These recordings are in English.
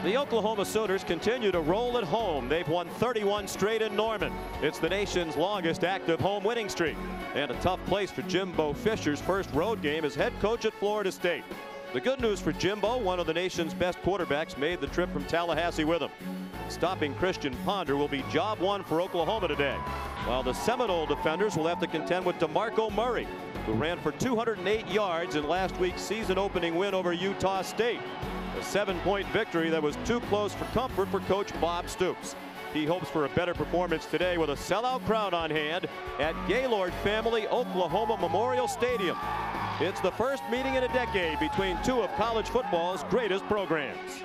The Oklahoma Sooners continue to roll at home. They've won 31 straight in Norman. It's the nation's longest active home winning streak. And a tough place for Jimbo Fisher's first road game as head coach at Florida State. The good news for Jimbo, one of the nation's best quarterbacks, made the trip from Tallahassee with him. Stopping Christian Ponder will be job one for Oklahoma today, while the Seminole defenders will have to contend with DeMarco Murray, who ran for 208 yards in last week's season-opening win over Utah State. A 7-point victory that was too close for comfort for Coach Bob Stoops. He hopes for a better performance today with a sellout crowd on hand at Gaylord Family Oklahoma Memorial Stadium. It's the first meeting in a decade between two of college football's greatest programs.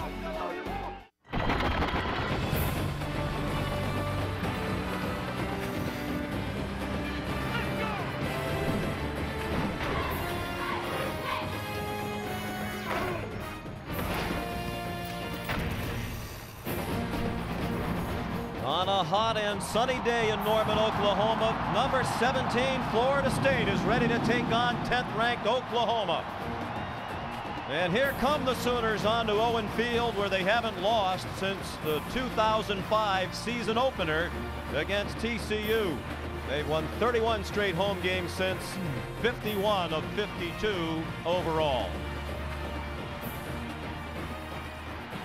On a hot and sunny day in Norman, Oklahoma, number 17 Florida State is ready to take on 10th-ranked Oklahoma. And here come the Sooners onto Owen Field, where they haven't lost since the 2005 season opener against TCU. They've won 31 straight home games since, 51 of 52 overall.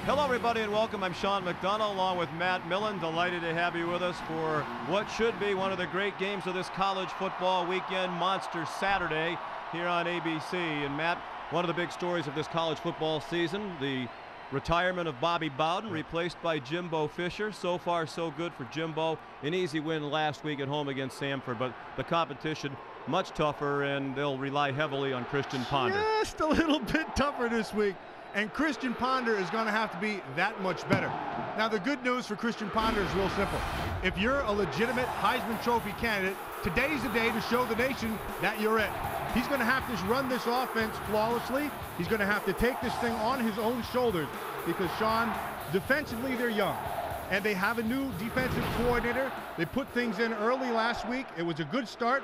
Hello everybody and welcome. I'm Sean McDonough along with Matt Millen. Delighted to have you with us for what should be one of the great games of this college football weekend, Monster Saturday here on ABC. And Matt, one of the big stories of this college football season, the retirement of Bobby Bowden, replaced by Jimbo Fisher. So far so good for Jimbo. An easy win last week at home against Samford, but the competition much tougher, and they'll rely heavily on Christian Ponder. Just a little bit tougher this week. And Christian Ponder is going to have to be that much better. Now, the good news for Christian Ponder is real simple. If you're a legitimate Heisman Trophy candidate, today's the day to show the nation that you're it. He's going to have to run this offense flawlessly. He's going to have to take this thing on his own shoulders because, Sean, defensively, they're young. And they have a new defensive coordinator. They put things in early last week. It was a good start.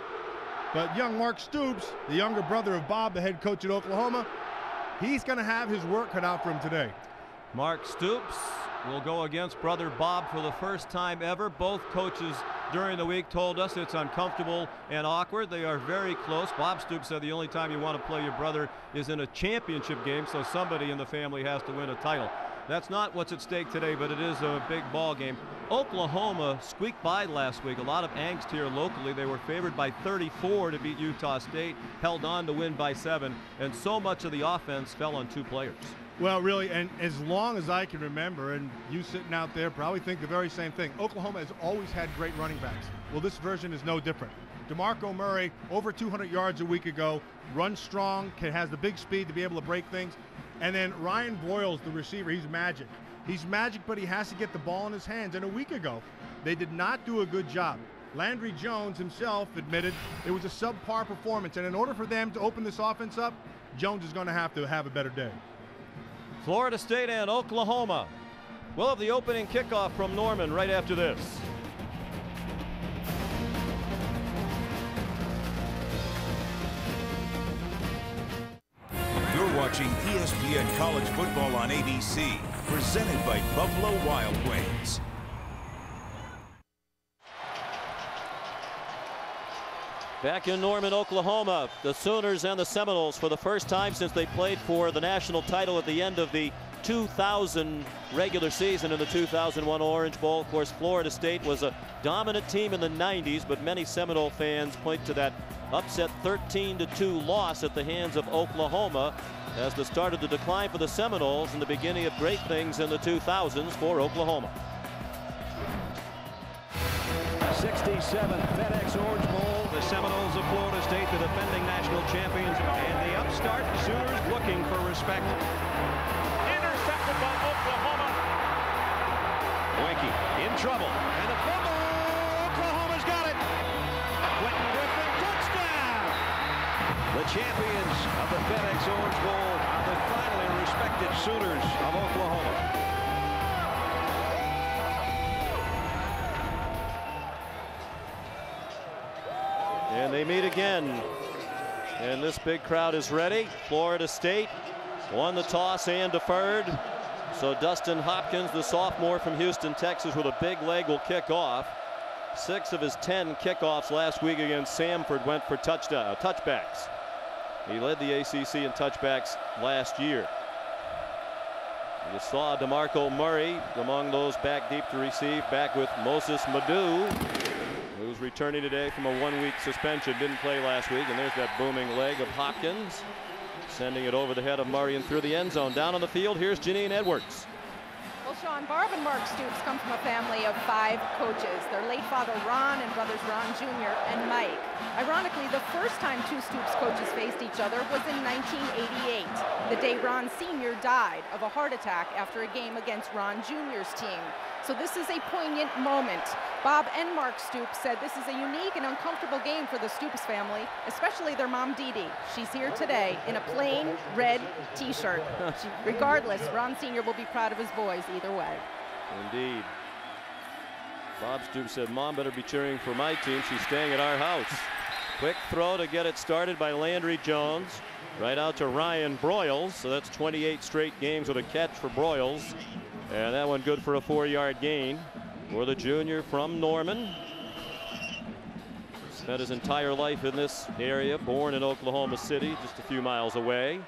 But young Mark Stoops, the younger brother of Bob, the head coach at Oklahoma, he's going to have his work cut out for him today. Mark Stoops will go against brother Bob for the first time ever. Both coaches during the week told us it's uncomfortable and awkward. They are very close. Bob Stoops said the only time you want to play your brother is in a championship game, so somebody in the family has to win a title. That's not what's at stake today, but it is a big ball game. Oklahoma squeaked by last week. A lot of angst here locally. They were favored by 34 to beat Utah State, held on to win by 7, and so much of the offense fell on 2 players. Well, really, and as long as I can remember, and you sitting out there probably think the very same thing, Oklahoma has always had great running backs. Well, this version is no different. DeMarco Murray, over 200 yards a week ago, runs strong, has the big speed to be able to break things. And then Ryan Broyles, the receiver, he's magic. He's magic, but he has to get the ball in his hands. And a week ago, they did not do a good job. Landry Jones himself admitted it was a subpar performance. And in order for them to open this offense up, Jones is going to have a better day. Florida State and Oklahoma. We'll have the opening kickoff from Norman right after this. Watching ESPN College Football on ABC, presented by Buffalo Wild Wings. Back in Norman, Oklahoma, the Sooners and the Seminoles for the first time since they played for the national title at the end of the 2000 regular season in the 2001 Orange Bowl. Of course, Florida State was a dominant team in the 90s, but many Seminole fans point to that upset 13-2 loss at the hands of Oklahoma as the start of the decline for the Seminoles and the beginning of great things in the 2000s for Oklahoma. 67th FedEx Orange Bowl. The Seminoles of Florida State, the defending national champions, and the upstart Sooners looking for respect. Intercepted by Oklahoma. Winky in trouble, and the fumble. Oklahoma's got it. Quentin Griffin, touchdown. The champions of the FedEx Orange Bowl are the finally respected Sooners of Oklahoma. And they meet again. And this big crowd is ready. Florida State won the toss and deferred. So Dustin Hopkins, the sophomore from Houston, Texas, with a big leg, will kick off. 6 of his 10 kickoffs last week against Samford went for touchbacks. He led the ACC in touchbacks last year. You saw DeMarco Murray among those back deep to receive, back with Moses Madu, who's returning today from a 1-week suspension. Didn't play last week, and there's that booming leg of Hopkins, sending it over the head of Murray and through the end zone. Down on the field, here's Janine Edwards. Well, Sean, Barb and Mark Stoops come from a family of 5 coaches. Their late father, Ron, and brothers Ron Jr. and Mike. Ironically, the first time 2 Stoops coaches faced each other was in 1988, the day Ron Sr. died of a heart attack after a game against Ron Jr.'s team. So this is a poignant moment. Bob and Mark Stoops said this is a unique and uncomfortable game for the Stoops family, especially their mom, Dee Dee. She's here today in a plain red t-shirt. Regardless, Ron Sr. will be proud of his boys either way. Indeed. Bob Stoops said, Mom better be cheering for my team. She's staying at our house. Quick throw to get it started by Landry Jones. Right out to Ryan Broyles. So that's 28 straight games with a catch for Broyles. And that one good for a 4-yard gain for the junior from Norman. Spent his entire life in this area, born in Oklahoma City, just a few miles away.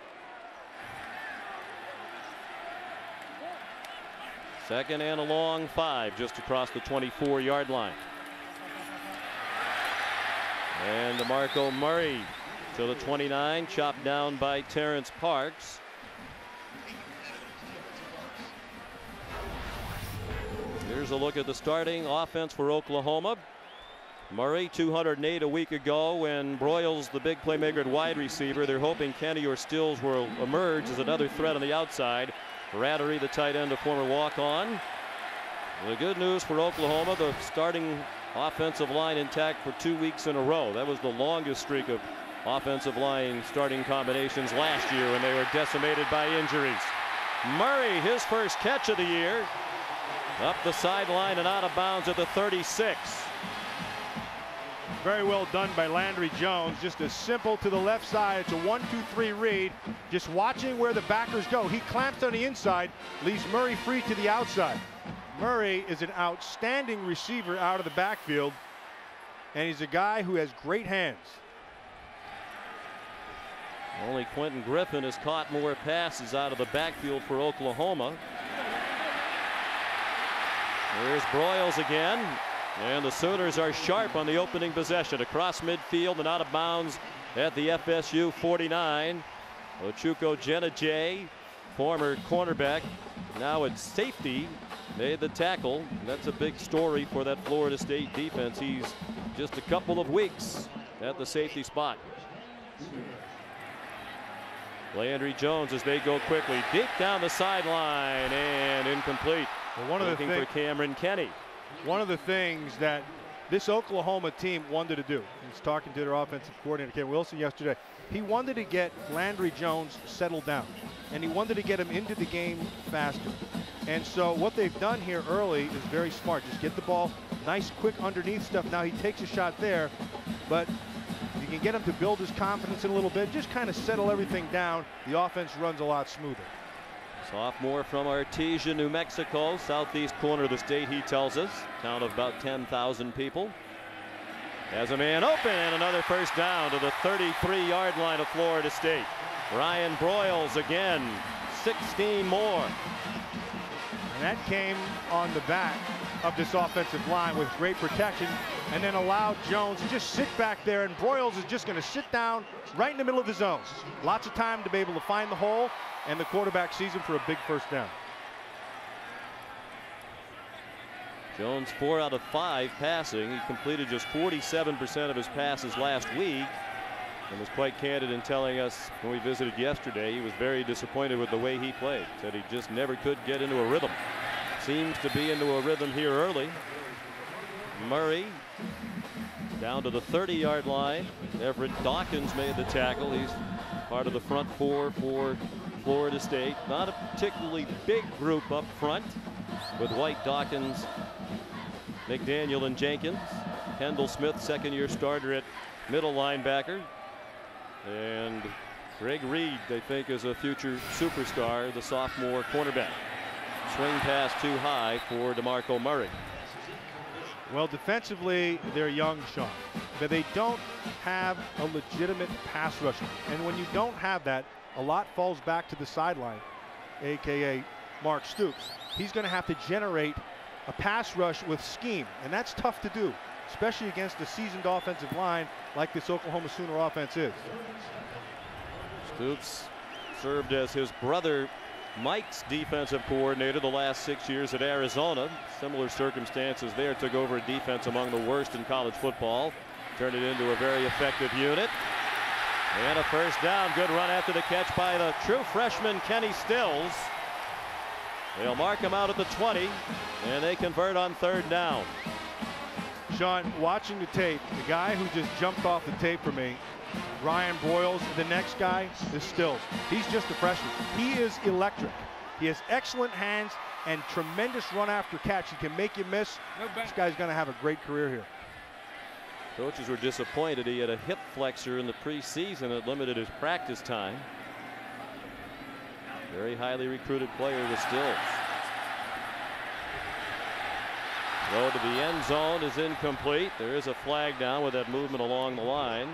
Second and a long 5 just across the 24-yard line. And DeMarco Murray to the 29, chopped down by Terrence Parks. Here's a look at the starting offense for Oklahoma. Murray, 208 a week ago, and Broyles, the big playmaker at wide receiver. They're hoping Kenny or Stills will emerge as another threat on the outside. Rattery, the tight end, a former walk-on. The good news for Oklahoma, the starting offensive line intact for 2 weeks in a row. That was the longest streak of offensive line starting combinations last year when they were decimated by injuries. Murray, his first catch of the year. Up the sideline and out of bounds at the 36. Very well done by Landry Jones. Just a simple to the left side. It's a 1-2-3 read. Just watching where the backers go. He clamps on the inside, leaves Murray free to the outside. Murray is an outstanding receiver out of the backfield, and he's a guy who has great hands. Only Quentin Griffin has caught more passes out of the backfield for Oklahoma. There's Broyles again, and the Sooners are sharp on the opening possession. Across midfield and out of bounds at the FSU 49. Ochuko Jenajay, former cornerback, now at safety, made the tackle. That's a big story for that Florida State defense. He's just a couple of weeks at the safety spot. Landry Jones as they go quickly deep down the sideline and incomplete. Well, looking for Cameron Kenny. One of the things that this Oklahoma team wanted to do, I was talking to their offensive coordinator Ken Wilson yesterday, he wanted to get Landry Jones settled down, and he wanted to get him into the game faster. And so what they've done here early is very smart. Just get the ball, nice quick underneath stuff. Now he takes a shot there, but if you can get him to build his confidence in a little bit, just kind of settle everything down, the offense runs a lot smoother. Sophomore from Artesia, New Mexico, southeast corner of the state, he tells us. Town of about 10,000 people. Has a man open and another first down to the 33-yard line of Florida State. Ryan Broyles again, 16 more. And that came on the back of this offensive line with great protection, and then allowed Jones to just sit back there, and Broyles is just going to sit down right in the middle of the zone. Lots of time to be able to find the hole, and the quarterback sees him for a big first down. Jones 4 out of 5 passing. He completed just 47% of his passes last week, and was quite candid in telling us when we visited yesterday he was very disappointed with the way he played. Said he just never could get into a rhythm. Seems to be into a rhythm here early. Murray down to the 30-yard line. Everett Dawkins made the tackle. He's part of the front 4 for Florida State. Not a particularly big group up front with White, Dawkins, McDaniel, and Jenkins. Kendall Smith, second-year starter at middle linebacker. And Greg Reed, they think, is a future superstar, the sophomore cornerback. swing pass too high for DeMarco Murray. Well, defensively, they're young, Sean, but they don't have a legitimate pass rusher. And when you don't have that, a lot falls back to the sideline, a.k.a. Mark Stoops. He's going to have to generate a pass rush with scheme, and that's tough to do, especially against a seasoned offensive line like this Oklahoma Sooner offense is. Stoops served as his brother Mike's defensive coordinator the last 6 years at Arizona. Similar circumstances there. Took over a defense among the worst in college football. Turned it into a very effective unit. And a first down. Good run after the catch by the true freshman Kenny Stills. They'll mark him out at the 20, and they convert on third down. Sean, watching the tape, the guy who just jumped off the tape for me, Ryan Broyles. The next guy is Stills. He's just a freshman. He is electric. He has excellent hands and tremendous run after catch. He can make you miss. This guy's going to have a great career here. Coaches were disappointed. He had a hip flexor in the preseason that limited his practice time. Very highly recruited player with Stills. Throw to the end zone is incomplete. There is a flag down with that movement along the line.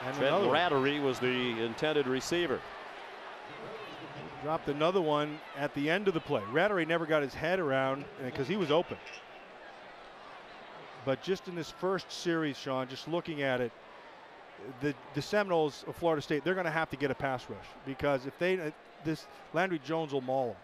And Trent Rattery was the intended receiver. Dropped another one at the end of the play. Rattery never got his head around because he was open. But just in this first series, Sean, just looking at it, the Seminoles of Florida State, they're going to have to get a pass rush, because if they this Landry Jones will maul them.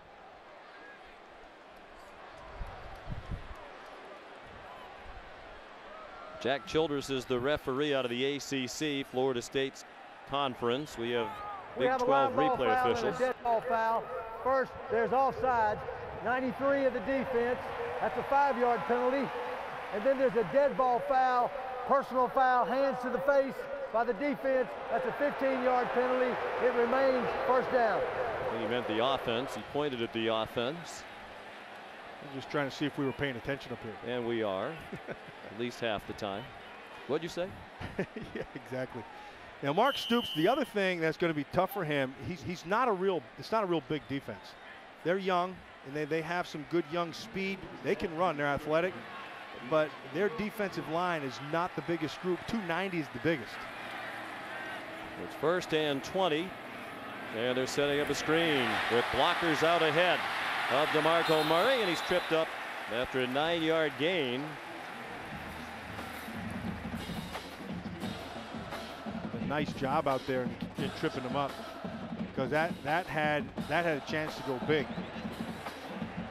Jack Childress is the referee out of the ACC, Florida State's conference. We have Big 12 replay officials. Dead ball foul. First, there's offsides. 93 of the defense. That's a 5-yard penalty. And then there's a dead ball foul, personal foul, hands to the face by the defense. That's a 15-yard penalty. It remains first down. He meant the offense. He pointed at the offense. I'm just trying to see if we were paying attention up here. And we are, at least half the time. What'd you say? Yeah, exactly. Now, Mark Stoops, the other thing that's going to be tough for him, it's not a real big defense. They're young, and they have some good young speed. They can run. They're athletic. But their defensive line is not the biggest group. 290 is the biggest. It's first and 20. And they're setting up a screen with blockers out ahead of DeMarco Murray, and he's tripped up after a 9-yard gain. A nice job out there in tripping him up, because that had a chance to go big.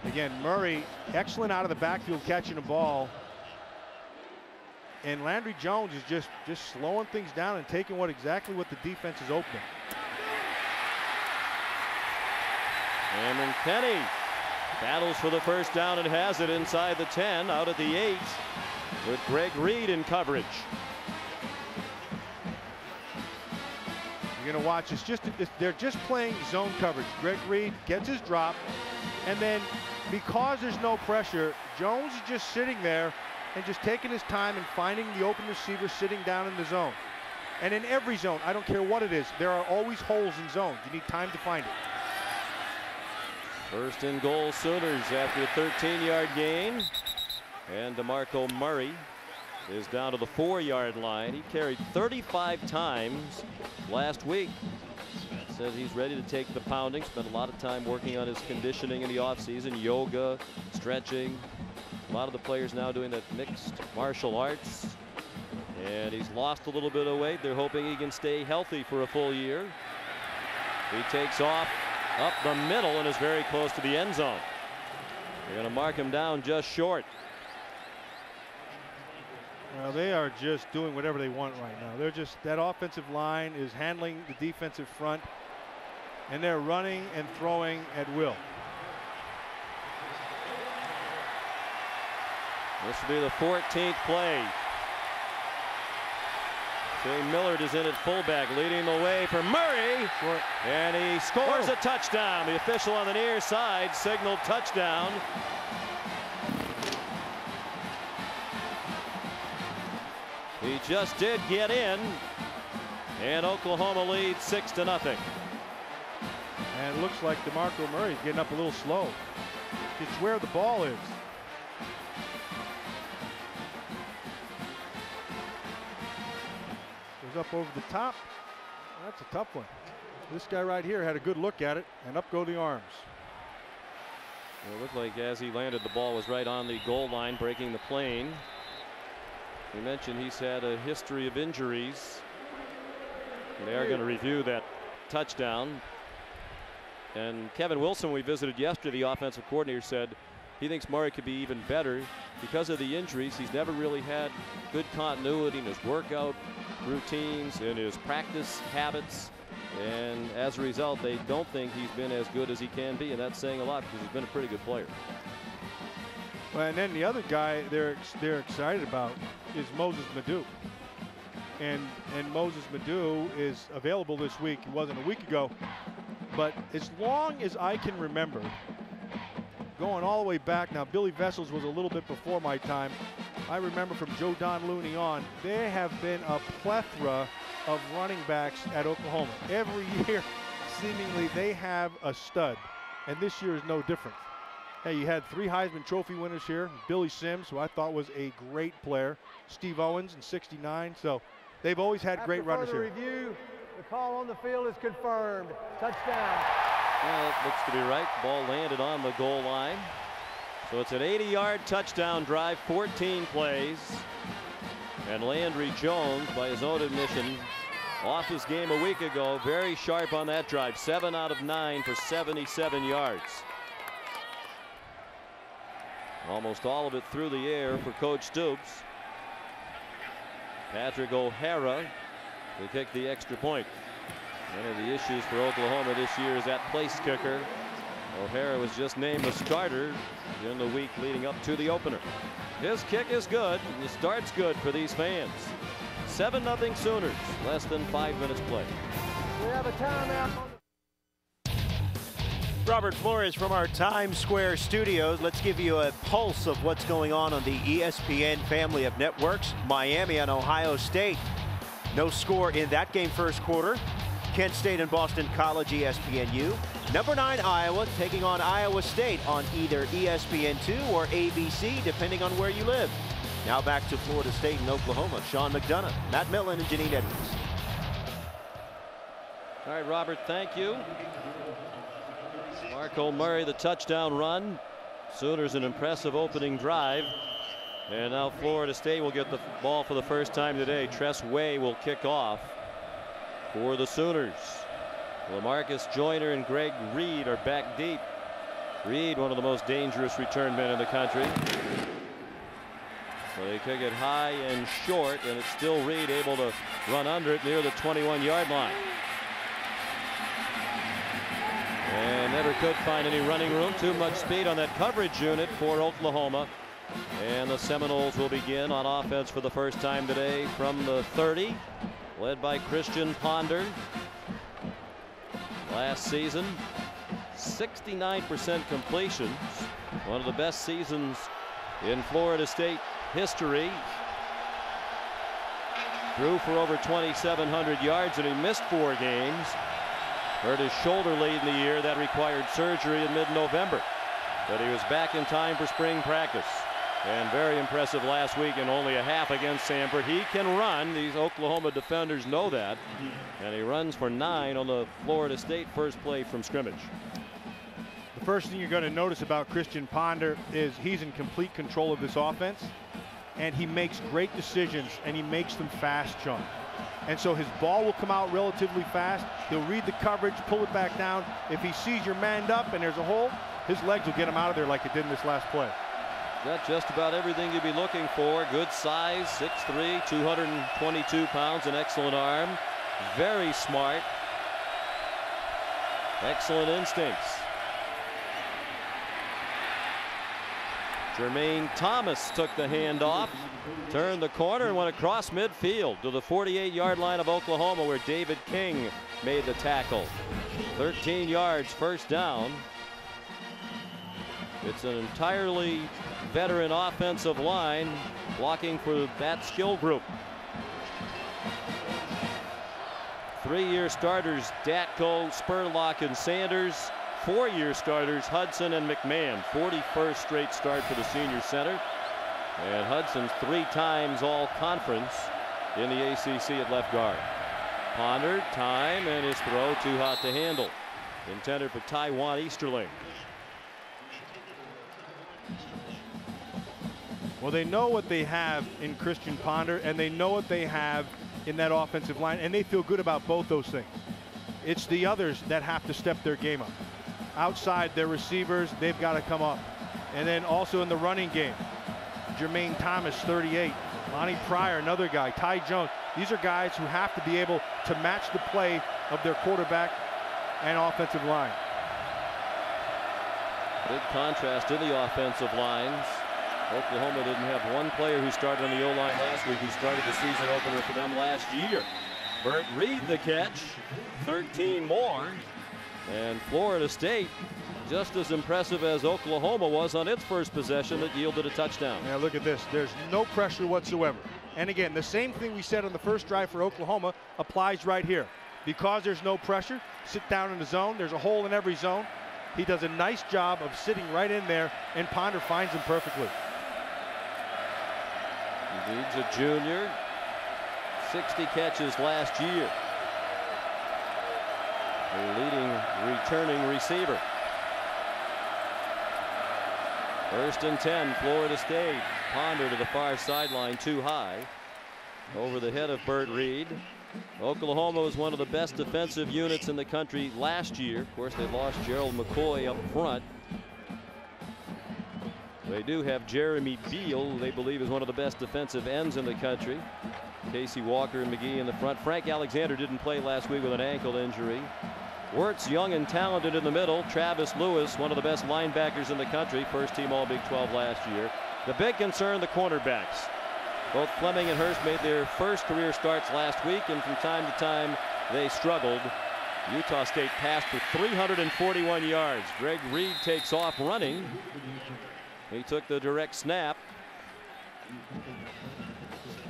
Again, Murray, excellent out of the backfield catching the ball. And Landry Jones is just slowing things down and taking exactly what the defense is opening. And then Kenny battles for the first down and has it inside the 10, out at the 8, with Greg Reed in coverage. You're going to watch. They're just playing zone coverage. Greg Reed gets his drop, and then because there's no pressure, Jones is just sitting there and just taking his time and finding the open receiver sitting down in the zone. And in every zone, I don't care what it is, there are always holes in zones. You need time to find it. First and goal, Sooners after a 13-yard gain. And DeMarco Murray is down to the 4-yard line. He carried 35 times last week. Says he's ready to take the pounding. Spent a lot of time working on his conditioning in the offseason, yoga, stretching. A lot of the players now doing that mixed martial arts. And he's lost a little bit of weight. They're hoping he can stay healthy for a full year. He takes off up the middle and is very close to the end zone. They're going to mark him down just short. Well, they are just doing whatever they want right now. They're just, that offensive line is handling the defensive front, and they're running and throwing at will. This will be the 14th play. Jay Millard is in at fullback, leading the way for Murray, and he scores a touchdown. The official on the near side signaled touchdown. He just did get in, and Oklahoma leads 6-0. And it looks like DeMarco Murray is getting up a little slow. It's where the ball is. Goes up over the top. That's a tough one. This guy right here had a good look at it, and up go the arms. It looked like as he landed, the ball was right on the goal line, breaking the plane. We mentioned he's had a history of injuries. They are going to review that touchdown. And Kevin Wilson, we visited yesterday, the offensive coordinator, said he thinks Murray could be even better because of the injuries. He's never really had good continuity in his workout routines, in his practice habits. And as a result, they don't think he's been as good as he can be, and that's saying a lot because he's been a pretty good player. Well, and then the other guy they're excited about is Moses Madu. And Moses Madu is available this week. He wasn't a week ago. But as long as I can remember, going all the way back, now Billy Vessels was a little bit before my time. I remember from Joe Don Looney on, there have been a plethora of running backs at Oklahoma. Every year, seemingly, they have a stud. And this year is no different. Hey, you had 3 Heisman Trophy winners here. Billy Sims, who I thought was a great player. Steve Owens in '69. So they've always had great runners here. Review, the call on the field is confirmed. Touchdown. Well, it looks to be right. Ball landed on the goal line. So it's an 80-yard touchdown drive, 14 plays. And Landry Jones, by his own admission, off his game a week ago, very sharp on that drive. 7 out of 9 for 77 yards. Almost all of it through the air for Coach Stoops. Patrick O'Hara to kick the extra point. One of the issues for Oklahoma this year is that place kicker. O'Hara was just named the starter in the week leading up to the opener. His kick is good. And the start's good for these fans. 7-0 Sooners. Less than 5 minutes played. We have a timeout. Robert Flores from our Times Square studios. Let's give you a pulse of what's going on the ESPN family of networks. Miami and Ohio State. No score in that game first quarter. Kent State and Boston College, ESPNU. Number 9 Iowa taking on Iowa State on either ESPN2 or ABC, depending on where you live. Now back to Florida State and Oklahoma. Sean McDonough, Matt Millen, and Janine Edwards. All right, Robert, thank you. Marco Murray, the touchdown run. Sooners an impressive opening drive. And now Florida State will get the ball for the first time today. Tress Way will kick off for the Sooners. LaMarcus Joyner and Greg Reed are back deep. Reed, one of the most dangerous return men in the country. So they kick it high and short, and it's still Reed able to run under it near the 21-yard line. And never could find any running room. Too much speed on that coverage unit for Oklahoma. And the Seminoles will begin on offense for the first time today from the 30, led by Christian Ponder. Last season, 69% completions, one of the best seasons in Florida State history. Threw for over 2,700 yards, and he missed 4 games. Hurt his shoulder late in the year. That required surgery in mid-November. But he was back in time for spring practice. And very impressive last week in only a half against Samford. He can run. These Oklahoma defenders know that. And he runs for 9 on the Florida State first play from scrimmage. The first thing you're going to notice about Christian Ponder is he's in complete control of this offense. And he makes great decisions, and he makes them fast, Sean. And so his ball will come out relatively fast. He'll read the coverage, pull it back down. If he sees you're manned up and there's a hole, his legs will get him out of there like it did in this last play. Got just about everything you'd be looking for. Good size, 6'3", 222 pounds, an excellent arm. Very smart. Excellent instincts. Jermaine Thomas took the handoff, turned the corner, and went across midfield to the 48-yard line of Oklahoma, where David King made the tackle. 13 yards, first down. It's an entirely veteran offensive line blocking for that skill group. 3-year starters Datko, Spurlock, and Sanders. four-year starters Hudson and McMahon. 41st straight start for the senior center. And Hudson's 3 times all conference in the ACC at left guard. Ponder, time, and his throw too hot to handle. Intended for Taiwan Easterling. Well, they know what they have in Christian Ponder, and they know what they have in that offensive line, and they feel good about both those things. It's the others that have to step their game up. Outside, their receivers, they've got to come up. And then also in the running game, Jermaine Thomas, 38. Lonnie Pryor, another guy. Ty Jones. These are guys who have to be able to match the play of their quarterback and offensive line. Big contrast in the offensive lines. Oklahoma didn't have one player who started on the O-line last week who started the season opener for them last year. Burt Reed the catch, 13 more. And Florida State just as impressive as Oklahoma was on its first possession that yielded a touchdown. Now look at this. There's no pressure whatsoever. And again, the same thing we said on the first drive for Oklahoma applies right here. Because there's no pressure, sit down in the zone. There's a hole in every zone. He does a nice job of sitting right in there, and Ponder finds him perfectly. Reed's a junior, 60 catches last year. The leading returning receiver. 1st and 10, Florida State. Ponder to the far sideline, too high. Over the head of Burt Reed. Oklahoma was one of the best defensive units in the country last year. Of course, they lost Gerald McCoy up front. They do have Jeremy Beal, they believe is one of the best defensive ends in the country. Casey Walker and McGee in the front. Frank Alexander didn't play last week with an ankle injury. Wirtz, young and talented in the middle. Travis Lewis, one of the best linebackers in the country. First team All Big 12 last year. The big concern, the cornerbacks. Both Fleming and Hurst made their first career starts last week, and from time to time they struggled. Utah State passed for 341 yards. Greg Reed takes off running. He took the direct snap.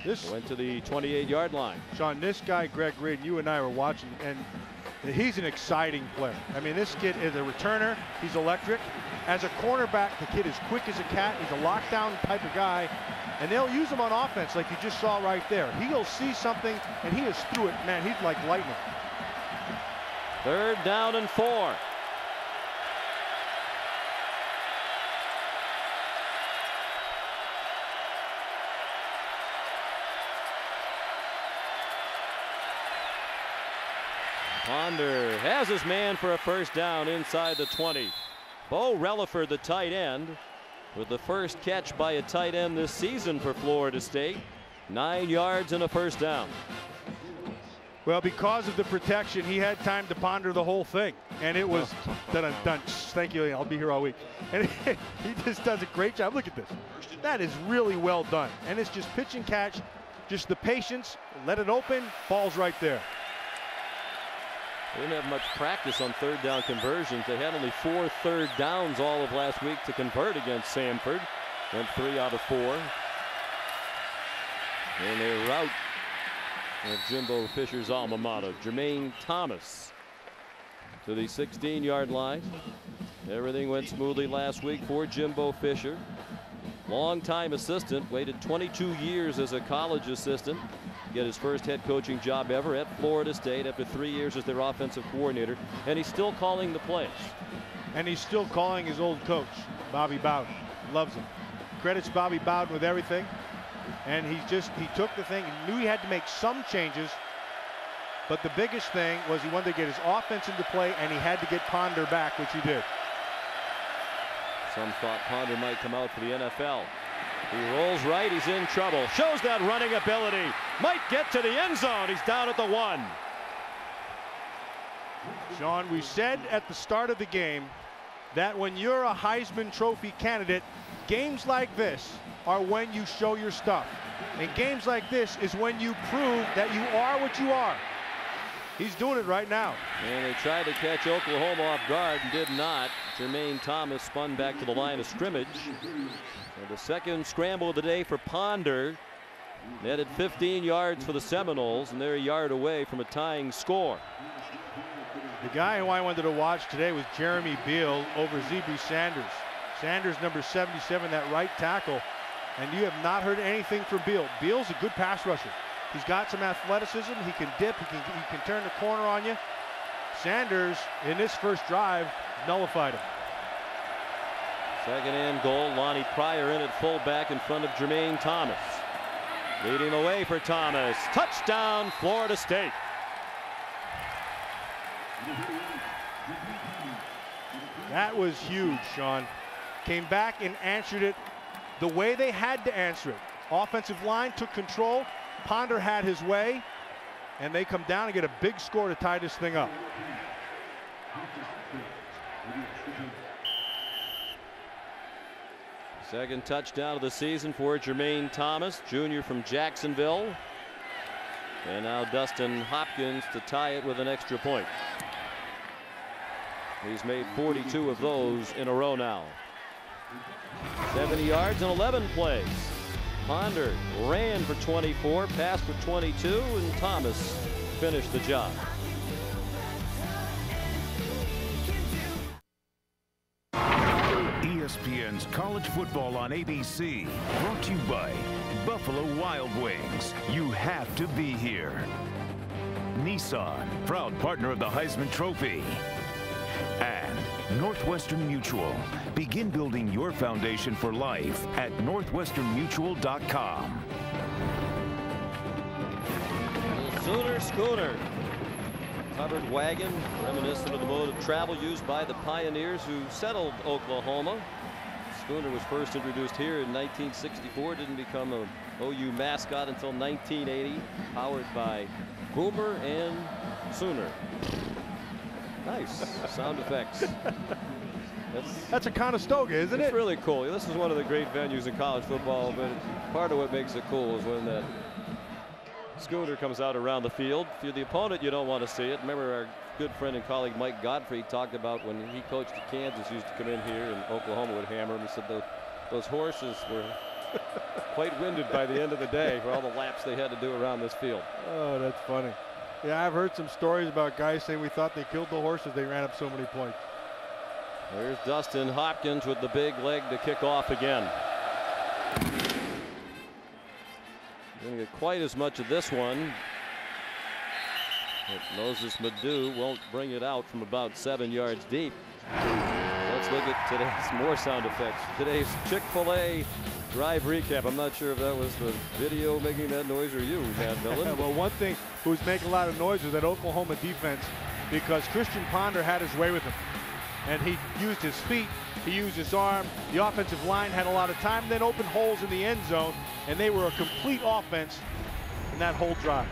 This went to the 28-yard line. Sean, this guy, Greg Reed, you and I were watching, and he's an exciting player. I mean, this kid is a returner. He's electric. As a cornerback, the kid is quick as a cat. He's a lockdown type of guy. And they'll use him on offense like you just saw right there. He'll see something, and he is through it. Man, he's like lightning. 3rd down and 4. Ponder has his man for a first down inside the 20. Bo Relaford, the tight end, with the first catch by a tight end this season for Florida State. 9 yards and a first down. Well, because of the protection, he had time to ponder the whole thing. And it was done. Thank you. I'll be here all week. And he just does a great job. Look at this. That is really well done. And it's just pitch and catch. Just the patience. Let it open. Ball's right there. They didn't have much practice on 3rd down conversions. They had only 4 third downs all of last week to convert against Samford. Went 3 out of 4. And a rout of Jimbo Fisher's alma mater. Jermaine Thomas to the 16-yard line. Everything went smoothly last week for Jimbo Fisher. Longtime assistant, waited 22 years as a college assistant. Get his first head coaching job ever at Florida State after 3 years as their offensive coordinator, and he's still calling the plays. And he's still calling his old coach, Bobby Bowden. Loves him. Credits Bobby Bowden with everything. And he took the thing, he knew he had to make some changes, but the biggest thing was he wanted to get his offense into play, and he had to get Ponder back, which he did. Some thought Ponder might come out for the NFL. He rolls right, he's in trouble. Shows that running ability. Might get to the end zone. He's down at the 1. Sean, we said at the start of the game that when you're a Heisman Trophy candidate, games like this are when you show your stuff. And games like this is when you prove that you are what you are. He's doing it right now. And they tried to catch Oklahoma off guard and did not. Jermaine Thomas spun back to the line of scrimmage. And the second scramble of the day for Ponder. Netted 15 yards for the Seminoles, and they're a yard away from a tying score. The guy who I wanted to watch today was Jeremy Beal over Zebri Sanders. Sanders, number 77, that right tackle. And you have not heard anything from Beal. Beal's a good pass rusher. He's got some athleticism. He can dip. He can turn the corner on you. Sanders, in this first drive, nullified him. Second and goal. Lonnie Pryor in at fullback in front of Jermaine Thomas. Leading the way for Thomas. Touchdown, Florida State. That was huge, Sean. Came back and answered it the way they had to answer it. Offensive line took control. Ponder had his way, and they come down and get a big score to tie this thing up. Second touchdown of the season for Jermaine Thomas, junior from Jacksonville. And now Dustin Hopkins to tie it with an extra point. He's made 42 of those in a row now. 70 yards and 11 plays. Ponder ran for 24, passed for 22, and Thomas finished the job. ESPN's College Football on ABC, brought to you by Buffalo Wild Wings. You have to be here. Nissan, proud partner of the Heisman Trophy. And Northwestern Mutual. Begin building your foundation for life at northwesternmutual.com. Sooner Schooner. Covered wagon, reminiscent of the mode of travel used by the pioneers who settled Oklahoma. Schooner was first introduced here in 1964, didn't become a OU mascot until 1980, powered by Boomer and Sooner. Nice sound effects. That's a Conestoga, isn't it? It's really cool. This is one of the great venues in college football, but part of what makes it cool is when that Schooner comes out around the field. If you're the opponent, you don't want to see it. Remember our good friend and colleague Mike Godfrey talked about when he coached at Kansas, used to come in here and Oklahoma would hammer him. He said those horses were quite winded by the end of the day for all the laps they had to do around this field. Oh, that's funny. Yeah, I've heard some stories about guys saying we thought they killed the horses. They ran up so many points. There's Dustin Hopkins with the big leg to kick off again. Going to get quite as much of this one. But Moses Madu won't bring it out from about 7 yards deep. Let's look at today's more sound effects. Today's Chick-fil-A drive recap. I'm not sure if that was the video making that noise or you, Matt Millen. Well, one thing who's making a lot of noise is that Oklahoma defense, because Christian Ponder had his way with him. And he used his feet, he used his arm. The offensive line had a lot of time, then opened holes in the end zone, and they were a complete offense in that whole drive.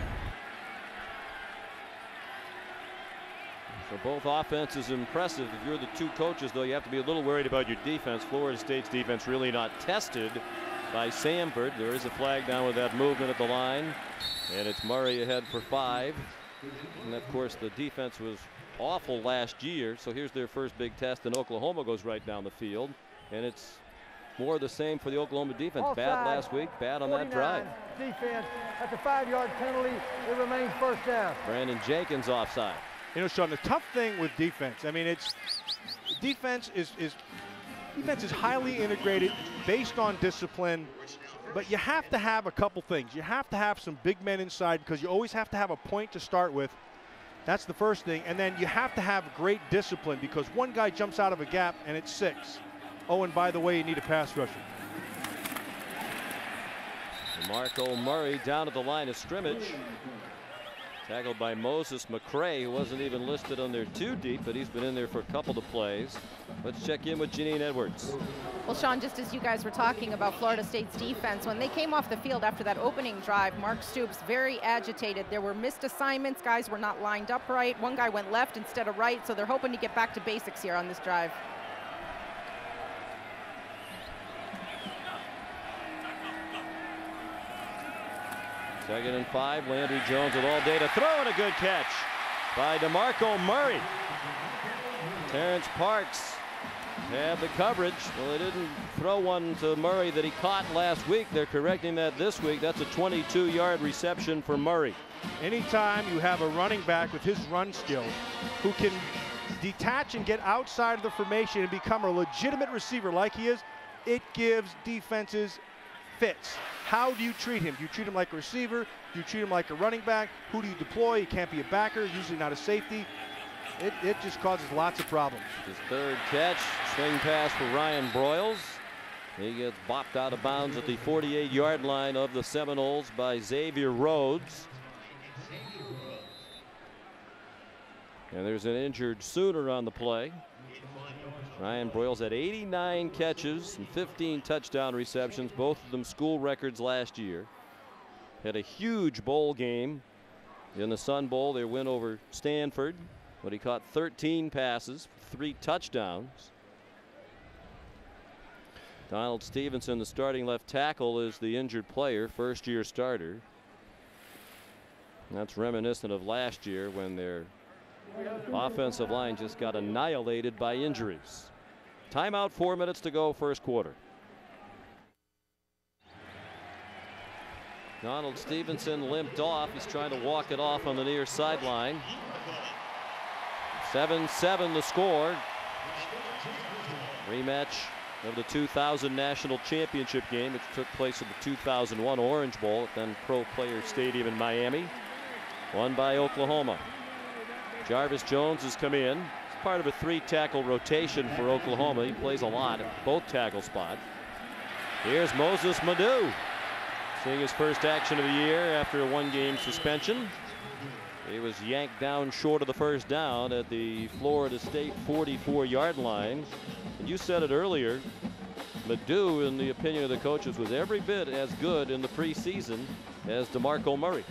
So both offenses impressive. If you're the two coaches, though, you have to be a little worried about your defense. Florida State's defense really not tested by Samford. There is a flag down with that movement at the line, and it's Murray ahead for 5. And of course the defense was awful last year, so here's their first big test, and Oklahoma goes right down the field, and it's more of the same for the Oklahoma defense. Offside, bad last week, bad on that drive. Defense, that's a 5-yard penalty. It remains first down. Brandon Jenkins offside. You know, Sean, the tough thing with defense, I mean, it's defense is highly integrated based on discipline, but you have to have a couple things. You have to have some big men inside because you always have to have a point to start with. That's the first thing. And then you have to have great discipline because one guy jumps out of a gap and it's 6. Oh, and by the way, you need a pass rusher. Marco Murray down at the line of scrimmage. Tackled by Moses McCray, who wasn't even listed on their 2 deep, but he's been in there for a couple of plays. Let's check in with Janine Edwards. Well, Sean, just as you guys were talking about Florida State's defense, when they came off the field after that opening drive, Mark Stoops very agitated. There were missed assignments. Guys were not lined up right. One guy went left instead of right, so they're hoping to get back to basics here on this drive. Second and 5. Landry Jones with all day to throw, and a good catch by DeMarco Murray. Terrence Parks had the coverage. Well, they didn't throw one to Murray that he caught last week. They're correcting that this week. That's a 22-yard reception for Murray. Anytime you have a running back with his run skills who can detach and get outside of the formation and become a legitimate receiver like he is, it gives defenses fits. How do you treat him? Do you treat him like a receiver? Do you treat him like a running back? Who do you deploy? He can't be a backer, usually not a safety. It just causes lots of problems. His third catch, swing pass for Ryan Broyles. He gets bopped out of bounds at the 48-yard line of the Seminoles by Xavier Rhodes. And there's an injured Sooner on the play. Ryan Broyles had 89 catches and 15 touchdown receptions, both of them school records last year. Had a huge bowl game in the Sun Bowl. They win over Stanford, but he caught 13 passes, 3 touchdowns. Donald Stevenson, the starting left tackle, is the injured player, first-year starter. That's reminiscent of last year when their offensive line just got annihilated by injuries. Timeout, 4 minutes to go, first quarter. Donald Stevenson limped off. He's trying to walk it off on the near sideline. 7-7 the score. Rematch of the 2000 National Championship game, which took place at the 2001 Orange Bowl at then Pro Player Stadium in Miami. Won by Oklahoma. Jarvis Jones has come in. It's part of a 3-tackle rotation for Oklahoma. He plays a lot at both tackle spots. Here's Moses Madu, seeing his first action of the year after a 1-game suspension. He was yanked down short of the first down at the Florida State 44-yard line. And you said it earlier, Madu, in the opinion of the coaches, was every bit as good in the preseason as DeMarco Murray.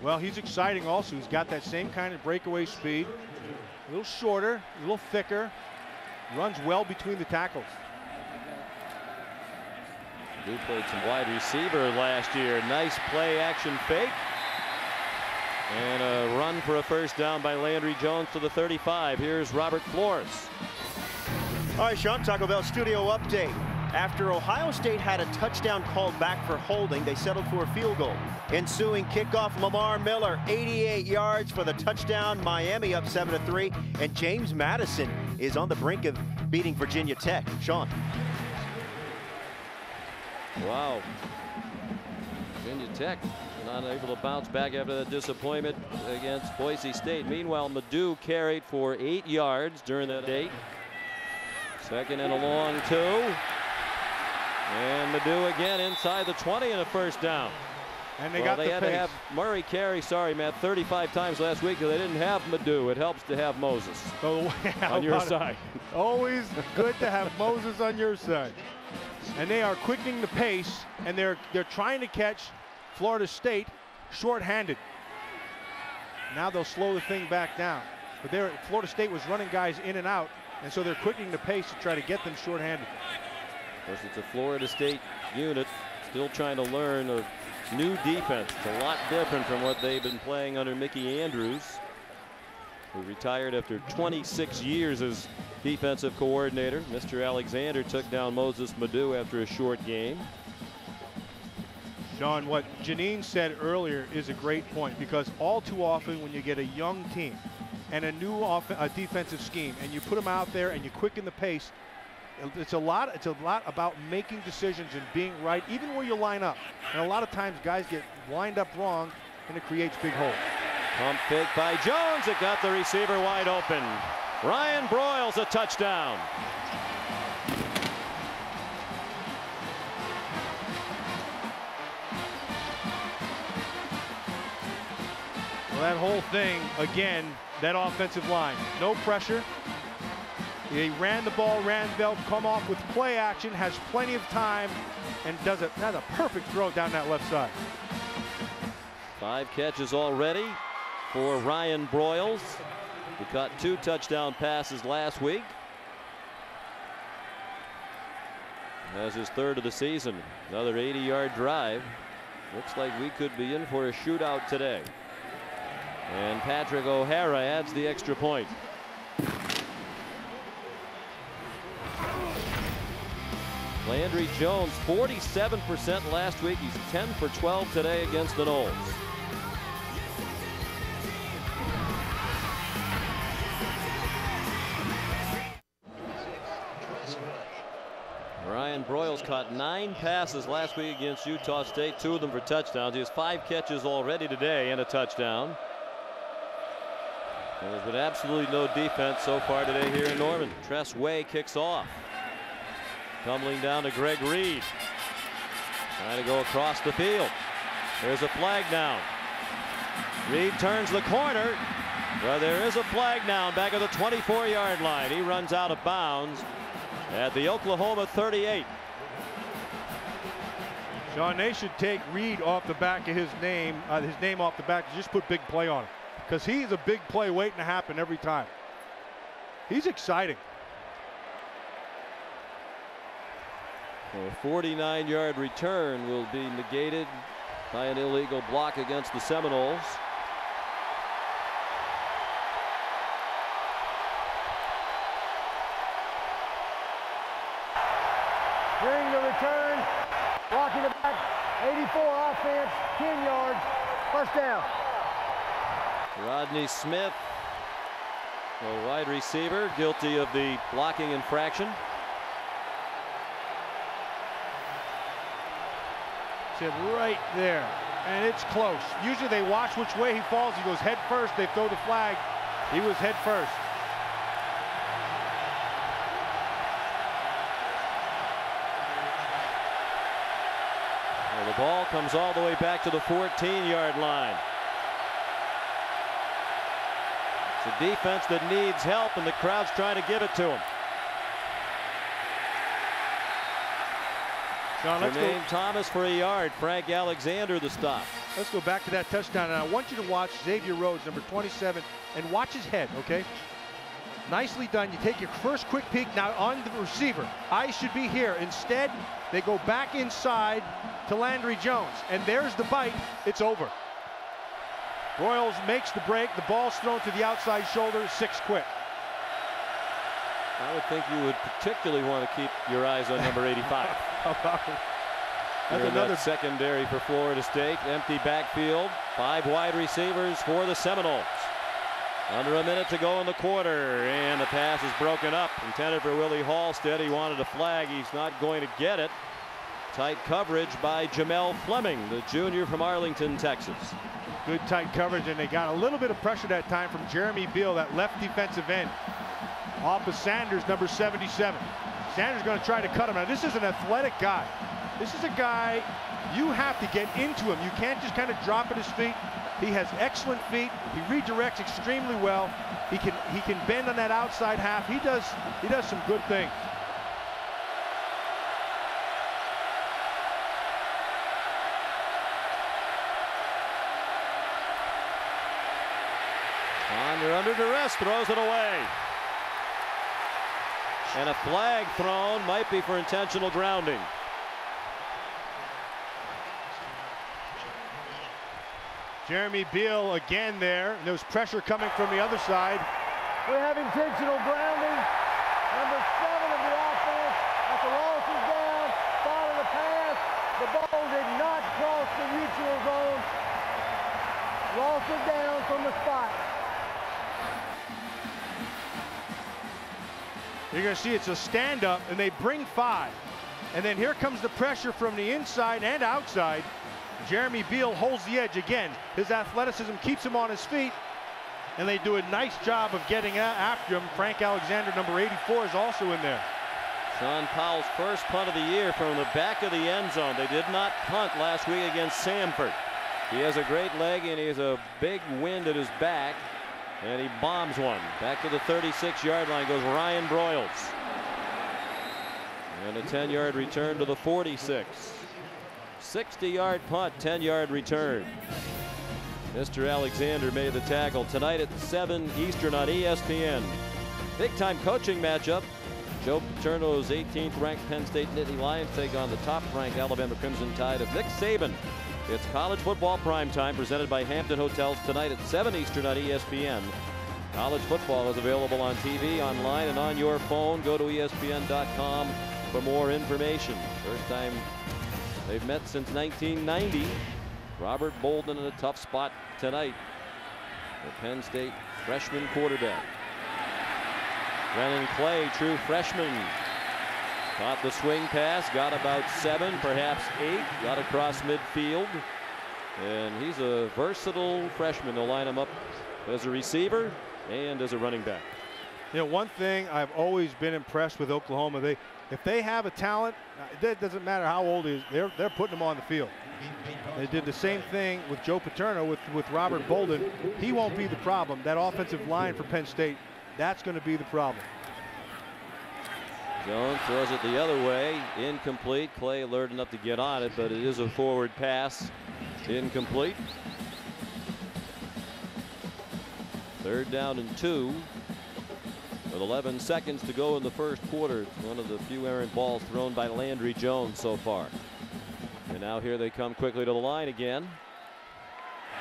Well, he's exciting also. He's got that same kind of breakaway speed. A little shorter, a little thicker. Runs well between the tackles. Madu played some wide receiver last year. Nice play action fake. And a run for a first down by Landry Jones to the 35. Here's Robert Flores. All right, Sean, Taco Bell studio update. After Ohio State had a touchdown called back for holding, they settled for a field goal. Ensuing kickoff, Lamar Miller, 88 yards for the touchdown. Miami up 7-3. And James Madison is on the brink of beating Virginia Tech. Sean. Wow. Virginia Tech not able to bounce back after the disappointment against Boise State. Meanwhile, Madu carried for 8 yards during that date. Second and a long 2. And Madu again inside the 20 and a first down. And they had to have Murray carry, sorry, Matt, 35 times last week because they didn't have Madu. It helps to have Moses on your side. Always good to have Moses on your side. And they are quickening the pace, and they're trying to catch Florida State short-handed. Now they'll slow the thing back down. But Florida State was running guys in and out, and so they're quickening the pace to try to get them short-handed. Of course, it's a Florida State unit still trying to learn a new defense. It's a lot different from what they've been playing under Mickey Andrews, who retired after 26 years as defensive coordinator. Mr. Alexander took down Moses Madu after a short game. Sean, what Janine said earlier is a great point, because all too often when you get a young team and a new defensive scheme and you put them out there and you quicken the pace, it's a lot about making decisions and being right even where you line up. And a lot of times guys get lined up wrong and it creates big holes. Pump fake by Jones. It got the receiver wide open. Ryan Broyles, a touchdown. Well, that whole thing, again, that offensive line, no pressure. He ran the ball, come off with play action, has plenty of time, and has a perfect throw down that left side. 5 catches already for Ryan Broyles. He caught 2 touchdown passes last week. That's his 3rd of the season. Another 80-yard drive. Looks like we could be in for a shootout today. And Patrick O'Hara adds the extra point. Landry Jones, 47% last week. He's 10 for 12 today against the Noles. Ryan Broyles caught 9 passes last week against Utah State, 2 of them for touchdowns. He has 5 catches already today and a touchdown. And there's been absolutely no defense so far today here in Norman. Tress Way kicks off. Tumbling down to Greg Reed. Trying to go across the field. There's a flag down. Reed turns the corner. Well, there is a flag down back at the 24-yard line. He runs out of bounds at the Oklahoma 38. Sean, they should take Reed off the back of his name off the back, and just put big play on him, because he's a big play waiting to happen every time. He's exciting. So a 49-yard return will be negated by an illegal block against the Seminoles. During the return, blocking it back, 84 offense, 10 yards, first down. Rodney Smith, a wide receiver, guilty of the blocking infraction. Said right there, and it's close. Usually they watch which way he falls. He goes head first. They throw the flag. He was head first. Well, the ball comes all the way back to the 14-yard line. It's a defense that needs help, and the crowd's trying to give it to him. Jermaine Thomas for a yard. Frank Alexander the stop. Let's go back to that touchdown, and I want you to watch Xavier Rhodes, number 27, and watch his head, okay? Nicely done. You take your first quick peek now on the receiver. Eyes should be here. Instead, they go back inside to Landry Jones, and there's the bite. It's over. Broyles makes the break. The ball's thrown to the outside shoulder. 6 quick. I would think you would particularly want to keep your eyes on number 85. That's another secondary for Florida State. Empty backfield. 5 wide receivers for the Seminoles. Under a minute to go in the quarter, and the pass is broken up. Intended for Willie Halstead. He wanted a flag. He's not going to get it. Tight coverage by Jamel Fleming, the junior from Arlington, Texas. Good tight coverage, and they got a little bit of pressure that time from Jeremy Beal, that left defensive end, off of Sanders, number 77. Sanders going to try to cut him. Now, this is an athletic guy. This is a guy you have to get into him. You can't just kind of drop at his feet. He has excellent feet. He redirects extremely well. He can bend on that outside half. He does some good things. Under duress, throws it away. And a flag thrown, might be for intentional grounding. Jeremy Beal again there. There's pressure coming from the other side. We have intentional grounding. Number 7 of the offense. After Ross is down, follow the pass. The ball did not cross the neutral zone. Ross is down from the spot. You're going to see it's a stand-up, and they bring 5. And then here comes the pressure from the inside and outside. Jeremy Beal holds the edge again. His athleticism keeps him on his feet, and they do a nice job of getting after him. Frank Alexander, number 84, is also in there. Sean Powell's first punt of the year from the back of the end zone. They did not punt last week against Samford. He has a great leg, and he has a big wind at his back. And he bombs one. Back to the 36-yard line goes Ryan Broyles. And a 10-yard return to the 46. 60-yard punt, 10-yard return. Mr. Alexander made the tackle tonight at 7 Eastern on ESPN. Big-time coaching matchup. Joe Paterno's 18th-ranked Penn State Nittany Lions take on the top-ranked Alabama Crimson Tide of Nick Saban. It's college football primetime presented by Hampton Hotels tonight at 7 Eastern on ESPN. College football is available on TV, online, and on your phone. Go to ESPN.com for more information. First time they've met since 1990. Robert Bolden in a tough spot tonight. The Penn State freshman quarterback. Brennan Clay, true freshman. Caught the swing pass, got about 7, perhaps 8, got across midfield. And he's a versatile freshman. They'll line him up as a receiver and as a running back. You know, one thing I've always been impressed with Oklahoma, if they have a talent, it doesn't matter how old he is, they're putting him on the field. They did the same thing with Joe Paterno with Robert Bolden. He won't be the problem. That offensive line for Penn State, that's going to be the problem. Jones throws it the other way, incomplete. Clay alert enough to get on it, but it is a forward pass, incomplete. 3rd down and 2 with 11 seconds to go in the first quarter. It's one of the few errant balls thrown by Landry Jones so far. And now here they come quickly to the line again.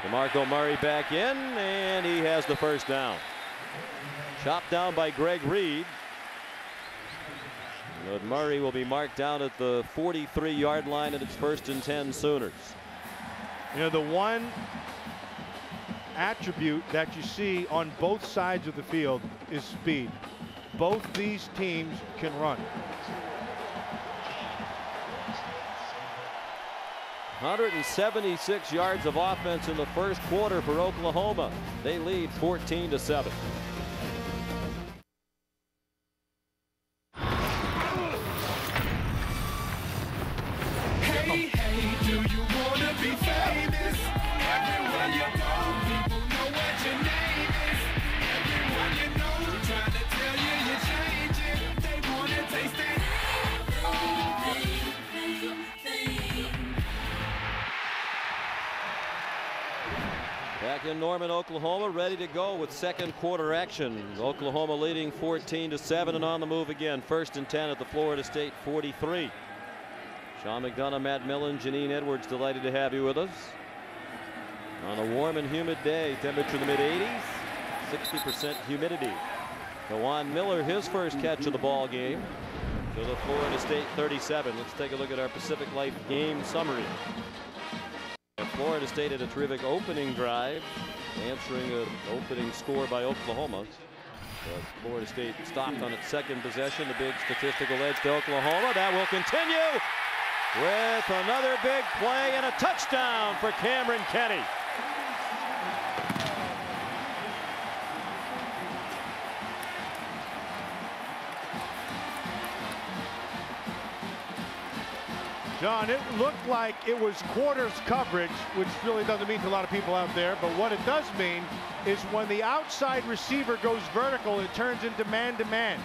DeMarco Murray back in, and he has the first down. Chopped down by Greg Reed. But Murray will be marked down at the 43-yard line, and it's 1st and 10 Sooners. You know, the one attribute that you see on both sides of the field is speed. Both these teams can run. 176 yards of offense in the first quarter for Oklahoma. They lead 14-7. Back in Norman, Oklahoma, ready to go with second quarter action. Oklahoma leading 14-7 and on the move again. 1st and 10 at the Florida State 43. Sean McDonough, Matt Millen, Janine Edwards, delighted to have you with us. On a warm and humid day, temperature in the mid-80s, 60% humidity. Dewan Miller, his first catch of the ball game. To the Florida State 37. Let's take a look at our Pacific Life game summary. Florida State had a terrific opening drive, answering an opening score by Oklahoma. But Florida State stopped on its second possession. The big statistical edge to Oklahoma. That will continue with another big play and a touchdown for Cameron Kenny. John, it looked like it was quarters coverage, which really doesn't mean to a lot of people out there, but what it does mean is when the outside receiver goes vertical, it turns into man-to-man.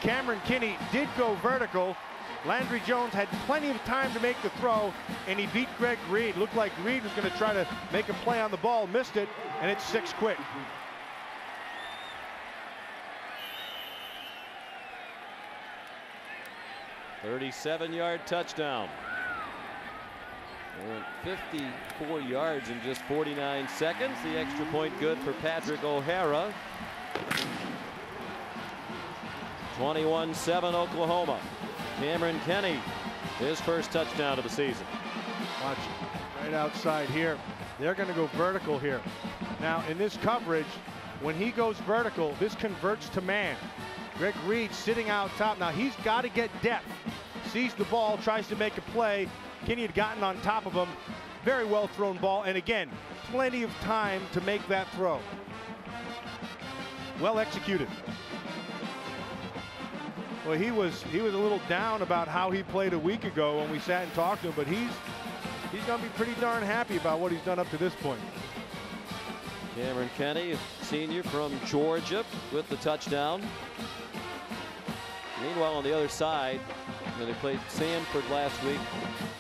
Cameron Kinney did go vertical. Landry Jones had plenty of time to make the throw, and he beat Greg Reed. Looked like Reed was going to try to make a play on the ball, missed it, and it's 6 quick. $37-yard touchdown. And 54 yards in just 49 seconds. The extra point good for Patrick O'Hara. 21-7 Oklahoma. Cameron Kenny, his first touchdown of the season. Watch right outside here. They're going to go vertical here. Now in this coverage, when he goes vertical, this converts to man. Greg Reed sitting out top. Now he's got to get depth. Sees the ball, tries to make a play. Kenny had gotten on top of him. Very well thrown ball, and again, plenty of time to make that throw. Well executed. Well, he was a little down about how he played a week ago when we sat and talked to him, but he's going to be pretty darn happy about what he's done up to this point. Cameron Kenny, senior from Georgia, with the touchdown. Meanwhile, on the other side, when they played Sanford last week,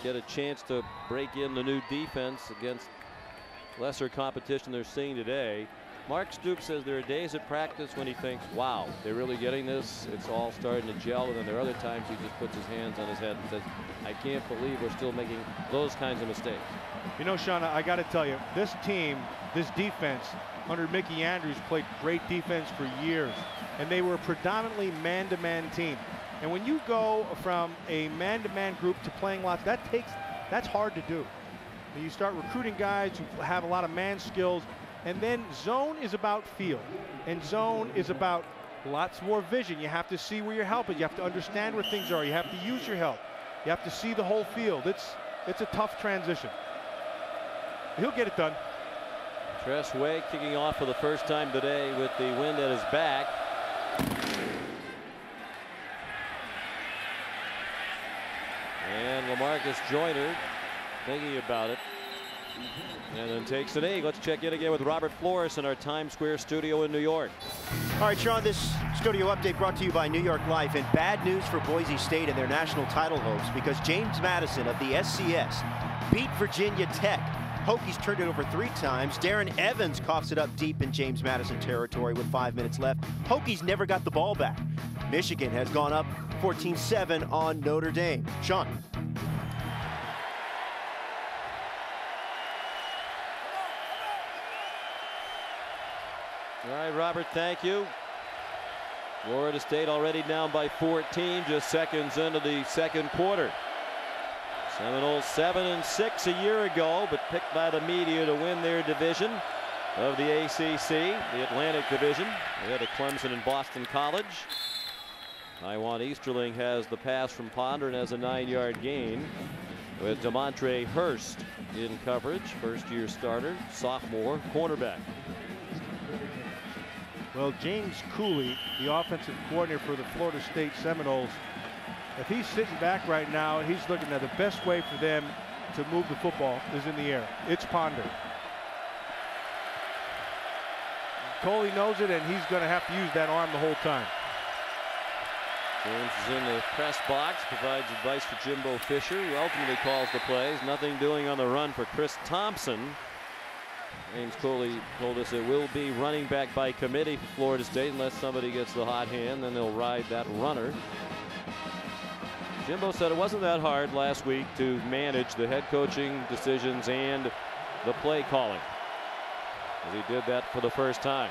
get a chance to break in the new defense against lesser competition they're seeing today. Mark Stoops says there are days at practice when he thinks, wow, they're really getting this. It's all starting to gel. And then there are other times he just puts his hands on his head and says, I can't believe we're still making those kinds of mistakes. You know, Shauna, I got to tell you, this team, this defense, under Mickey Andrews played great defense for years, and they were a predominantly man-to-man team. And when you go from a man-to-man group to playing lots, that's hard to do. And you start recruiting guys who have a lot of man skills, and then zone is about feel, and zone is about lots more vision. You have to see where your help is. You have to understand where things are. You have to use your help. You have to see the whole field. It's a tough transition. He'll get it done. Tress Way kicking off for the first time today with the wind at his back. And LaMarcus Joyner thinking about it. And then takes an egg. Let's check in again with Robert Flores in our Times Square studio in New York. All right, Sean, this studio update brought to you by New York Life. And bad news for Boise State and their national title hopes, because James Madison of the SCS beat Virginia Tech. Hokies turned it over 3 times. Darren Evans coughs it up deep in James Madison territory with 5 minutes left. Hokies never got the ball back. Michigan has gone up 14-7 on Notre Dame. Sean. All right, Robert, thank you. Florida State already down by 14, just seconds into the second quarter. Seminoles 7-6 a year ago, but picked by the media to win their division of the ACC, the Atlantic Division. They had a Clemson and Boston College. Taiwan Easterling has the pass from Ponder and has a 9-yard gain with DeMontre Hurst in coverage, first-year starter, sophomore cornerback. Well, James Cooley, the offensive coordinator for the Florida State Seminoles, if he's sitting back right now, he's looking at the best way for them to move the football is in the air. It's Ponder. Coley knows it, and he's going to have to use that arm the whole time. James is in the press box, provides advice for Jimbo Fisher, who ultimately calls the plays. Nothing doing on the run for Chris Thompson. James Coley told us it will be running back by committee for Florida State unless somebody gets the hot hand, then they'll ride that runner. Jimbo said it wasn't that hard last week to manage the head coaching decisions and the play calling, as he did that for the first time.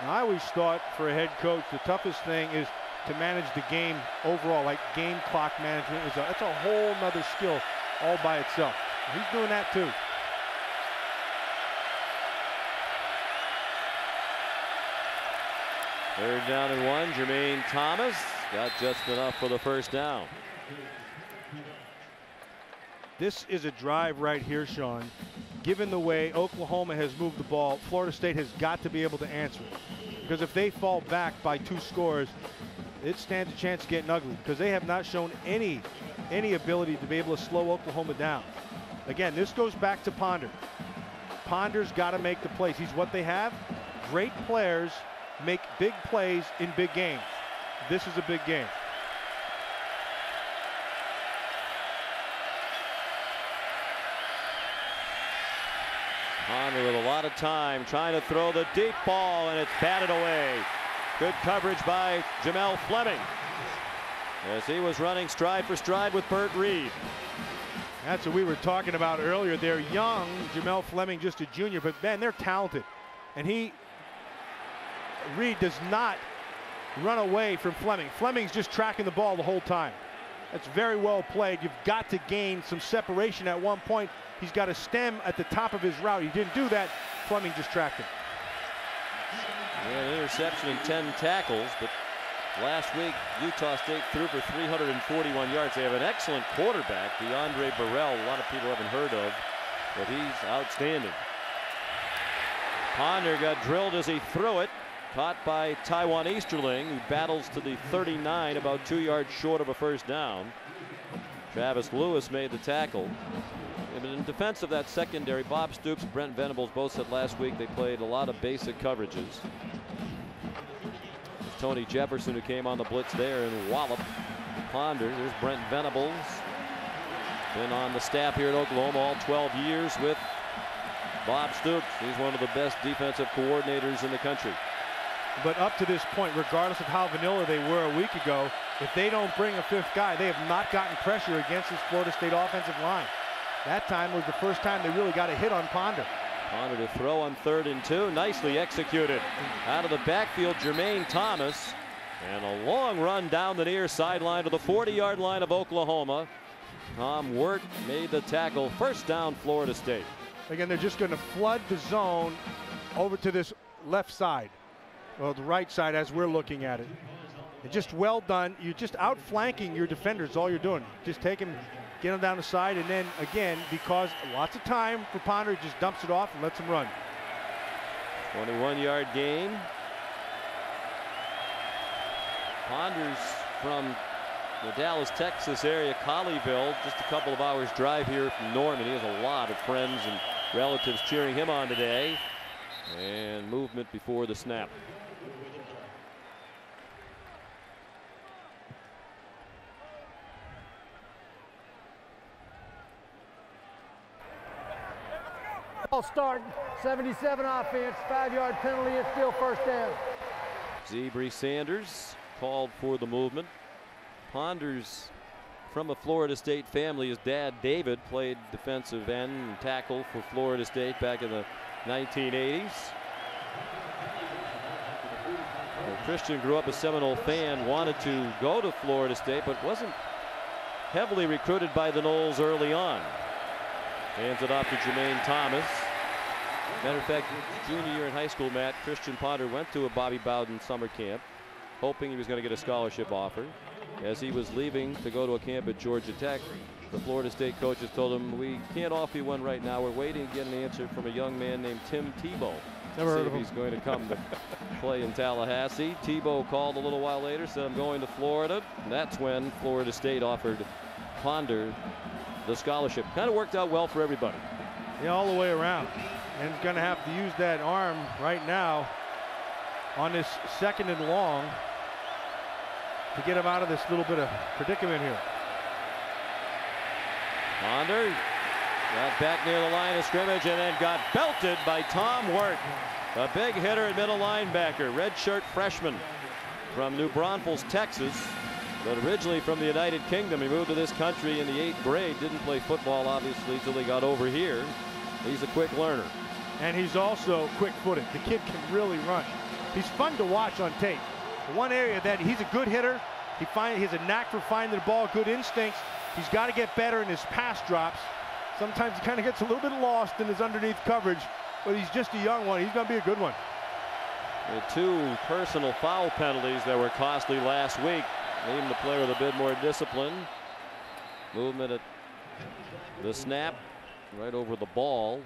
Now, I always thought for a head coach the toughest thing is to manage the game overall, like game clock management. That's a whole nother skill all by itself. He's doing that too. Third down and 1. Jermaine Thomas got just enough for the first down. This is a drive right here, Sean. Given the way Oklahoma has moved the ball, Florida State has got to be able to answer it. Because if they fall back by 2 scores, it stands a chance of getting ugly, because they have not shown any ability to be able to slow Oklahoma down. Again, this goes back to Ponder. Ponder's got to make the plays. He's what they have. Great players make big plays in big games. This is a big game. Ponder with a lot of time trying to throw the deep ball, and it's batted away. Good coverage by Jamel Fleming as he was running stride for stride with Burt Reed. That's what we were talking about earlier. They're young, Jamel Fleming just a junior, but man, they're talented. And Reed does not run away from Fleming. Fleming's just tracking the ball the whole time. That's very well played. You've got to gain some separation at one point. He's got a stem at the top of his route. He didn't do that. Fleming just tracked him. Yeah, an interception and 10 tackles, but last week Utah State threw for 341 yards. They have an excellent quarterback, DeAndre Burrell. A lot of people haven't heard of, but he's outstanding. Ponder got drilled as he threw it. Caught by Taiwan Easterling, who battles to the 39, about 2 yards short of a first down. Travis Lewis made the tackle. In defense of that secondary, Bob Stoops and Brent Venables both said last week they played a lot of basic coverages. There's Tony Jefferson, who came on the blitz there and walloped Ponder. There's Brent Venables. Been on the staff here at Oklahoma all 12 years with Bob Stoops. He's one of the best defensive coordinators in the country. But up to this point, regardless of how vanilla they were a week ago, if they don't bring a 5th guy, they have not gotten pressure against this Florida State offensive line. That time was the first time they really got a hit on Ponder. Ponder to throw on 3rd and 2. Nicely executed. Out of the backfield, Jermaine Thomas. And a long run down the near sideline to the 40-yard line of Oklahoma. Tom Wirt made the tackle. First down, Florida State. Again, they're just going to flood the zone over to this left side, or the right side as we're looking at it. And just well done. You're just outflanking your defenders. All you're doing. Just take him, get him down the side, and then again, because lots of time for Ponder, he just dumps it off and lets him run. 21-yard gain. Ponder's from the Dallas, Texas area, Colleyville, just a couple of hours drive here from Norman. He has a lot of friends and relatives cheering him on today. And movement before the snap. Ball start, 77 offense, 5-yard penalty, it's still first down. Zebri Sanders called for the movement. Ponder's from a Florida State family. His dad, David, played defensive end and tackle for Florida State back in the 1980s. Well, Christian grew up a Seminole fan, wanted to go to Florida State, but wasn't heavily recruited by the Noles early on. Hands it off to Jermaine Thomas. Matter of fact, junior year in high school, Matt, Christian Ponder went to a Bobby Bowden summer camp, hoping he was going to get a scholarship offer. As he was leaving to go to a camp at Georgia Tech, the Florida State coaches told him, "We can't offer you one right now. We're waiting to get an answer from a young man named Tim Tebow. Never heard of him. He's going to come to play in Tallahassee." Tebow called a little while later, said, "I'm going to Florida." And that's when Florida State offered Ponder the scholarship. Kind of worked out well for everybody. Yeah, all the way around. And he's going to have to use that arm right now on this 2nd and long to get him out of this little bit of predicament here. Ponder got back near the line of scrimmage and then got belted by Tom Wirt. A big hitter at middle linebacker, redshirt freshman from New Braunfels, Texas, but originally from the United Kingdom. He moved to this country in the 8th grade. Didn't play football, obviously, until he got over here. He's a quick learner. And he's also quick-footed. The kid can really run. He's fun to watch on tape. One area that he's a good hitter. He has a knack for finding the ball, good instincts. He's got to get better in his pass drops. Sometimes he kind of gets a little bit lost in his underneath coverage, but he's just a young one. He's going to be a good one. The 2 personal foul penalties that were costly last week. Leaving the player with a bit more discipline. Movement at the snap, right over the ball.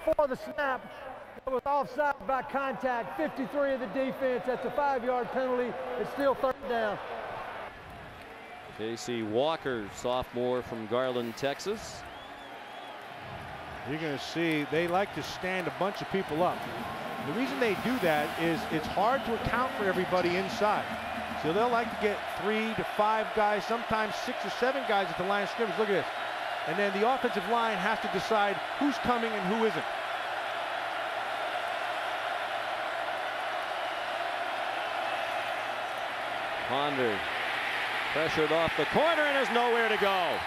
For the snap, it was offside by contact, 53 of the defense. That's a 5-yard penalty. It's still 3rd down. J.C. Walker, sophomore from Garland, Texas. You're going to see they like to stand a bunch of people up. The reason they do that is it's hard to account for everybody inside. So they'll like to get 3 to 5 guys, sometimes 6 or 7 guys at the line of scrimmage. Look at this. And then the offensive line has to decide who's coming and who isn't. Ponder pressured off the corner and has nowhere to go.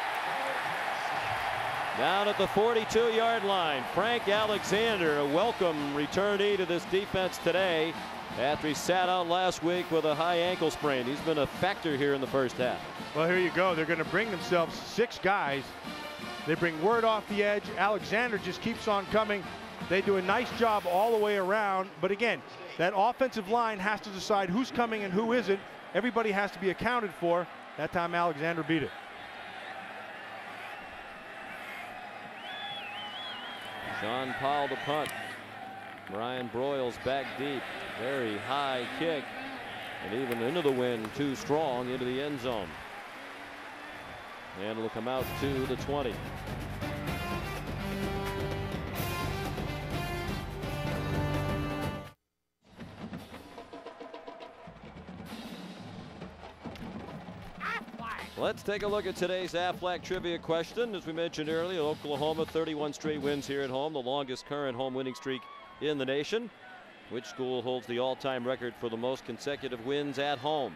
Down at the 42-yard line, Frank Alexander, a welcome returnee to this defense today after he sat out last week with a high ankle sprain. He's been a factor here in the first half. Well, here you go. They're going to bring themselves 6 guys. They bring Wirt off the edge. Alexander just keeps on coming. They do a nice job all the way around. But again, that offensive line has to decide who's coming and who isn't. Everybody has to be accounted for. That time Alexander beat it. Sean Powell to punt. Brian Broyles back deep. Very high kick. And even into the wind, too strong, into the end zone. And it'll come out to the 20. Let's take a look at today's Aflac trivia question. As we mentioned earlier, Oklahoma 31 straight wins here at home, the longest current home winning streak in the nation. Which school holds the all-time record for the most consecutive wins at home?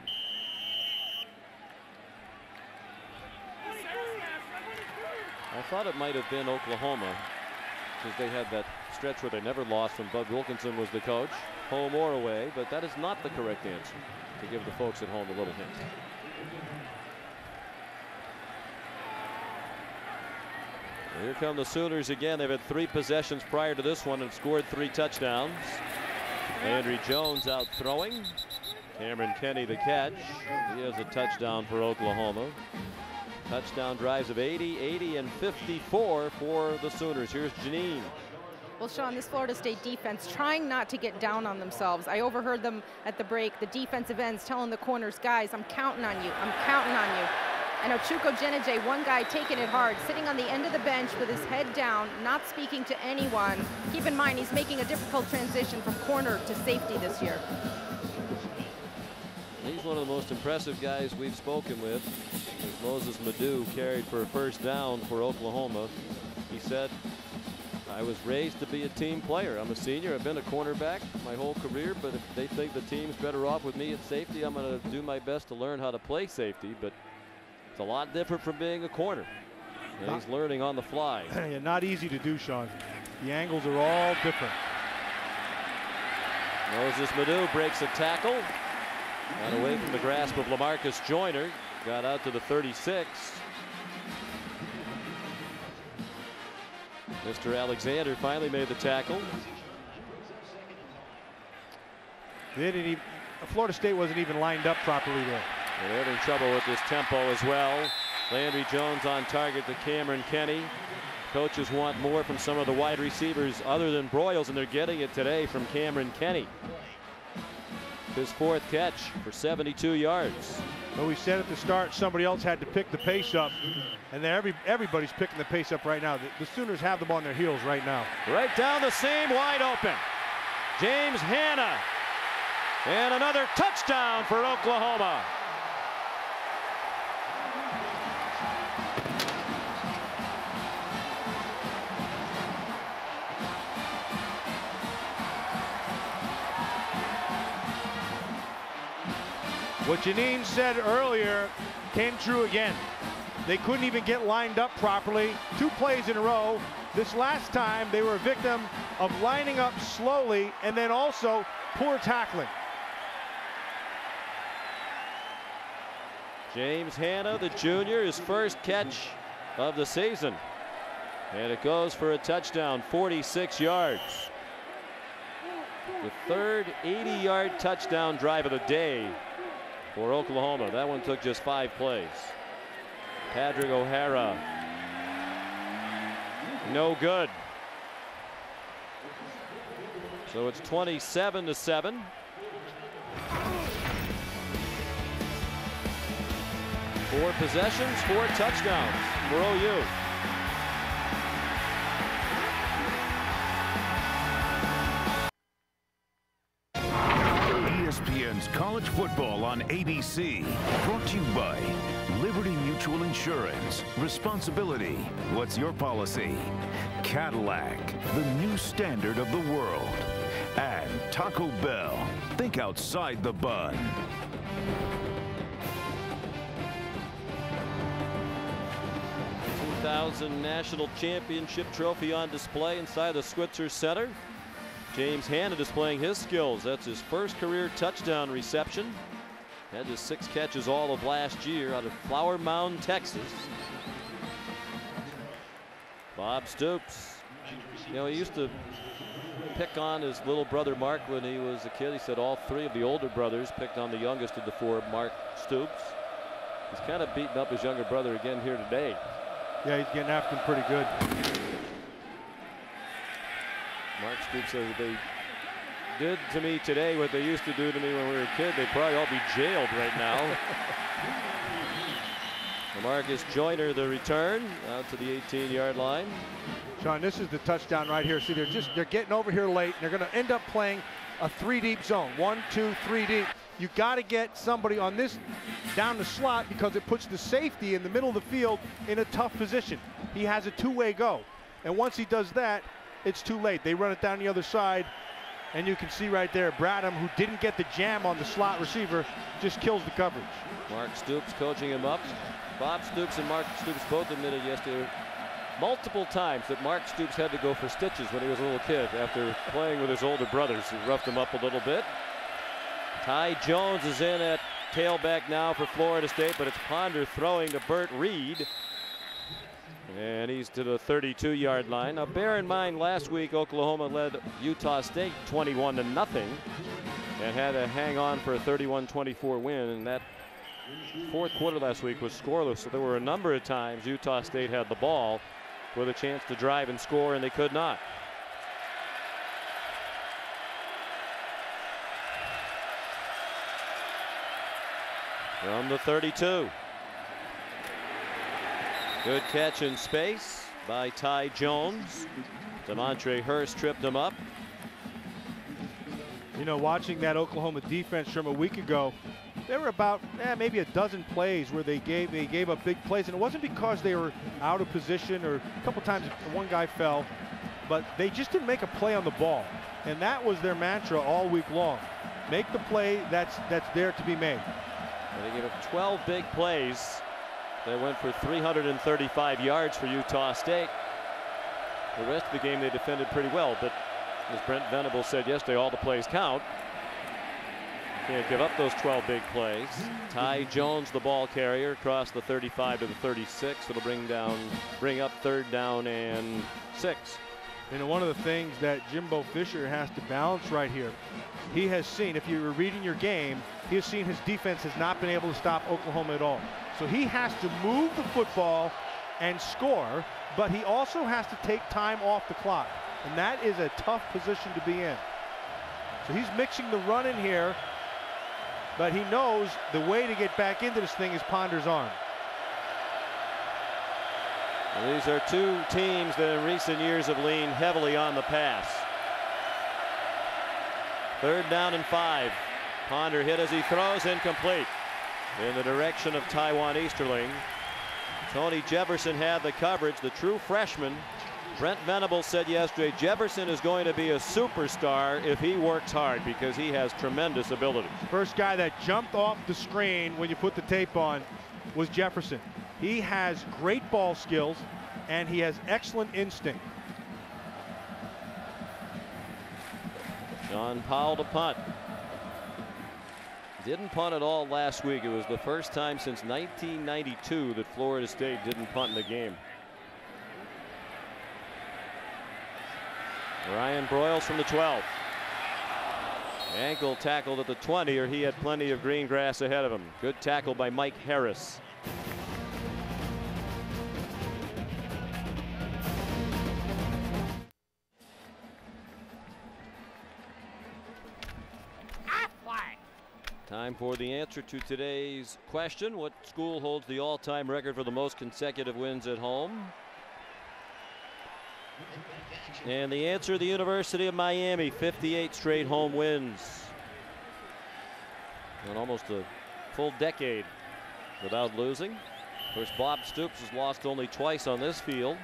I thought it might have been Oklahoma, because they had that stretch where they never lost when Bud Wilkinson was the coach, home or away, but that is not the correct answer, to give the folks at home a little hint. Here come the Sooners again. They've had 3 possessions prior to this one and scored 3 touchdowns. Landry Jones out throwing. Cameron Kenny the catch. He has a touchdown for Oklahoma. Touchdown drives of 80, 80, and 54 for the Sooners. Here's Janine. Well, Sean, this Florida State defense trying not to get down on themselves. I overheard them at the break, the defensive ends telling the corners, guys, I'm counting on you. I'm counting on you. And Ochuko Genije, one guy taking it hard, sitting on the end of the bench with his head down, not speaking to anyone. Keep in mind, he's making a difficult transition from corner to safety this year. He's one of the most impressive guys we've spoken with. As Moses Madu carried for a first down for Oklahoma. He said, I was raised to be a team player. I'm a senior. I've been a cornerback my whole career, but if they think the team's better off with me at safety, I'm going to do my best to learn how to play safety. But it's a lot different from being a corner. And he's learning on the fly. Yeah, not easy to do, Sean. The angles are all different. Moses Madu breaks a tackle. Got away from the grasp of LaMarcus Joyner. Got out to the 36. Mr. Alexander finally made the tackle. They didn't even, Florida State wasn't even lined up properly there. They're having trouble with this tempo as well. Landry Jones on target to Cameron Kenny. Coaches want more from some of the wide receivers other than Broyles, and they're getting it today from Cameron Kenny. His 4th catch for 72 yards. Well, we said at the start somebody else had to pick the pace up, and everybody's picking the pace up right now. The Sooners have them on their heels right now. Right down the seam, wide open. James Hanna. And another touchdown for Oklahoma. What Janine said earlier came true again. They couldn't even get lined up properly. 2 plays in a row. This last time they were a victim of lining up slowly and then also poor tackling. James Hanna, the junior, his first catch of the season. And it goes for a touchdown, 46 yards. The 3rd 80-yard touchdown drive of the day for Oklahoma. That one took just 5 plays. Patrick O'Hara, no good. So it's 27-7. Four possessions, 4 touchdowns for OU. ESPN's College Football on ABC. Brought to you by Liberty Mutual Insurance. Responsibility. What's your policy? Cadillac, the new standard of the world. And Taco Bell. Think outside the bun. 2000 National Championship trophy on display inside the Switzer Center. James Hanna displaying his skills. That's his first career touchdown reception. Had just 6 catches all of last year out of Flower Mound, Texas. Bob Stoops. You know, he used to pick on his little brother Mark when he was a kid. He said all 3 of the older brothers picked on the youngest of the 4, Mark Stoops. He's kind of beating up his younger brother again here today. Yeah, he's getting after him pretty good. Mark Stoops says they did to me today what they used to do to me when we were a kid. They'd probably all be jailed right now. Marcus Joyner, the return out to the 18-yard line. Sean, this is the touchdown right here. See, they're getting over here late, and they're going to end up playing a 3-deep zone. 1, 2, 3 deep. You got to get somebody on this down the slot because it puts the safety in the middle of the field in a tough position. He has a 2-way go, and once he does that, it's too late. They run it down the other side, and you can see right there, Bradham, who didn't get the jam on the slot receiver, just kills the coverage. Mark Stoops coaching him up. Bob Stoops and Mark Stoops both admitted yesterday multiple times that Mark Stoops had to go for stitches when he was a little kid after playing with his older brothers who roughed him up a little bit. Ty Jones is in at tailback now for Florida State, but it's Ponder throwing to Burt Reed. And he's to the 32-yard line. Now bear in mind, last week Oklahoma led Utah State 21-0 and had to hang on for a 31-24 win, and that fourth quarter last week was scoreless. So there were a number of times Utah State had the ball with a chance to drive and score, and they could not. From the 32. Good catch in space by Ty Jones. Demontre Hurst tripped him up. You know, watching that Oklahoma defense from a week ago, there were about maybe a dozen plays where they gave up big plays, and it wasn't because they were out of position or a couple times one guy fell, but they just didn't make a play on the ball, and that was their mantra all week long. Make the play that's there to be made. And they gave up 12 big plays. They went for 335 yards for Utah State. The rest of the game they defended pretty well, but as Brent Venables said yesterday, all the plays count. Can't give up those 12 big plays. Ty Jones, the ball carrier, across the 35 to the 36. It'll bring up 3rd down and 6. You know, one of the things that Jimbo Fisher has to balance right here, he has seen, if you were reading your game, he has seen his defense has not been able to stop Oklahoma at all. So he has to move the football and score, but he also has to take time off the clock. And that is a tough position to be in. So he's mixing the run in here, but he knows the way to get back into this thing is Ponder's arm. And these are two teams that in recent years have leaned heavily on the pass. 3rd down and 5. Ponder hit as he throws, incomplete. In the direction of Taiwan Easterling. Tony Jefferson had the coverage, the true freshman. Brent Venables said yesterday Jefferson is going to be a superstar if he works hard because he has tremendous ability. First guy that jumped off the screen when you put the tape on was Jefferson. He has great ball skills and he has excellent instinct. John Powell to punt. Didn't punt at all last week. It was the first time since 1992 that Florida State didn't punt in the game. Ryan Broyles from the 12. Ankle tackled at the 20, or he had plenty of green grass ahead of him. Good tackle by Mike Harris. Time for the answer to today's question. What school holds the all-time record for the most consecutive wins at home? And the answer, the University of Miami, 58 straight home wins. And almost a full decade without losing. Of course, Bob Stoops has lost only twice on this field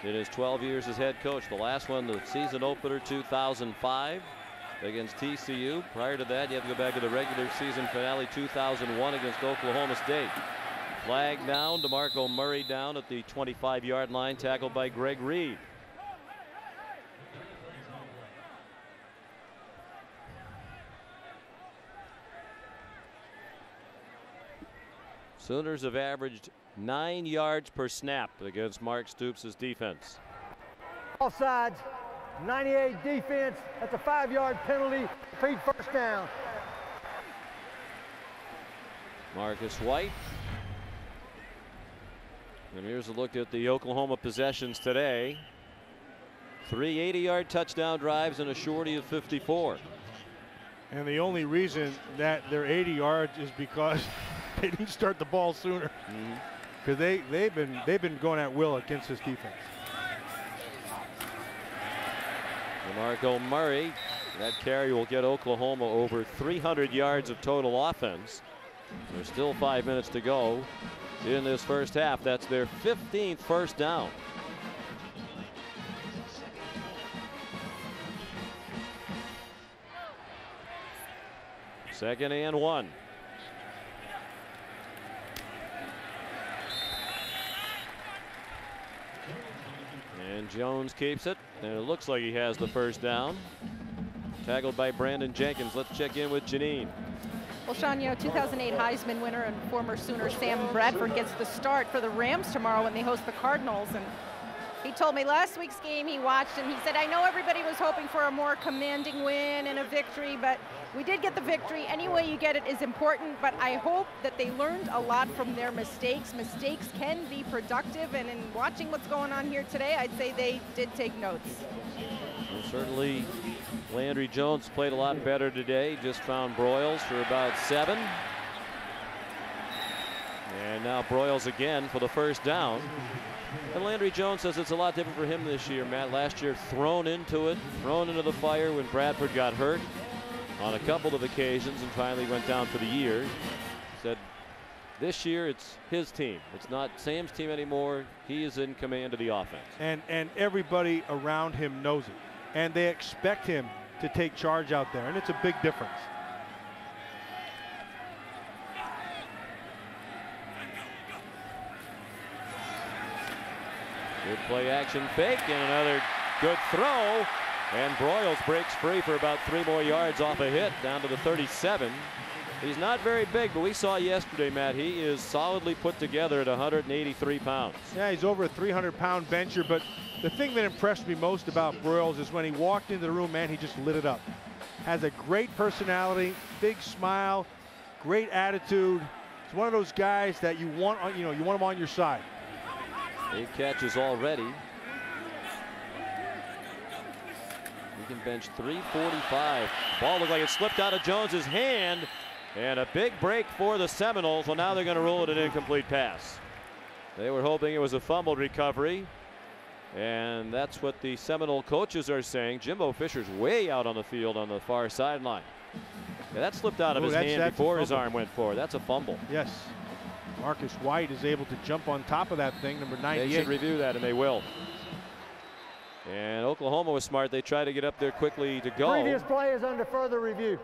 in his 12 years as head coach. The last one, the season opener, 2005 against TCU. Prior to that, you have to go back to the regular season finale, 2001 against Oklahoma State. Flag down, DeMarco Murray down at the 25-yard line, tackled by Greg Reed. Sooners have averaged 9 yards per snap against Mark Stoops' defense. Offsides, 98 defense. That's a 5-yard penalty. Feed 1st down. Marcus White. And here's a look at the Oklahoma possessions today. 3 80-yard touchdown drives and a shorty of 54. And the only reason that they're 80 yards is because they didn't start the ball sooner. Because they've been going at will against this defense. DeMarco Murray, that carry will get Oklahoma over 300 yards of total offense. There's still 5 minutes to go in this first half. That's their 15th first down. Second and 1. And Jones keeps it, and it looks like he has the first down. Tackled by Brandon Jenkins. Let's check in with Janine. Well, Sean, you know, 2008 Heisman winner and former Sooner Sam Bradford gets the start for the Rams tomorrow when they host the Cardinals. And he told me last week's game he watched, and he said, I know everybody was hoping for a more commanding win and a victory, but we did get the victory. Any way you get it is important, but I hope that they learned a lot from their mistakes. Mistakes can be productive, and in watching what's going on here today, I'd say they did take notes. Well, certainly Landry Jones played a lot better today. Just found Broyles for about 7. And now Broyles again for the first down. And Landry Jones says it's a lot different for him this year, Matt. Last year, thrown into the fire when Bradford got hurt on a couple of occasions and finally went down for the year. He said this year it's his team. It's not Sam's team anymore. He is in command of the offense. And everybody around him knows it. And they expect him to take charge out there, and it's a big difference. Good play action fake and another good throw. And Broyles breaks free for about 3 more yards off a hit down to the 37. He's not very big, but we saw yesterday, Matt, he is solidly put together at 183 pounds. Yeah, he's over a 300-pound bencher, but the thing that impressed me most about Broyles is when he walked into the room, man, he just lit it up. Has a great personality, big smile, great attitude. He's one of those guys that you want, you want him on your side. 8 catches already. He can bench 345. Ball looked like it slipped out of Jones's hand. And a big break for the Seminoles. Well, now they're going to rule it an incomplete pass. They were hoping it was a fumbled recovery. And that's what the Seminole coaches are saying. Jimbo Fisher's way out on the field on the far sideline. Yeah, that slipped out of his hand before his arm went forward. That's a fumble. Yes. Marcus White is able to jump on top of that thing, number 98. They should review that, and they will. And Oklahoma was smart. They tried to get up there quickly to go. Previous play is under further review.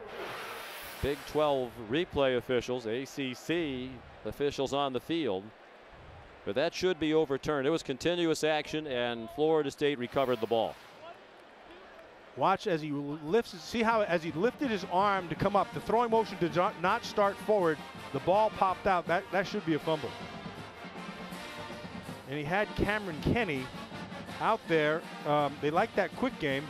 Big 12 replay officials, ACC officials on the field. But that should be overturned. It was continuous action, and Florida State recovered the ball. Watch as he lifts. See how as he lifted his arm to come up, the throwing motion did not start forward. The ball popped out. That should be a fumble. And he had Cameron Kenny out there. They like that quick game.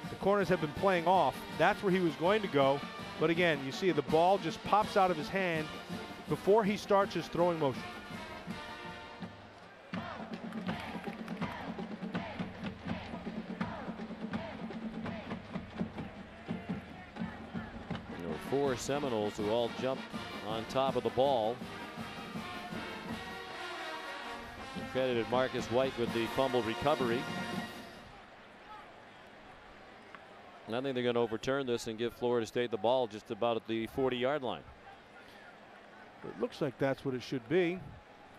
The corners have been playing off. That's where he was going to go. But again, you see the ball just pops out of his hand before he starts his throwing motion. There were 4 Seminoles who all jumped on top of the ball. We credited Marcus White with the fumble recovery. And I think they're going to overturn this and give Florida State the ball just about at the 40-yard line. It looks like that's what it should be.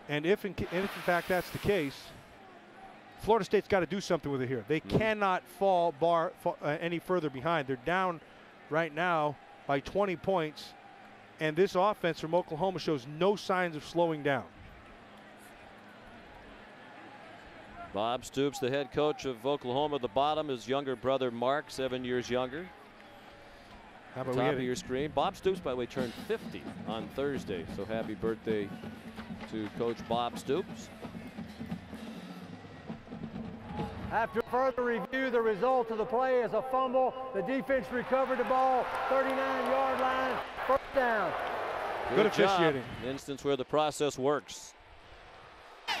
And if in fact that's the case, Florida State's got to do something with it here. They cannot fall any further behind. They're down right now by 20 points. And this offense from Oklahoma shows no signs of slowing down. Bob Stoops, the head coach of Oklahoma, at the bottom. His younger brother Mark, 7 years younger. How about top of your screen. Bob Stoops, by the way, turned 50 on Thursday. So happy birthday to Coach Bob Stoops. After further review, the result of the play is a fumble. The defense recovered the ball, 39-yard line, first down. Good officiating. An instance where the process works.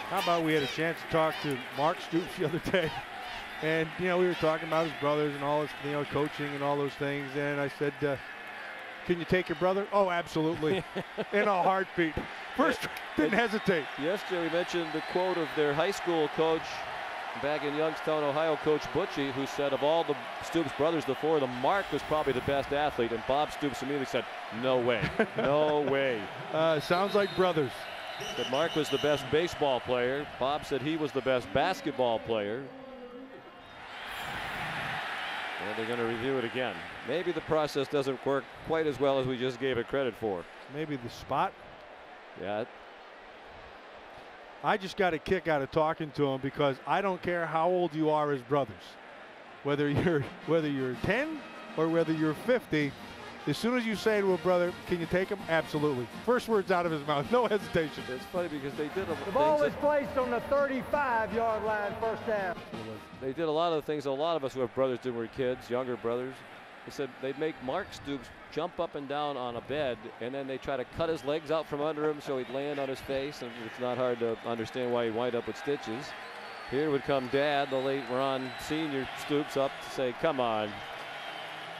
How about we had a chance to talk to Mark Stoops the other day, and we were talking about his brothers and all his coaching and all those things, and I said, can you take your brother? Oh, absolutely. In a heartbeat. First, didn't hesitate. Yesterday we mentioned the quote of their high school coach back in Youngstown, Ohio, Coach Butchie, who said of all the Stoops brothers, the 4 of them, Mark was probably the best athlete, and Bob Stoops immediately said, no way, no way. Sounds like brothers. But Mark was the best baseball player. Bob said he was the best basketball player. And they're going to review it again. Maybe the process doesn't work quite as well as we just gave it credit for. Maybe the spot. Yeah. I just got a kick out of talking to him because I don't care how old you are as brothers, whether you're 10 or whether you're 50. As soon as you say to a brother, "Can you take him?" Absolutely. First words out of his mouth, no hesitation. It's funny because they did The ball is placed on the 35-yard line, first down. They did a lot of the things a lot of us who have brothers did when we were kids, younger brothers. They said they'd make Mark Stoops jump up and down on a bed, and then they try to cut his legs out from under him so he'd land on his face, and it's not hard to understand why he'd wind up with stitches. Here would come Dad, the late Ron Sr. Stoops, up to say, "Come on,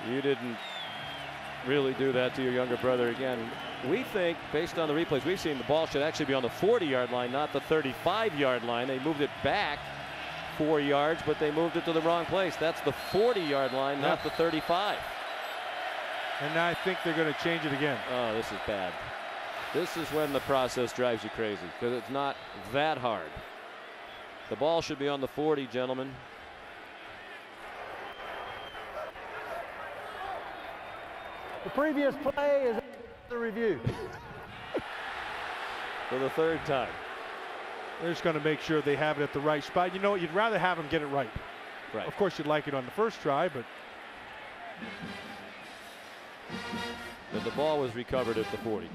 you didn't really do that to your younger brother again." We think, based on the replays we've seen, the ball should actually be on the 40-yard line, not the 35-yard line. They moved it back 4 yards, but they moved it to the wrong place. That's the 40-yard line, not the 35. And I think they're going to change it again. Oh, this is bad. This is when the process drives you crazy, because it's not that hard. The ball should be on the 40, gentlemen. The previous play is the review. For the third time. They're just going to make sure they have it at the right spot. You know what? You'd rather have them get it right. Right. Of course, you'd like it on the first try, but the ball was recovered at the 40.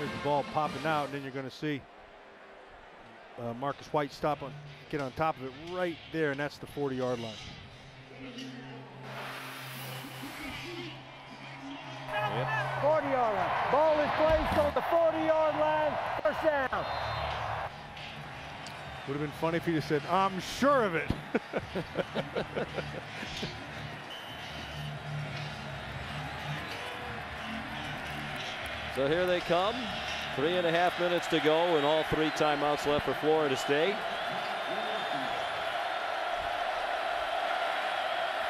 there's the ball popping out, and then you're going to see Marcus White get on top of it right there, and that's the 40-yard line. Yep. 40-yard line. Ball is placed on the 40-yard line. First down. Would have been funny if he just said, "I'm sure of it." So here they come. 3.5 minutes to go, and all 3 timeouts left for Florida State.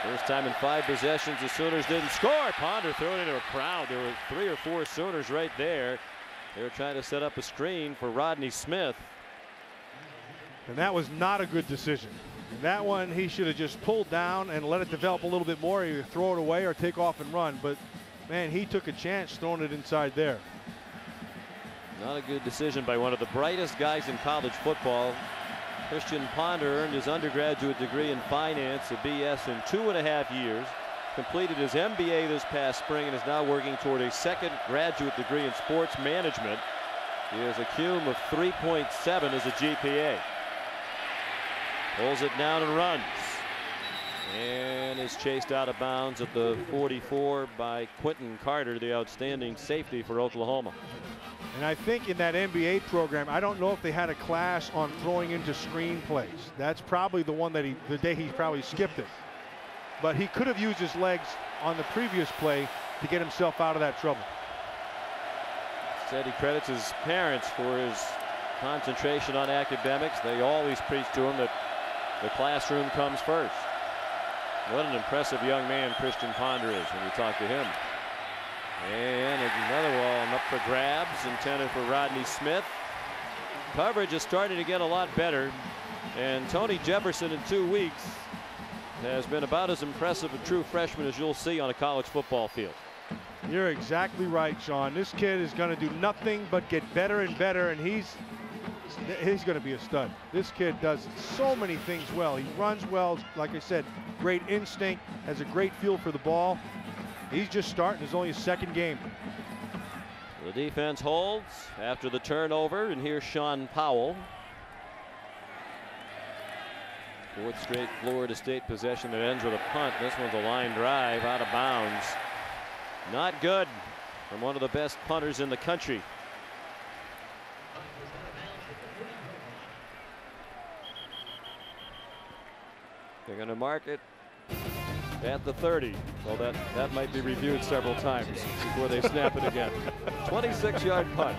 First time in 5 possessions the Sooners didn't score. Ponder threw it into a crowd. There were 3 or 4 Sooners right there. They were trying to set up a screen for Rodney Smith. And that was not a good decision. That one he should have just pulled down and let it develop a little bit more, either throw it away or take off and run. But man, he took a chance throwing it inside there. Not a good decision by one of the brightest guys in college football. Christian Ponder earned his undergraduate degree in finance, a BS, in 2.5 years. Completed his MBA this past spring and is now working toward a second graduate degree in sports management. He has a cum of 3.7 as a GPA. Pulls it down and runs. And is chased out of bounds at the 44 by Quentin Carter, the outstanding safety for Oklahoma. And I think in that NBA program, I don't know if they had a class on throwing into screen plays. That's probably the one that the day he probably skipped it. But he could have used his legs on the previous play to get himself out of that trouble. Said he credits his parents for his concentration on academics. They always preach to him that the classroom comes first. What an impressive young man Christian Ponder is when you talk to him. And another one up for grabs, intended for Rodney Smith. Coverage is starting to get a lot better, and Tony Jefferson in 2 weeks has been about as impressive a true freshman as you'll see on a college football field. You're exactly right, Sean. This kid is going to do nothing but get better and better, and he's going to be a stud. This kid does so many things well. He runs well, like I said, great instinct, has a great feel for the ball. He's just starting. It's only his second game. The defense holds after the turnover, and here's Sean Powell. 4th straight Florida State possession that ends with a punt. This one's a line drive out of bounds. Not good from one of the best punters in the country. They're going to mark it at the 30. Well, that might be reviewed several times before they snap it again. 26-yard punt.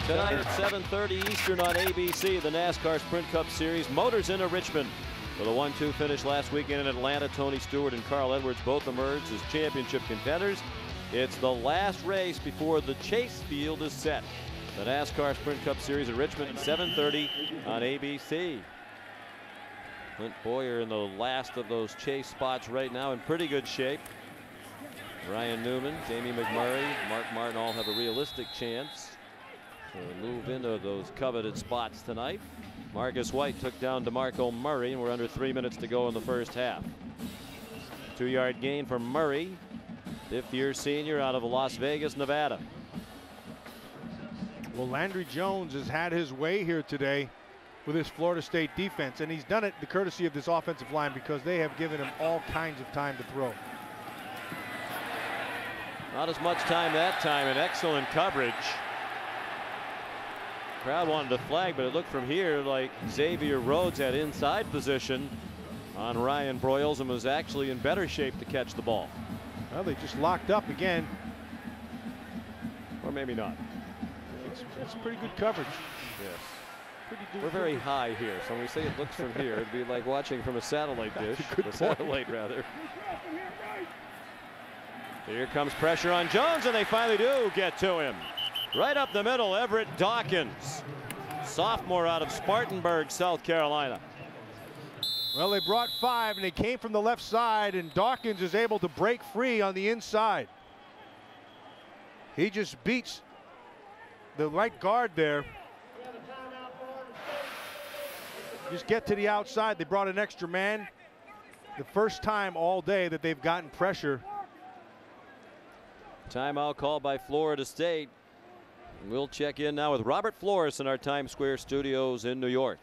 Tonight at 7:30 Eastern on ABC, the NASCAR Sprint Cup Series. Motors into Richmond. With a 1-2 finish last weekend in Atlanta, Tony Stewart and Carl Edwards both emerged as championship contenders. It's the last race before the chase field is set. The NASCAR Sprint Cup Series at Richmond at 7:30 on ABC. Clint Boyer in the last of those chase spots right now in pretty good shape. Ryan Newman, Jamie McMurray, Mark Martin all have a realistic chance to move into those coveted spots tonight. Marcus White took down DeMarco Murray, and we're under 3 minutes to go in the first half. 2-yard gain for Murray, fifth-year senior out of Las Vegas, Nevada. Well, Landry Jones has had his way here today with his Florida State defense, and he's done it the courtesy of this offensive line because they have given him all kinds of time to throw. Not as much time that time, and excellent coverage. Crowd wanted to flag, but it looked from here like Xavier Rhodes had inside position on Ryan Broyles and was actually in better shape to catch the ball. Well, they just locked up again. Or maybe not. It's pretty good coverage. Yes. We're very high here, so when we say it looks from here, it'd be like watching from a satellite dish. A satellite, rather. Here comes pressure on Jones, and they finally do get to him. Right up the middle, Everett Dawkins, sophomore out of Spartanburg, South Carolina. Well, they brought 5, and they came from the left side, and Dawkins is able to break free on the inside. He just beats the right guard there. Just get to the outside. They brought an extra man. The first time all day that they've gotten pressure. Timeout called by Florida State. We'll check in now with Robert Flores in our Times Square studios in New York.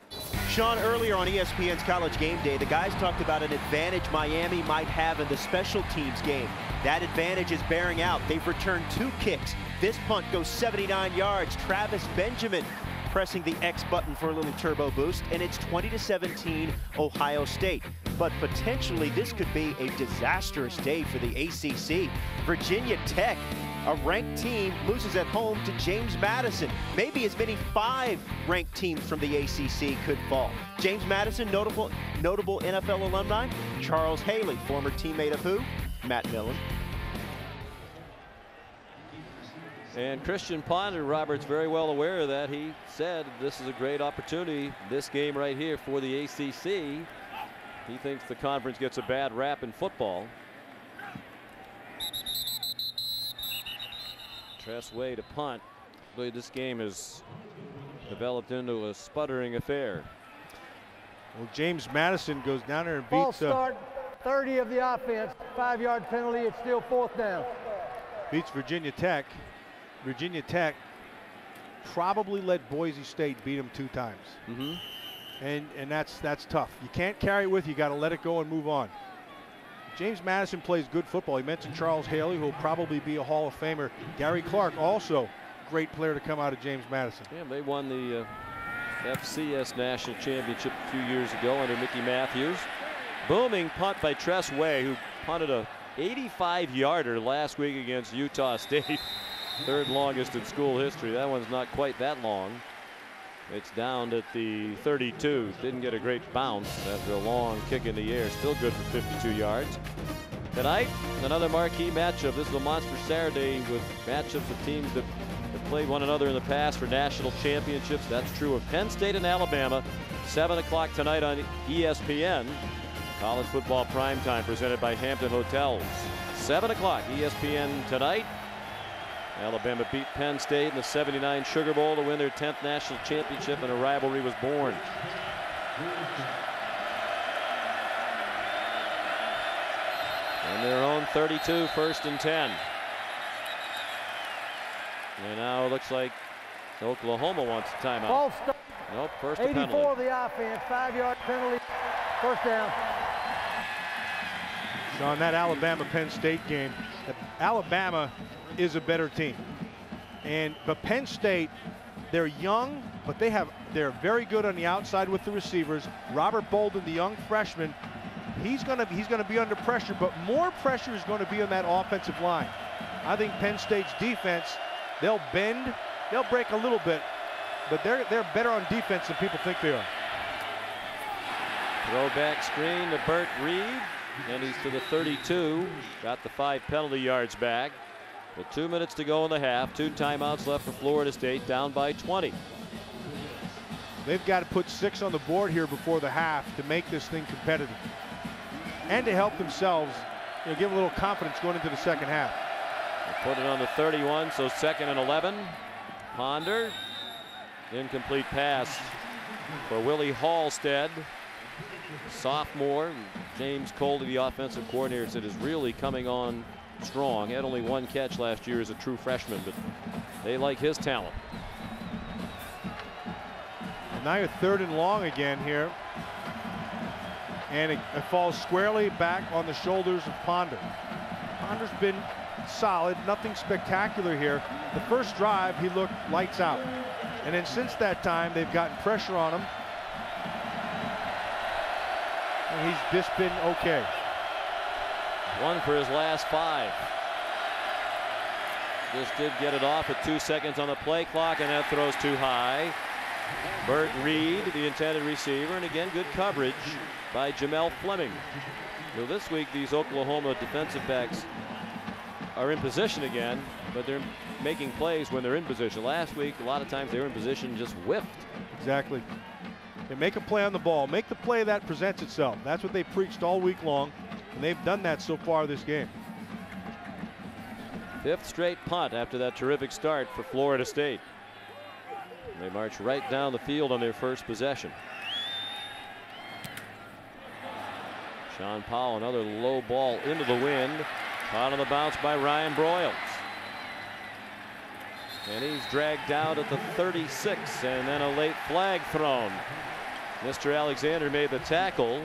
Sean, earlier on ESPN's College Game Day, the guys talked about an advantage Miami might have in the special teams game. That advantage is bearing out. They've returned 2 kicks. This punt goes 79 yards. Travis Benjamin pressing the X button for a little turbo boost, and it's 20-17 Ohio State. But potentially this could be a disastrous day for the ACC. Virginia Tech, a ranked team, loses at home to James Madison. Maybe as many 5 ranked teams from the ACC could fall. James Madison, notable NFL alumni. Charles Haley, former teammate of who? Matt Millen. And Christian Ponder, Robert's very well aware of that. He said this is a great opportunity, this game right here for the ACC. He thinks the conference gets a bad rap in football. Tress Way to punt. Boy, this game has developed into a sputtering affair. Well, James Madison goes down there and beats. False start, 30 of the offense, 5-yard penalty. It's still 4th down. Beats Virginia Tech. Virginia Tech probably let Boise State beat them 2 times. And that's tough. You can't carry it with you. You got to let it go and move on. James Madison plays good football. He mentioned Charles Haley, who will probably be a Hall of Famer. Gary Clark, also great player to come out of James Madison. Yeah, they won the FCS National Championship a few years ago under Mickey Matthews. Booming punt by Tress Way, who punted a 85-yarder last week against Utah State. 3rd longest in school history. That one's not quite that long. It's down at the 32. Didn't get a great bounce after a long kick in the air. Still good for 52 yards. Tonight, another marquee matchup. This is a Monster Saturday with matchups of teams that have played one another in the past for national championships. That's true of Penn State and Alabama. 7 o'clock tonight on ESPN. College football primetime presented by Hampton Hotels. 7 o'clock ESPN tonight. Alabama beat Penn State in the '79 Sugar Bowl to win their 10th national championship, and a rivalry was born. And their own 32, 1st and 10. And now it looks like Oklahoma wants a timeout. False start. Nope, first a 84 penalty. of the offense, 5-yard penalty, 1st down. Sean, that Alabama-Penn State game, Alabama is a better team. But Penn State, they're young, but they're very good on the outside with the receivers. Robert Bolden, the young freshman, he's gonna be under pressure, but more pressure is going to be on that offensive line. I think Penn State's defense, they'll bend, they'll break a little bit, but they're better on defense than people think they are. Throwback screen to Burt Reed, and he's to the 32. Got the 5 penalty yards back. With 2 minutes to go in the half. 2 timeouts left for Florida State, down by 20. They've got to put 6 on the board here before the half to make this thing competitive and to help themselves, give a little confidence going into the second half. They put it on the 31, so 2nd and 11. Ponder, incomplete pass for Willie Halstead, sophomore. James Coley, the offensive coordinator, said is really coming on strong. Had only 1 catch last year as a true freshman, but they like his talent. Now you're 3rd and long again here. And it falls squarely back on the shoulders of Ponder. Ponder's been solid, nothing spectacular here. The first drive, he looked lights out. And then since that time, they've gotten pressure on him. And he's just been okay. 1 for his last 5. Just did get it off at 2 seconds on the play clock, and that throws too high. Burt Reed, the intended receiver, and again good coverage by Jamel Fleming. Well, this week these Oklahoma defensive backs are in position again, but they're making plays when they're in position. Last week, a lot of times they were in position and just whiffed. Exactly. They make a play on the ball, make the play that presents itself. That's what they preached all week long, and they've done that so far this game. 5th straight punt after that terrific start for Florida State. They march right down the field on their first possession. Sean Powell, another low ball into the wind. Caught on the bounce by Ryan Broyles. And he's dragged down at the 36, and then a late flag thrown. Mr. Alexander made the tackle.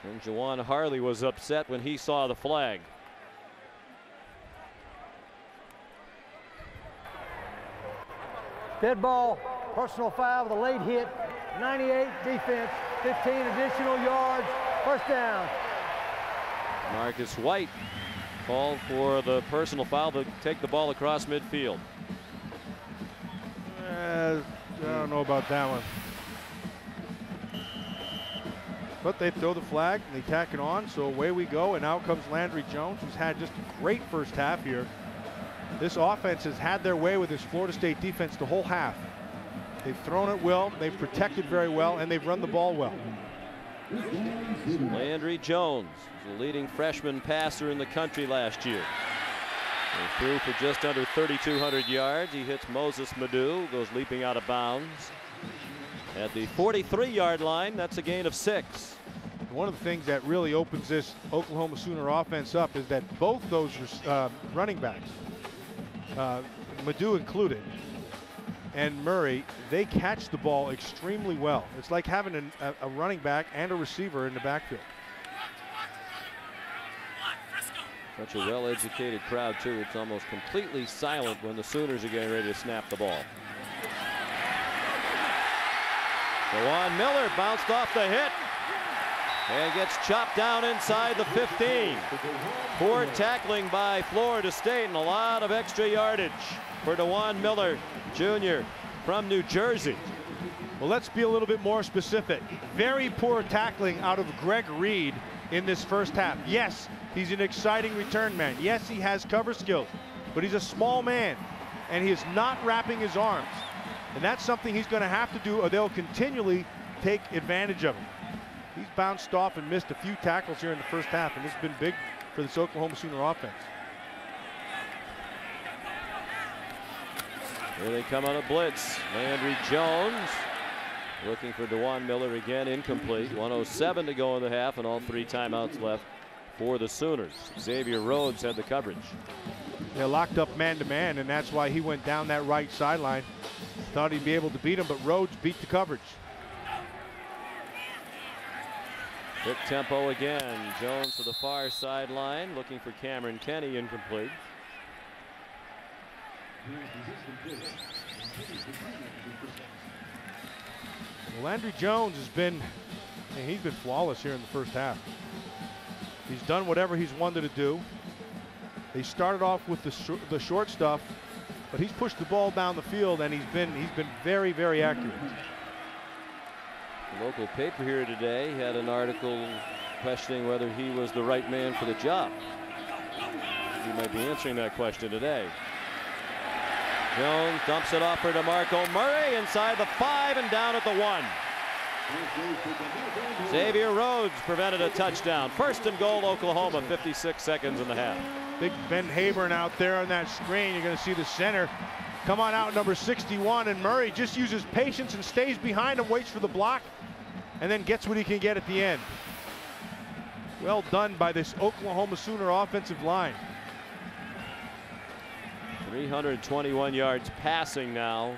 And Juwan Harley was upset when he saw the flag. Dead ball, personal foul with a late hit, 98 defense, 15 additional yards, first down. Marcus White called for the personal foul to take the ball across midfield. I don't know about that one. But they throw the flag and they tack it on, so away we go, and out comes Landry Jones, who's had just a great first half here. This offense has had their way with this Florida State defense the whole half. They've thrown it well, they've protected very well, and they've run the ball well. Landry Jones, the leading freshman passer in the country last year. He threw for just under 3,200 yards. He hits Moses Madu, goes leaping out of bounds. At the 43-yard line, that's a gain of 6. One of the things that really opens this Oklahoma Sooner offense up is that both those running backs, Madu included, and Murray, they catch the ball extremely well. It's like having a running back and a receiver in the backfield. Such a well-educated crowd, too. It's almost completely silent when the Sooners are getting ready to snap the ball. Dewan Miller bounced off the hit and gets chopped down inside the 15. Poor tackling by Florida State and a lot of extra yardage for Dewan Miller Jr. from New Jersey. Well, let's be a little bit more specific. Very poor tackling out of Greg Reed in this first half. Yes, he's an exciting return man. Yes, he has cover skills, but he's a small man and he is not wrapping his arms. And that's something he's going to have to do, or they'll continually take advantage of him. He's bounced off and missed a few tackles here in the first half, and it's been big for this Oklahoma Sooner offense. Here they come on a blitz. Landry Jones looking for Dewan Miller again, incomplete. 1:07 to go in the half, and all 3 timeouts left for the Sooners. Xavier Rhodes had the coverage. They're locked up man-to-man, and that's why he went down that right sideline. Thought he'd be able to beat him, but Rhodes beat the coverage. Quick tempo again. Jones to the far sideline, looking for Cameron Kenny, incomplete. Well, Landry Jones has been, he's been flawless here in the first half. He's done whatever he's wanted to do. They started off with the short stuff, but he's pushed the ball down the field, and he's been very, very accurate. The local paper here today had an article questioning whether he was the right man for the job. He might be answering that question today. Jones dumps it off for DeMarco Murray inside the 5 and down at the 1. Xavier Rhodes prevented a touchdown. 1st and goal, Oklahoma, 56 seconds in the half. Big Ben Hayburn out there on that screen. You're going to see the center come on out, number 61, and Murray just uses patience and stays behind him, waits for the block, and then gets what he can get at the end. Well done by this Oklahoma Sooner offensive line. 321 yards passing now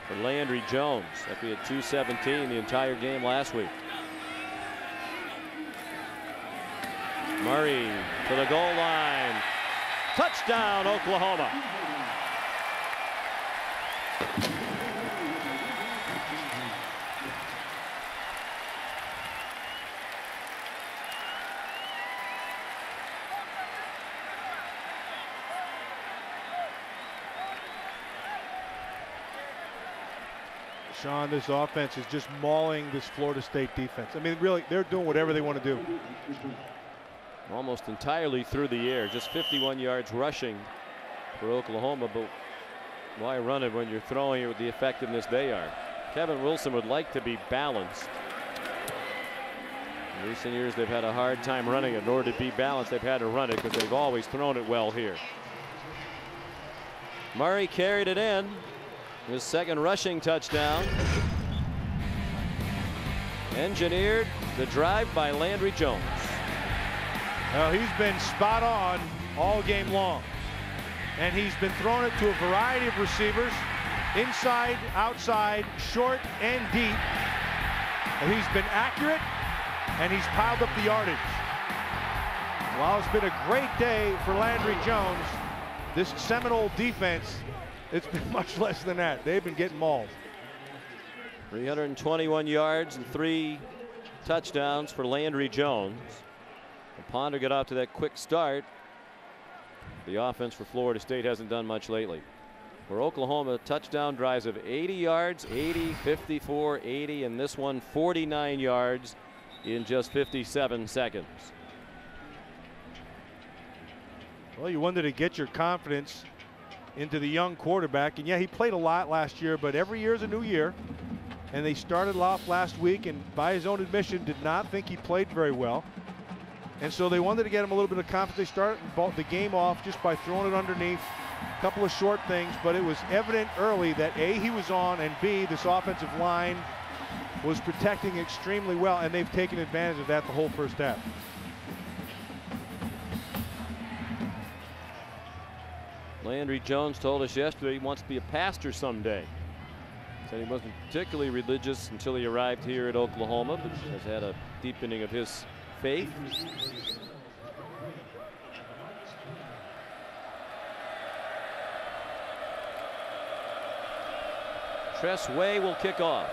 for Landry Jones. After he had 217 the entire game last week. Murray to the goal line. Touchdown, Oklahoma. Sean, this offense is just mauling this Florida State defense. I mean, really, they're doing whatever they want to do. Almost entirely through the air. Just 51 yards rushing for Oklahoma, but why run it when you're throwing it with the effectiveness they are? Kevin Wilson would like to be balanced. In recent years, they've had a hard time running it. In order to be balanced, they've had to run it because they've always thrown it well here. Murray carried it in. His 2nd rushing touchdown. Engineered the drive by Landry Jones. Well, he's been spot on all game long. And he's been throwing it to a variety of receivers, inside, outside, short, and deep. And he's been accurate, and he's piled up the yardage. While it's been a great day for Landry Jones, this Seminole defense, it's been much less than that. They've been getting mauled. 321 yards and 3 touchdowns for Landry Jones. Ponder got out to that quick start. The offense for Florida State hasn't done much lately. For Oklahoma, touchdown drives of 80 yards, 80, 54, 80, and this one 49 yards in just 57 seconds. Well, you wanted to get your confidence into the young quarterback, and yeah, he played a lot last year, but every year is a new year. And they started off last week, and by his own admission, did not think he played very well. And so they wanted to get him a little bit of confidence. They started the game off just by throwing it underneath, a couple of short things, but it was evident early that A, he was on, and B, this offensive line was protecting extremely well, and they've taken advantage of that the whole first half. Landry Jones told us yesterday he wants to be a pastor someday. Said he wasn't particularly religious until he arrived here at Oklahoma, but has had a deepening of his faith. Tress Way will kick off.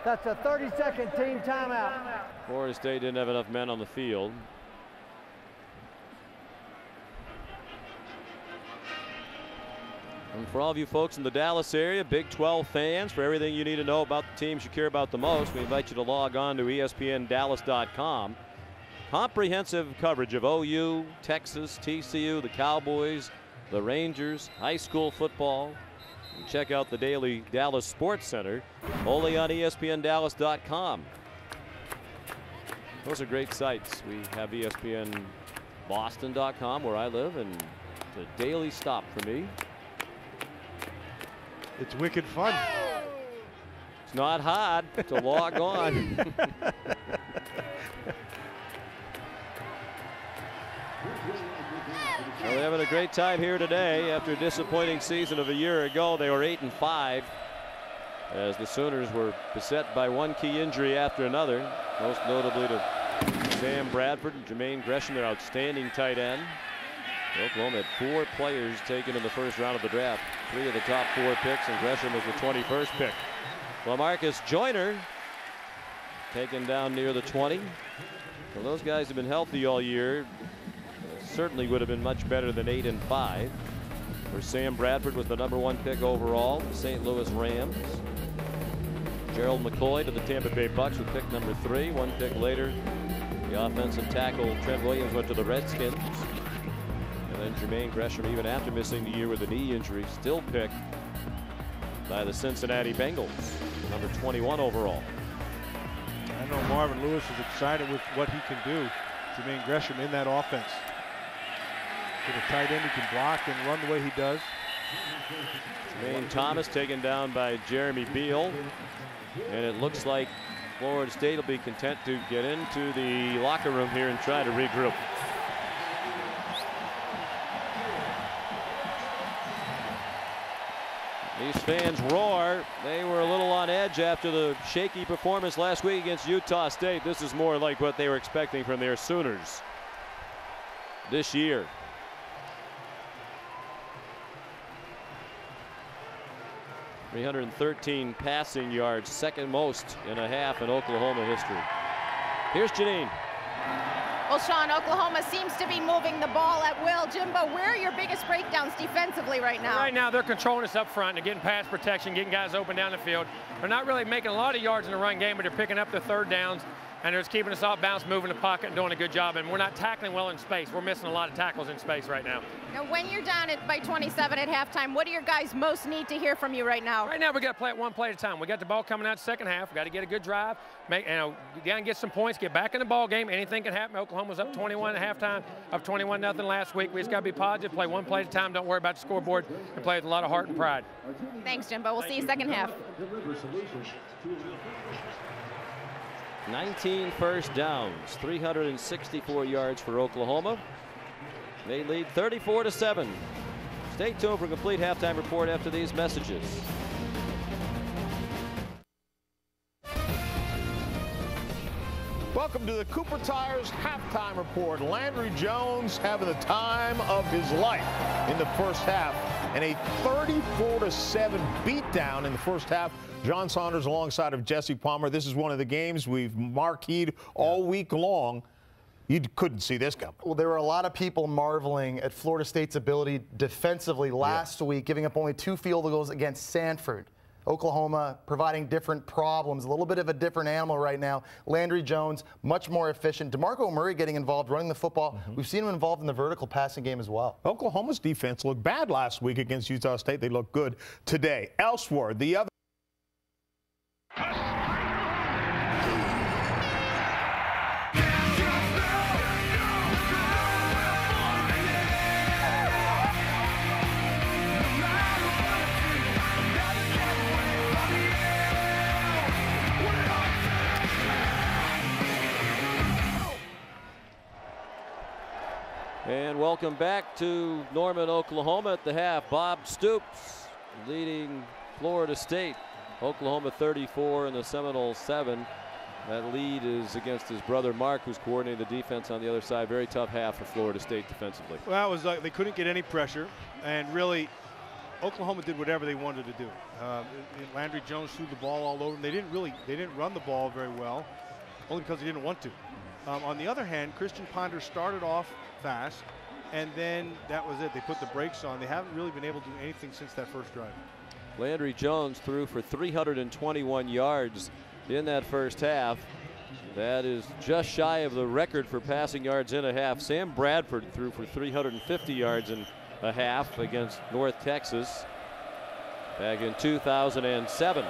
That's a 30-second team timeout. Florida State didn't have enough men on the field. And for all of you folks in the Dallas area, Big 12 fans, for everything you need to know about the teams you care about the most, we invite you to log on to ESPNDallas.com. Comprehensive coverage of OU, Texas, TCU, the Cowboys, the Rangers, high school football. And check out the daily Dallas Sports Center, only on ESPNDallas.com. Those are great sites. We have ESPNBoston.com, where I live, and it's a daily stop for me. It's wicked fun. It's not hard to log on. Well, they're having a great time here today. After a disappointing season of a year ago, they were 8-5 as the Sooners were beset by one key injury after another, most notably to Sam Bradford and Jermaine Gresham, their outstanding tight end. Oklahoma had 4 players taken in the first round of the draft. 3 of the top 4 picks, and Gresham was the 21st pick. LaMarcus Joyner taken down near the 20. Well, those guys have been healthy all year. Certainly would have been much better than 8-5. Where Sam Bradford was the #1 pick overall, the St. Louis Rams. Gerald McCoy to the Tampa Bay Bucks with pick #3. 1 pick later, The offensive tackle, Trent Williams, went to the Redskins. And then Jermaine Gresham, even after missing the year with a knee injury, still picked by the Cincinnati Bengals, number 21 overall. I know Marvin Lewis is excited with what he can do. Jermaine Gresham in that offense. With a tight end who can block and run the way he does. Jermaine Thomas taken down by Jeremy Beal. And it looks like Florida State will be content to get into the locker room here and try to regroup. These fans roar. They were a little on edge after the shaky performance last week against Utah State. This is more like what they were expecting from their Sooners this year. .313 passing yards, second most in a half in Oklahoma history. Here's Janine. Well, Sean, Oklahoma seems to be moving the ball at will. Jimbo, where are your biggest breakdowns defensively right now? Right now, they're controlling us up front. They're getting pass protection, getting guys open down the field. They're not really making a lot of yards in the run game, but they're picking up their third downs, and they're just keeping us off balance, moving the pocket, and doing a good job. And we're not tackling well in space. We're missing a lot of tackles in space right now. Now, when you're down by 27 at halftime, what do your guys most need to hear from you right now? Right now, we got to play it one play at a time. We got the ball coming out second half. We got to get a good drive, get some points, get back in the ball game. Anything can happen. Oklahoma was up 21 at halftime, up 21-0 last week. We just got to be positive, play one play at a time. Don't worry about the scoreboard, and play with a lot of heart and pride. Thanks, Jimbo. We'll see you second half. 19 first downs, 364 yards for Oklahoma. They lead 34-7. Stay tuned for a complete halftime report after these messages. Welcome to the Cooper Tires halftime report. Landry Jones having the time of his life in the first half, and a 34-7 beatdown in the first half. John Saunders alongside of Jesse Palmer. This is one of the games we've marqueed all week long. You couldn't see this coming. Well, there were a lot of people marveling at Florida State's ability defensively last week, giving up only 2 field goals against Sanford. Oklahoma providing different problems, a little bit of a different animal right now. Landry Jones, much more efficient. DeMarco Murray getting involved, running the football. We've seen him involved in the vertical passing game as well. Oklahoma's defense looked bad last week against Utah State. They look good today. Elsewhere, the other. And welcome back to Norman, Oklahoma at the half. Bob Stoops leading Florida State. Oklahoma 34 and the Seminoles 7. That lead is against his brother Mark, who's coordinating the defense on the other side. Very tough half for Florida State defensively. Well, it was like they couldn't get any pressure, and really Oklahoma did whatever they wanted to do. Landry Jones threw the ball all over them. They didn't run the ball very well, only because they didn't want to. On the other hand, Christian Ponder started off fast, and then that was it. They put the brakes on. They haven't really been able to do anything since that first drive. Landry Jones threw for 321 yards in that first half. That is just shy of the record for passing yards in a half. Sam Bradford threw for 350 yards in a half against North Texas back in 2007.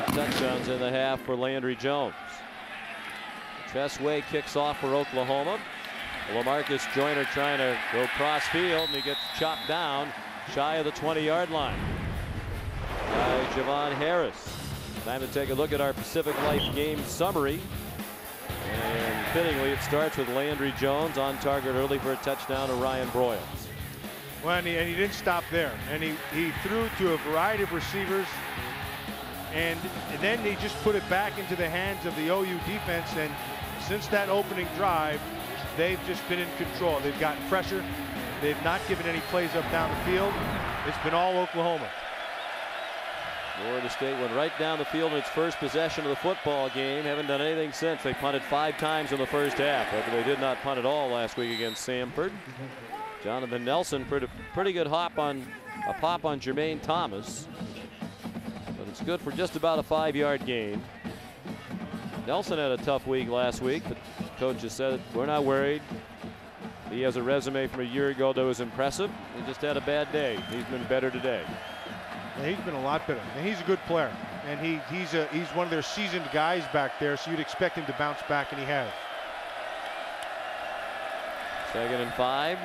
3 touchdowns in the half for Landry Jones. Chesway kicks off for Oklahoma. LaMarcus Joyner trying to go cross field, and he gets chopped down shy of the 20-yard line by Javon Harris. Time to take a look at our Pacific Life game summary. And fittingly, it starts with Landry Jones on target early for a touchdown to Ryan Broyles. Well, and he didn't stop there. And he threw to a variety of receivers. And then he just put it back into the hands of the OU defense. And since that opening drive, they've just been in control. They've gotten pressure. They've not given any plays up down the field. It's been all Oklahoma. Florida State went right down the field in its first possession of the football game. Haven't done anything since. They punted 5 times in the first half, but they did not punt at all last week against Samford. Jonathan Nelson, pretty good pop on Jermaine Thomas. But good for just about a 5-yard gain. Nelson had a tough week last week, but coach just said we're not worried. He has a resume from a year ago that was impressive. He just had a bad day. He's been better today. Yeah, he's been a lot better, and he's a good player. And he's one of their seasoned guys back there, so you'd expect him to bounce back, and he has. 2nd and 5.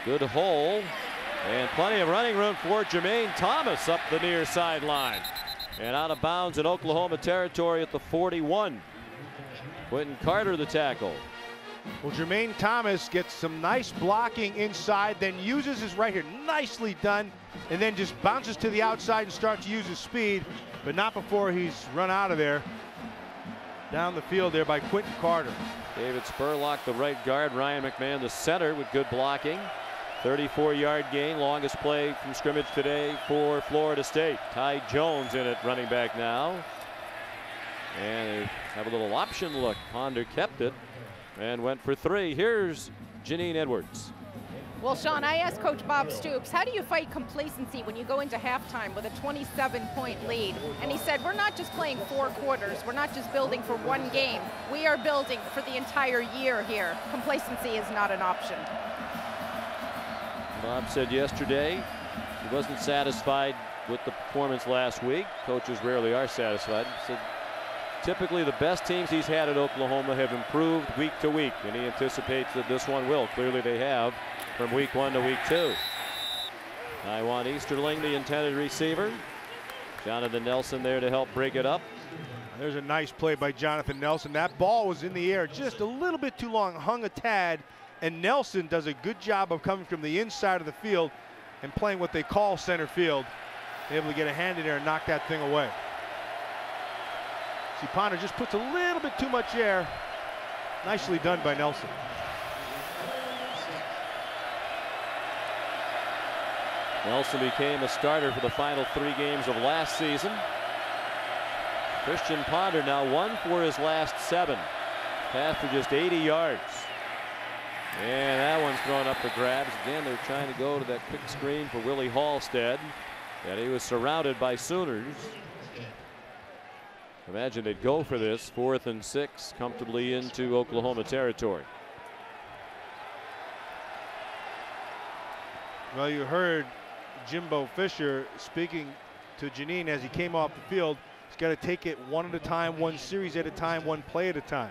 Good hole. And plenty of running room for Jermaine Thomas up the near sideline. And out of bounds in Oklahoma territory at the 41. Quentin Carter the tackle. Well, Jermaine Thomas gets some nice blocking inside, then uses his right here. Nicely done. And then just bounces to the outside and starts to use his speed, but not before he's run out of there. Down the field there by Quentin Carter. David Spurlock, the right guard. Ryan McMahon, the center, with good blocking. 34-yard gain, longest play from scrimmage today for Florida State. Ty Jones in it, running back now. And they have a little option look. Ponder kept it and went for 3. Here's Janine Edwards. Well, Sean, I asked Coach Bob Stoops, how do you fight complacency when you go into halftime with a 27-point lead? And he said, we're not just playing 4 quarters. We're not just building for one game. We are building for the entire year here. Complacency is not an option. Bob said yesterday he wasn't satisfied with the performance last week. Coaches rarely are satisfied. He said typically the best teams he's had at Oklahoma have improved week to week, and he anticipates that this one will. Clearly they have from week 1 to week 2. Iwan Easterling, the intended receiver. Jonathan Nelson there to help break it up. There's a nice play by Jonathan Nelson. That ball was in the air just a little bit too long, hung a tad, and Nelson does a good job of coming from the inside of the field and playing what they call center field, able to get a hand in there and knock that thing away. See, Ponder just puts a little bit too much air. Nicely done by Nelson. Nelson became a starter for the final 3 games of last season. Christian Ponder now 1 for his last 7. Pass for just 80 yards. And that one's thrown up for grabs. Again, they're trying to go to that quick screen for Willie Hallstead. And he was surrounded by Sooners. Imagine they'd go for this 4th and 6 comfortably into Oklahoma territory. Well, you heard Jimbo Fisher speaking to Janine as he came off the field. He's got to take it one at a time, one series at a time, one play at a time.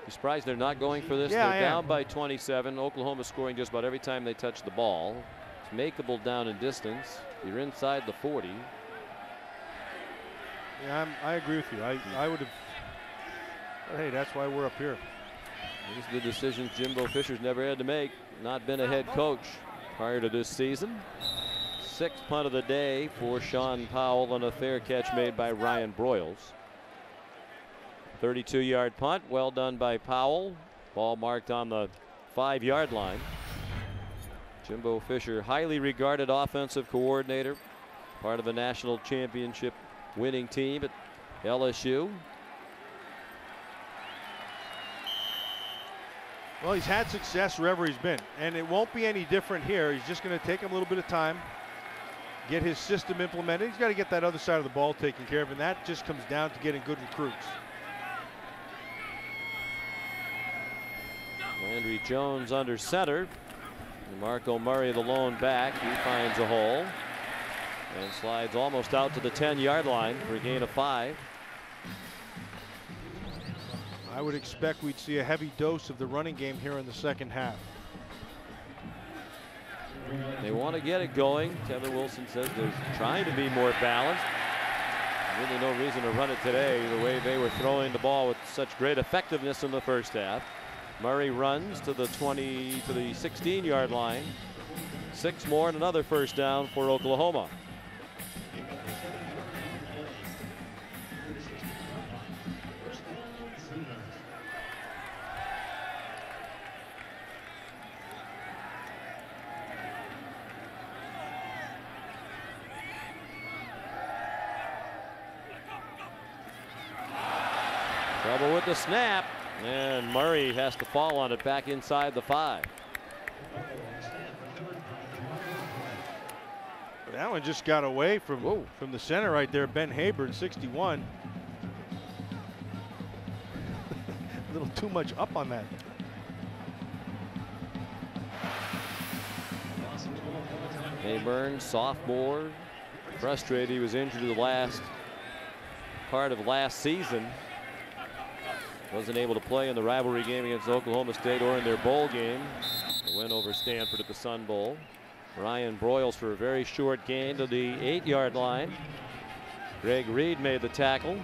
You surprised they're not going for this? Yeah, they're down by 27. Oklahoma scoring just about every time they touch the ball. It's makeable down in distance. You're inside the 40. Yeah, I agree with you. I would have. Hey, that's why we're up here. These are the decisions Jimbo Fisher's never had to make. Not been a head coach prior to this season. 6th punt of the day for Sean Powell on a fair catch made by Ryan Broyles. 32-yard punt, well done by Powell. Ball marked on the 5-yard line. Jimbo Fisher, highly regarded offensive coordinator, part of a national championship winning team at LSU. Well, he's had success wherever he's been, and it won't be any different here. He's just going to take him a little bit of time, get his system implemented. He's got to get that other side of the ball taken care of, and that just comes down to getting good recruits. Landry Jones under center. And Marco Murray, the lone back, he finds a hole and slides almost out to the 10-yard line for a gain of 5. I would expect we'd see a heavy dose of the running game here in the second half. They want to get it going. Kevin Wilson says they're trying to be more balanced. Really no reason to run it today, the way they were throwing the ball with such great effectiveness in the first half. Murray runs to the 16-yard line. 6 more and another first down for Oklahoma. Trouble with the snap. And Murray has to fall on it back inside the 5. That one just got away from the center right there. Ben Haber, 61. A little too much up on that. Hayburn, sophomore, frustrated he was injured the last part of last season. Wasn't able to play in the rivalry game against Oklahoma State or in their bowl game. A win over Stanford at the Sun Bowl. Ryan Broyles for a very short gain to the 8-yard line. Greg Reed made the tackle.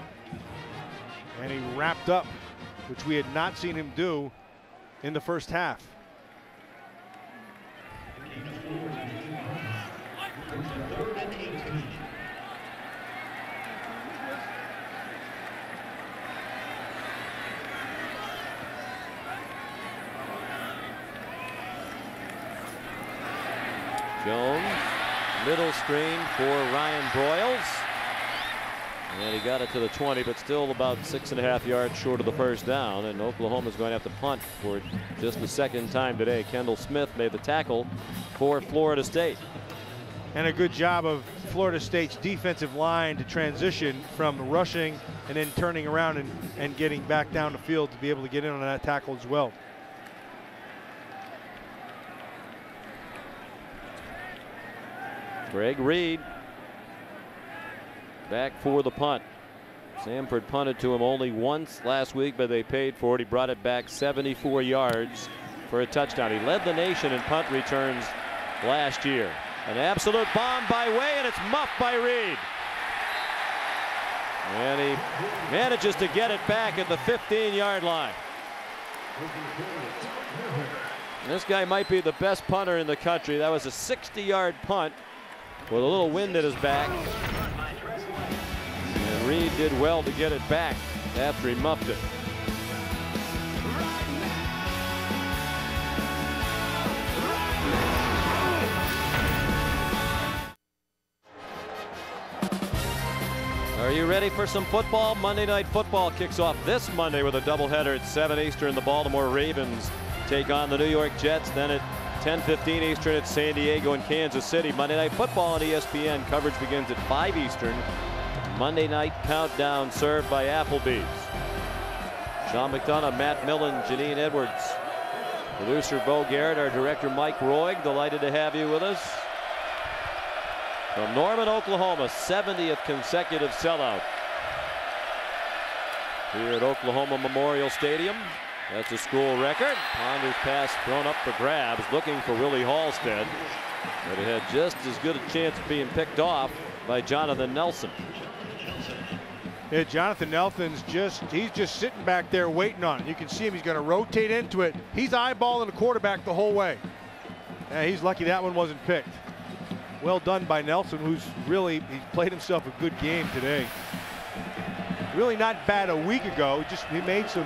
And he wrapped up, which we had not seen him do in the first half. Jones, middle screen for Ryan Broyles. And he got it to the 20, but still about 6.5 yards short of the first down. And Oklahoma's going to have to punt for just the second time today. Kendall Smith made the tackle for Florida State. And a good job of Florida State's defensive line to transition from rushing and then turning around and getting back down the field to be able to get in on that tackle as well. Greg Reed back for the punt. Samford punted to him only once last week, but they paid for it. He brought it back 74 yards for a touchdown. He led the nation in punt returns last year. An absolute bomb by Way, and it's muffed by Reed. And he manages to get it back at the 15-yard line. This guy might be the best punter in the country. That was a 60-yard punt with a little wind at his back. And Reed did well to get it back after he muffed it. Are you ready for some football? Monday Night Football kicks off this Monday with a doubleheader at 7 Eastern. The Baltimore Ravens take on the New York Jets. Then at 10:15 Eastern at San Diego and Kansas City. Monday Night Football on ESPN. Coverage begins at 5 Eastern. Monday Night Countdown served by Applebee's. Sean McDonough, Matt Millen, Janine Edwards. Producer Bo Garrett, our director Mike Roig. Delighted to have you with us. From Norman, Oklahoma, 70th consecutive sellout here at Oklahoma Memorial Stadium. That's a school record. Ponder's pass thrown up for grabs, looking for Willie Halstead, but it had just as good a chance of being picked off by Jonathan Nelson. Yeah, Jonathan Nelson's he's just sitting back there waiting on it. You can see him, he's going to rotate into it. He's eyeballing the quarterback the whole way. Yeah, he's lucky that one wasn't picked. Well done by Nelson, who's he's played himself a good game today. Really not bad a week ago. He made some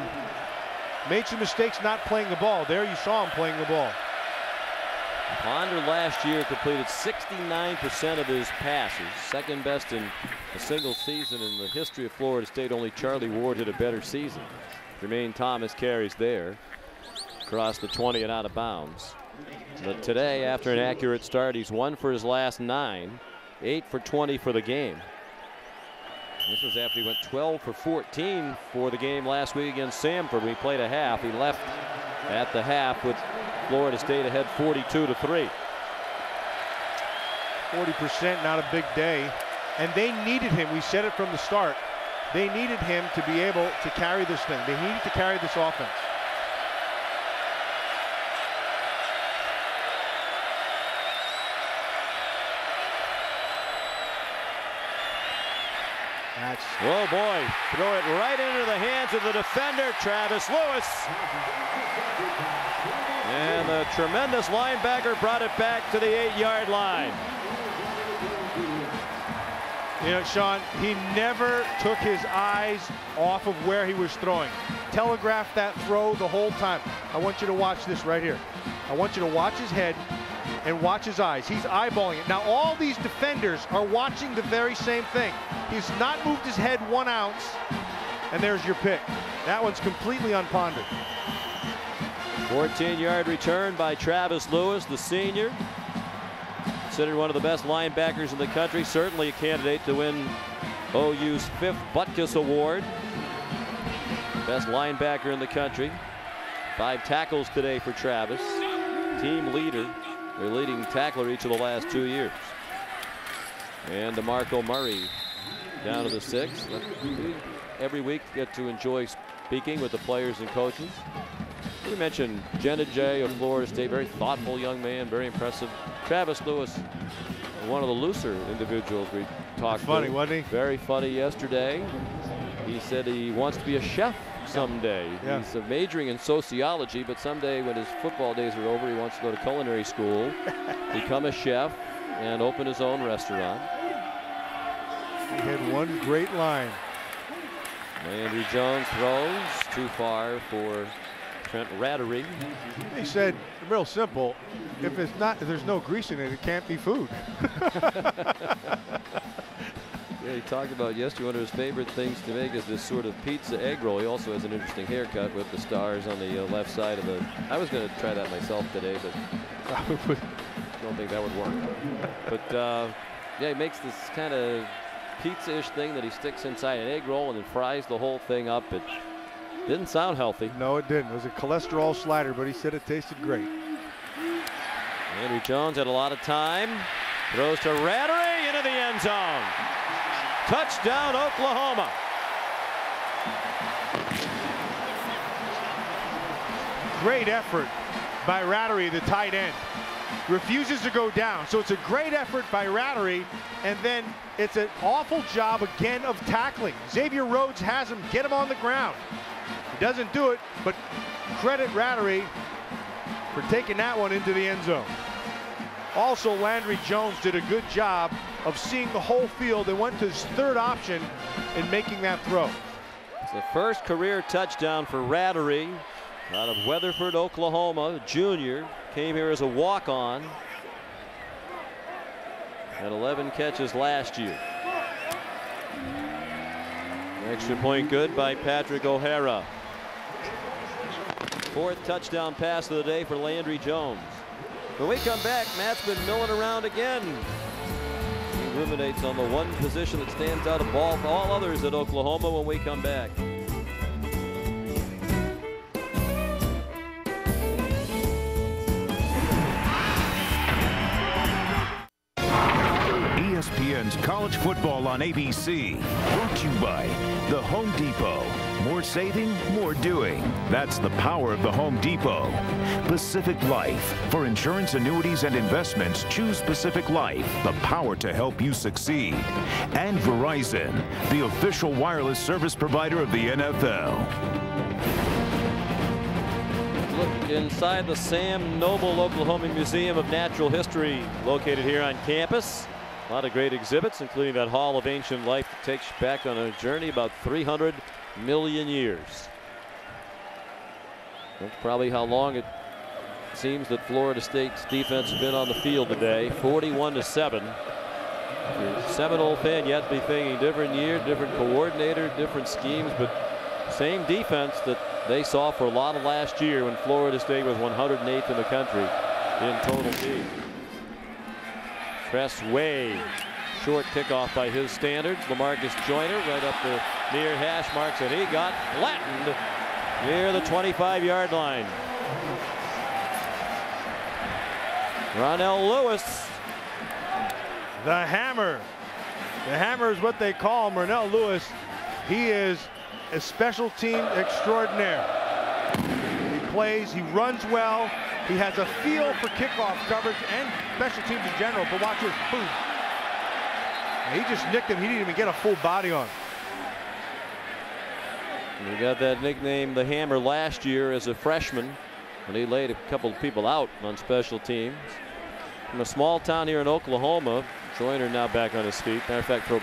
mistakes not playing the ball. There you saw him playing the ball. Ponder last year completed 69% of his passes, second best in a single season in the history of Florida State. Only Charlie Ward had a better season. Jermaine Thomas carries there, across the 20 and out of bounds. But today, after an accurate start, he's 1 for his last 9, 8 for 20 for the game. This was after he went 12 for 14 for the game last week against Samford. We played a half. He left at the half with Florida State ahead 42-3. 40%, not a big day. And they needed him. We said it from the start. They needed him to be able to carry this thing. They needed to carry this offense. Oh boy, throw it right into the hands of the defender, Travis Lewis. And the tremendous linebacker brought it back to the 8-yard line. You know, Sean, he never took his eyes off of where he was throwing. Telegraphed that throw the whole time. I want you to watch this right here. I want you to watch his head and watch his eyes. He's eyeballing it. Now all these defenders are watching the very same thing. He's not moved his head 1 ounce, and there's your pick. That one's completely unpondered. 14-yard return by Travis Lewis, the senior. considered one of the best linebackers in the country, certainly a candidate to win OU's 5th Butkus Award. Best linebacker in the country. 5 tackles today for Travis. Team leader, their leading tackler each of the last 2 years. And DeMarco Murray down to the 6th. We every week get to enjoy speaking with the players and coaches. We mentioned Jenna J of Florida State, very thoughtful young man, very impressive. Travis Lewis, one of the looser individuals we talked to. Funny, wasn't he? Very funny yesterday. He said he wants to be a chef someday. Yeah. He's majoring in sociology, but someday when his football days are over, he wants to go to culinary school, become a chef, and open his own restaurant. He had one great line. Landry Jones throws too far for Trent Rattery. He said, real simple, if there's no grease in it, it can't be food. Yeah, he talked about yesterday one of his favorite things to make is this sort of pizza egg roll. He also has an interesting haircut with the stars on the left side of the. I was going to try that myself today, but don't think that would work. But yeah, he makes this kind of pizza-ish thing that he sticks inside an egg roll and then fries the whole thing up. It didn't sound healthy. No, it didn't. It was a cholesterol slider, but he said it tasted great. Landry Jones had a lot of time. Throws to Rattery into the end zone. Touchdown, Oklahoma. Great effort by Rattery, the tight end. Refuses to go down. So it's a great effort by Rattery, and then it's an awful job again of tackling. Xavier Rhodes has him, get him on the ground. He doesn't do it, but credit Rattery for taking that one into the end zone. Also, Landry Jones did a good job of seeing the whole field and went to his third option in making that throw. It's the first career touchdown for Rattery out of Weatherford, Oklahoma. Junior, came here as a walk-on. Had 11 catches last year. Extra point good by Patrick O'Hara. 4th touchdown pass of the day for Landry Jones. When we come back, Matt's been milling around again. He ruminates on the one position that stands out above all others at Oklahoma when we come back. ESPN's College Football on ABC. Brought to you by the Home Depot. More saving, more doing. That's the power of the Home Depot. Pacific Life. For insurance, annuities, and investments, choose Pacific Life. The power to help you succeed. And Verizon, the official wireless service provider of the NFL. Look inside the Sam Noble Oklahoma Museum of Natural History, located here on campus. A lot of great exhibits, including that Hall of Ancient Life that takes you back on a journey about 300 million years. That's probably how long it seems that Florida State's defense has been on the field today. 41-7. If you're a Seminole fan, you have to be thinking different year, different coordinator, different schemes, but same defense that they saw for a lot of last year when Florida State was 108th in the country in total team. Press way short kickoff by his standards. LaMarcus Joyner right up the near hash marks, and he got flattened near the 25-yard line. Ronell Lewis. The hammer. The hammer is what they call him. Ronell Lewis. He is a special team extraordinaire. He plays, he runs well. He has a feel for kickoff coverage and special teams in general, but watch this, boom. And he just nicked him. He didn't even get a full body on. He got that nickname, the Hammer, last year as a freshman when he laid a couple of people out on special teams. From a small town here in Oklahoma, Joyner now back on his feet. Matter of fact, for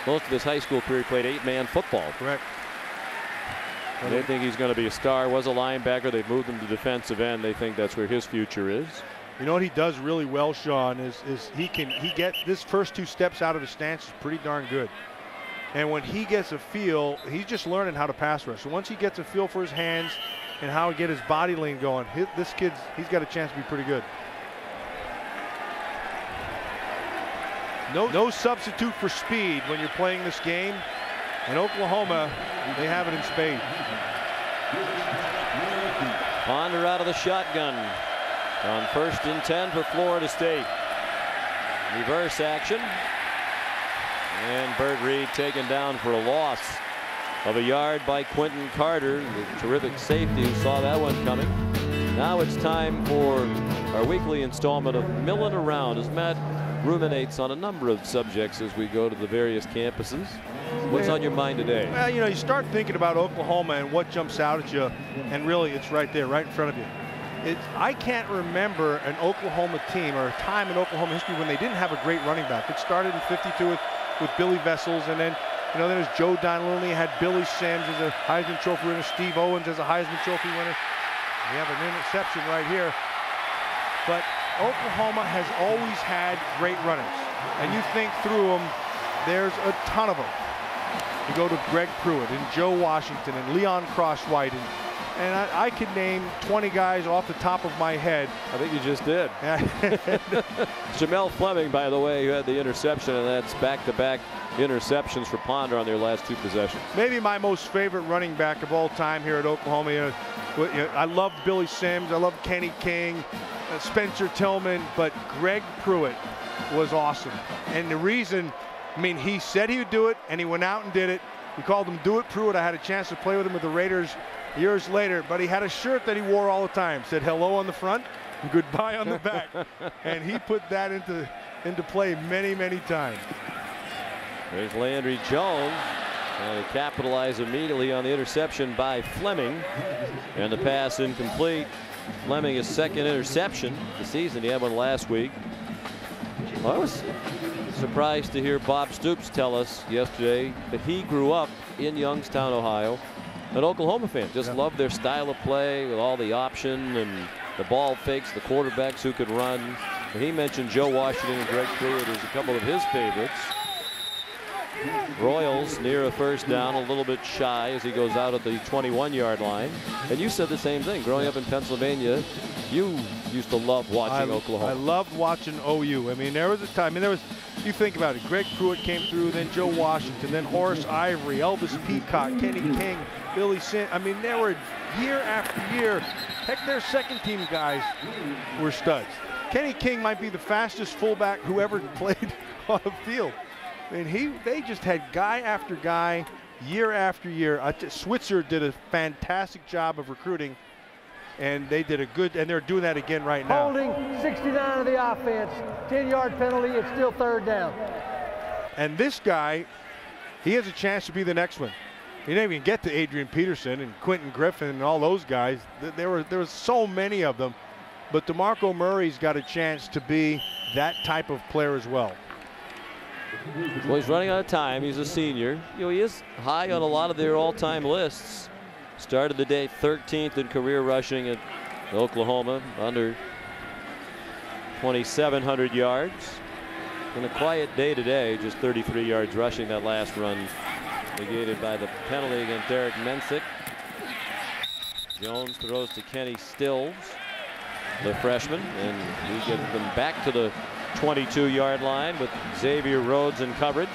most of his high school career, he played 8-man football. Correct. They think he's going to be a star. Was a linebacker. They've moved him to defensive end. They think that's where his future is. You know what he does really well, Sean, is he gets this first 2 steps out of his stance is pretty darn good. And when he gets a feel, he's just learning how to pass rush. So once he gets a feel for his hands and how to get his body lean going, this kid's, he's got a chance to be pretty good. No substitute for speed when you're playing this game. And Oklahoma, they have it in spades. Ponder out of the shotgun on 1st and 10 for Florida State. Reverse action. And Burt Reed taken down for a loss of a yard by Quentin Carter, the terrific safety who saw that one coming. Now it's time for our weekly installment of Milling Around as Matt ruminates on a number of subjects as we go to the various campuses. What's on your mind today? Well, you know, you start thinking about Oklahoma and what jumps out at you, and really it's right there, right in front of you. I can't remember an Oklahoma team or a time in Oklahoma history when they didn't have a great running back. It started in '52 with Billy Vessels, and then then there's Joe Donley, had Billy Sims as a Heisman Trophy winner, Steve Owens as a Heisman Trophy winner. We have an interception right here. But Oklahoma has always had great runners, and you think through them, there's a ton of them. You go to Greg Pruitt and Joe Washington and Leon Crosswhite, and I could name 20 guys off the top of my head. I think you just did. Jamel Fleming, by the way, who had the interception, and that's back-to-back interceptions for Ponder on their last 2 possessions. Maybe my most favorite running back of all time here at Oklahoma. I love Billy Sims. I love Kenny King, Spencer Tillman, but Greg Pruitt was awesome. And the reason, I mean, he said he would do it, and he went out and did it. We called him Do It Pruitt. I had a chance to play with him with the Raiders years later, but he had a shirt that he wore all the time. Said hello on the front and goodbye on the back. And he put that into play many, many times. There's Landry Jones. And he capitalized immediately on the interception by Fleming. And the pass incomplete. Fleming, his 2nd interception of the season. He had one last week. Well, I was surprised to hear Bob Stoops tell us yesterday that he grew up in Youngstown, Ohio. An Oklahoma fan, just loved their style of play with all the option and the ball fakes, the quarterbacks who could run. And he mentioned Joe Washington and Greg Pruitt as a couple of his favorites. Royals near a 1st down, a little bit shy as he goes out at the 21-yard line. And you said the same thing. Growing up in Pennsylvania, you used to love watching Oklahoma. I loved watching OU. I mean, there was a time, you think about it, Greg Pruitt came through, then Joe Washington, then Horace Ivory, Elvis Peacock, Kenny King, Billy Sims. I mean, there were year after year. Heck, their 2nd-team guys were studs. Kenny King might be the fastest fullback who ever played on the field. I mean, they just had guy after guy, year after year. Switzer did a fantastic job of recruiting, and they did and they're doing that again right now. Holding 69 of the offense, 10-yard penalty, it's still 3rd down. And this guy, he has a chance to be the next one. He didn't even get to Adrian Peterson and Quentin Griffin and all those guys. There was so many of them, but DeMarco Murray's got a chance to be that type of player as well. Well, he's running out of time. He's a senior. He is high on a lot of their all-time lists. Started the day 13th in career rushing at Oklahoma, under 2,700 yards. In a quiet day today, just 33 yards rushing. That last run negated by the penalty against Derek Mensick. Jones throws to Kenny Stills, the freshman, and he gets them back to the 22-yard line with Xavier Rhodes in coverage.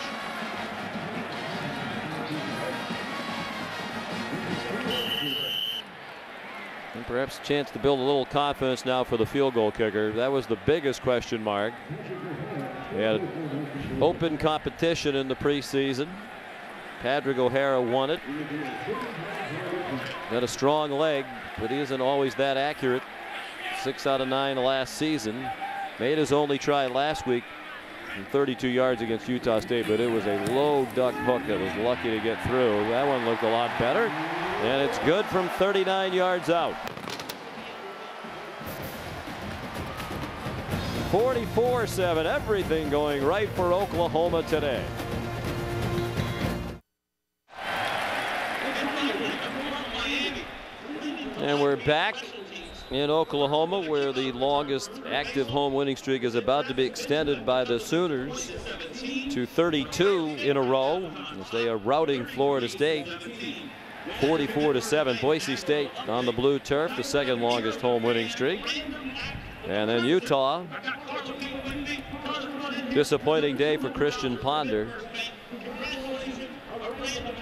And perhaps a chance to build a little confidence now for the field goal kicker. That was the biggest question mark. He had open competition in the preseason. Patrick O'Hara won it. Got a strong leg, but he isn't always that accurate. 6 out of 9 last season. Made his only try last week from 32 yards against Utah State, but it was a low duck hook that was lucky to get through. That one looked a lot better, and it's good from 39 yards out. 44-7, everything going right for Oklahoma today. And we're back in Oklahoma, where the longest active home winning streak is about to be extended by the Sooners to 32 in a row as they are routing Florida State 44-7. Boise State on the blue turf, the 2nd longest home winning streak. And then Utah Disappointing day for Christian Ponder.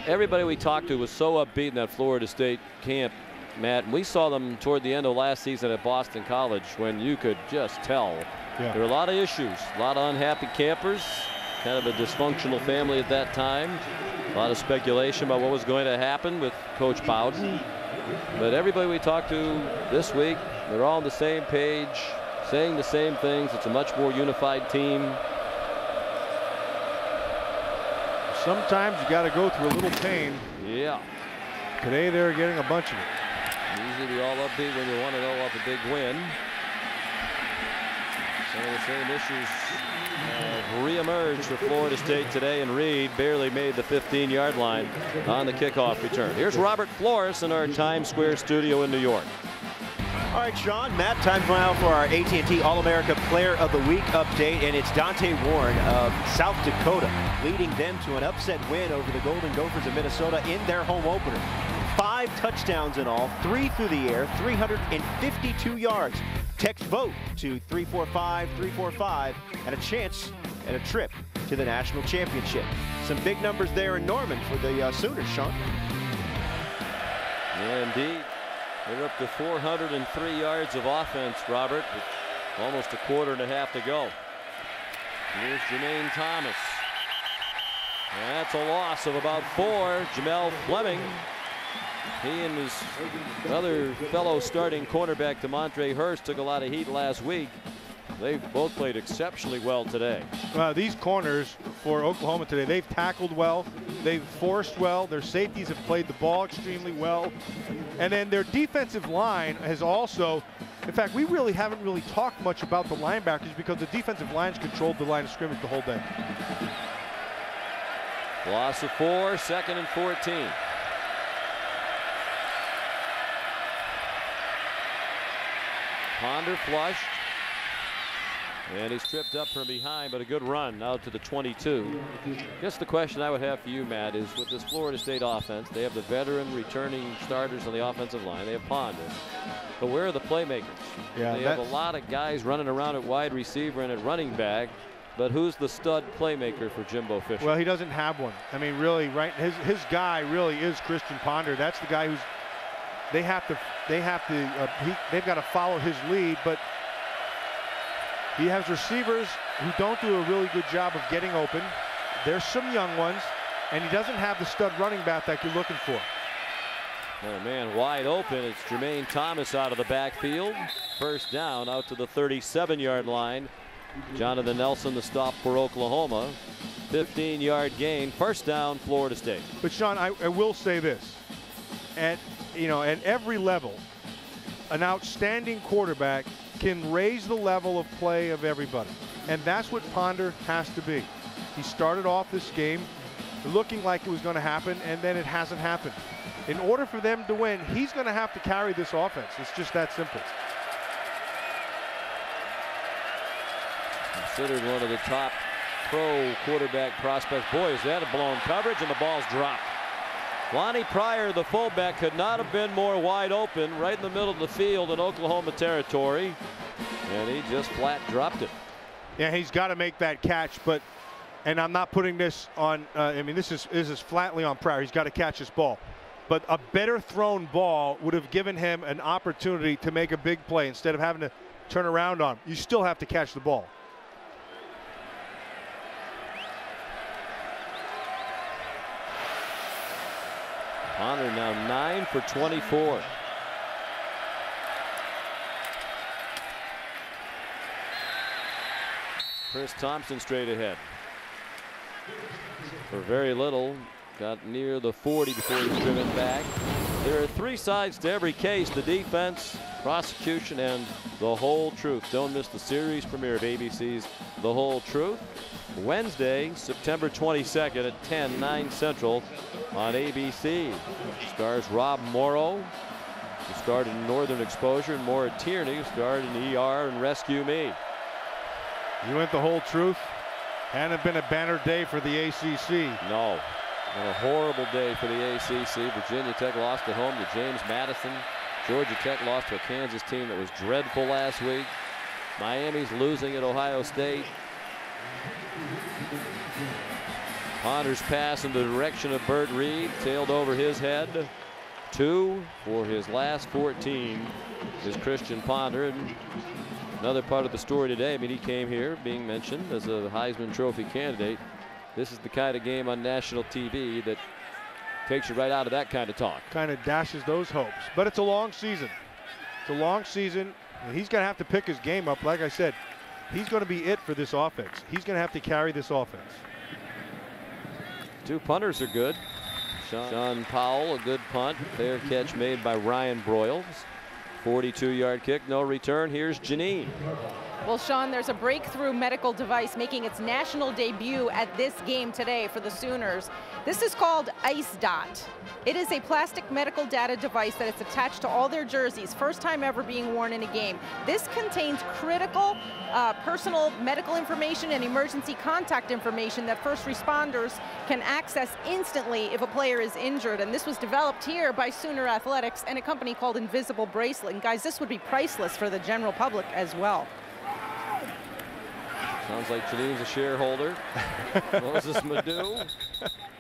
Everybody we talked to was so upbeat in that Florida State camp, Matt. And we saw them toward the end of last season at Boston College when you could just tell there were a lot of issues, a lot of unhappy campers, kind of a dysfunctional family at that time. A lot of speculation about what was going to happen with Coach Bowden. But everybody we talked to this week, they're all on the same page, saying the same things. It's a much more unified team. Sometimes you got to go through a little pain. Yeah. Today they're getting a bunch of it. Easy to be all upbeat when you want to know off a big win. Some of the same issues re-emerged for Florida State today, and Reed barely made the 15-yard line on the kickoff return. Here's Robert Flores in our Times Square studio in New York. All right, Sean, Matt, time now for our AT&T All-America Player of the Week update, and it's Dante Warren of South Dakota, leading them to an upset win over the Golden Gophers of Minnesota in their home opener. 5 touchdowns in all, 3 through the air, 352 yards. Text VOTE to 345-345 and a chance at a trip to the national championship. Some big numbers there in Norman for the Sooners, Sean. Yeah, indeed. They're up to 403 yards of offense, Robert, with almost a quarter and a half to go. Here's Jermaine Thomas. And that's a loss of about 4. Jamel Fleming, he and his other fellow starting cornerback DeMontre Hurst took a lot of heat last week. They both played exceptionally well today. These corners for Oklahoma today, they've tackled well, they've forced well, their safeties have played the ball extremely well, and then their defensive line has also, in fact, we really haven't talked much about the linebackers because the defensive lines controlled the line of scrimmage the whole day. Loss of 4, 2nd and 14. Ponder flushed. And he's tripped up from behind, but a good run out to the 22. I guess the question I would have for you, Matt, is with this Florida State offense, they have the veteran returning starters on the offensive line. They have Ponder. But where are the playmakers? Yeah, they have a lot of guys running around at wide receiver and at running back. But who's the stud playmaker for Jimbo Fisher? Well, he doesn't have one. I mean, really, right? His guy really is Christian Ponder. That's the guy who's they've got to follow his lead, but he has receivers who don't do a really good job of getting open. There's some young ones, and he doesn't have the stud running back that you're looking for. Oh man, wide open. It's Jermaine Thomas out of the backfield. First down out to the 37-yard line. Jonathan Nelson the stop for Oklahoma. 15-yard gain. First down, Florida State. But Sean, I will say this. At every level, an outstanding quarterback can raise the level of play of everybody. And that's what Ponder has to be. He started off this game looking like it was going to happen, and then it hasn't happened. In order for them to win, he's going to have to carry this offense. It's just that simple. Considered one of the top pro quarterback prospects. Boy, is that a blown coverage, and the ball's dropped. Lonnie Pryor, the fullback, could not have been more wide open right in the middle of the field in Oklahoma territory, and he just flat dropped it. Yeah, he's got to make that catch, but, and I'm not putting this on, I mean, this is flatly on Pryor. He's got to catch this ball. But a better thrown ball would have given him an opportunity to make a big play instead of having to turn around on him. You still have to catch the ball. Ponder now 9 for 24. Chris Thompson straight ahead. For very little, got near the 40 before he was driven back. There are 3 sides to every case: the defense, prosecution, and the whole truth. Don't miss the series premiere of ABC's The Whole Truth, Wednesday, September 22nd at 10, 9 Central on ABC. Stars Rob Morrow, who starred in Northern Exposure, and Maura Tierney, who starred in ER and Rescue Me. You went the whole truth. Hadn't been a banner day for the ACC. No. And a horrible day for the ACC. Virginia Tech lost at home to James Madison. Georgia Tech lost to a Kansas team that was dreadful last week. Miami's losing at Ohio State. Ponder's pass in the direction of Burt Reed, tailed over his head. 2 for his last 14 is Christian Ponder. And another part of the story today, I mean, he came here being mentioned as a Heisman Trophy candidate. This is the kind of game on national TV that takes you right out of that kind of talk. Kind of dashes those hopes. But it's a long season. It's a long season, and he's going to have to pick his game up. Like I said, he's going to be it for this offense. He's going to have to carry this offense. 2 punters are good. Sean Powell, a good punt. Fair catch made by Ryan Broyles. 42-yard kick, no return. Here's Janine. Well, Sean, there's a breakthrough medical device making its national debut at this game today for the Sooners. This is called Ice Dot. It is a plastic medical data device that is attached to all their jerseys, first time ever being worn in a game. This contains critical personal medical information and emergency contact information that first responders can access instantly if a player is injured. And this was developed here by Sooner Athletics and a company called Invisible Bracelet. And guys, this would be priceless for the general public as well. Sounds like Janine's a shareholder. Moses Madu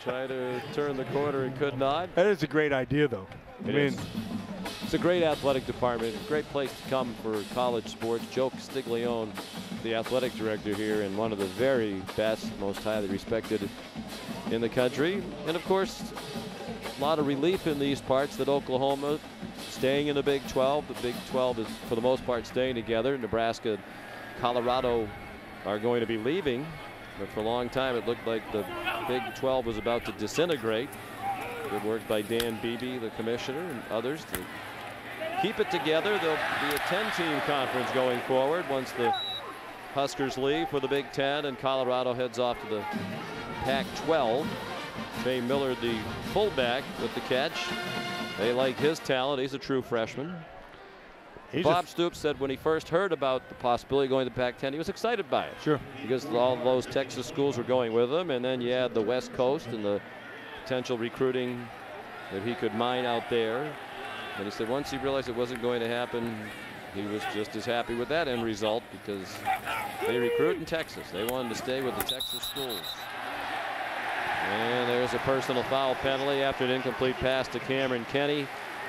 tried to turn the corner and could not. That is a great idea, though. It's a great athletic department, great place to come for college sports. Joe Castiglione, the athletic director here, and one of the very best, most highly respected in the country. And of course, a lot of relief in these parts that Oklahoma staying in the Big 12. The Big 12 is for the most part staying together. Nebraska, Colorado are going to be leaving, but for a long time it looked like the Big 12 was about to disintegrate. Good work by Dan Beebe, the commissioner, and others to keep it together. There'll be a 10-team conference going forward once the Huskers leave for the Big 10 and Colorado heads off to the Pac-12. Trey Miller, the fullback, with the catch. They like his talent. He's a true freshman. Bob Stoops said when he first heard about the possibility of going to the Pac-10, he was excited by it. Sure. Because all those Texas schools were going with him, and then you had the West Coast and the potential recruiting that he could mine out there. And he said once he realized it wasn't going to happen, he was just as happy with that end result because they recruit in Texas. They wanted to stay with the Texas schools. And there's a personal foul penalty after an incomplete pass to Cameron Kenny.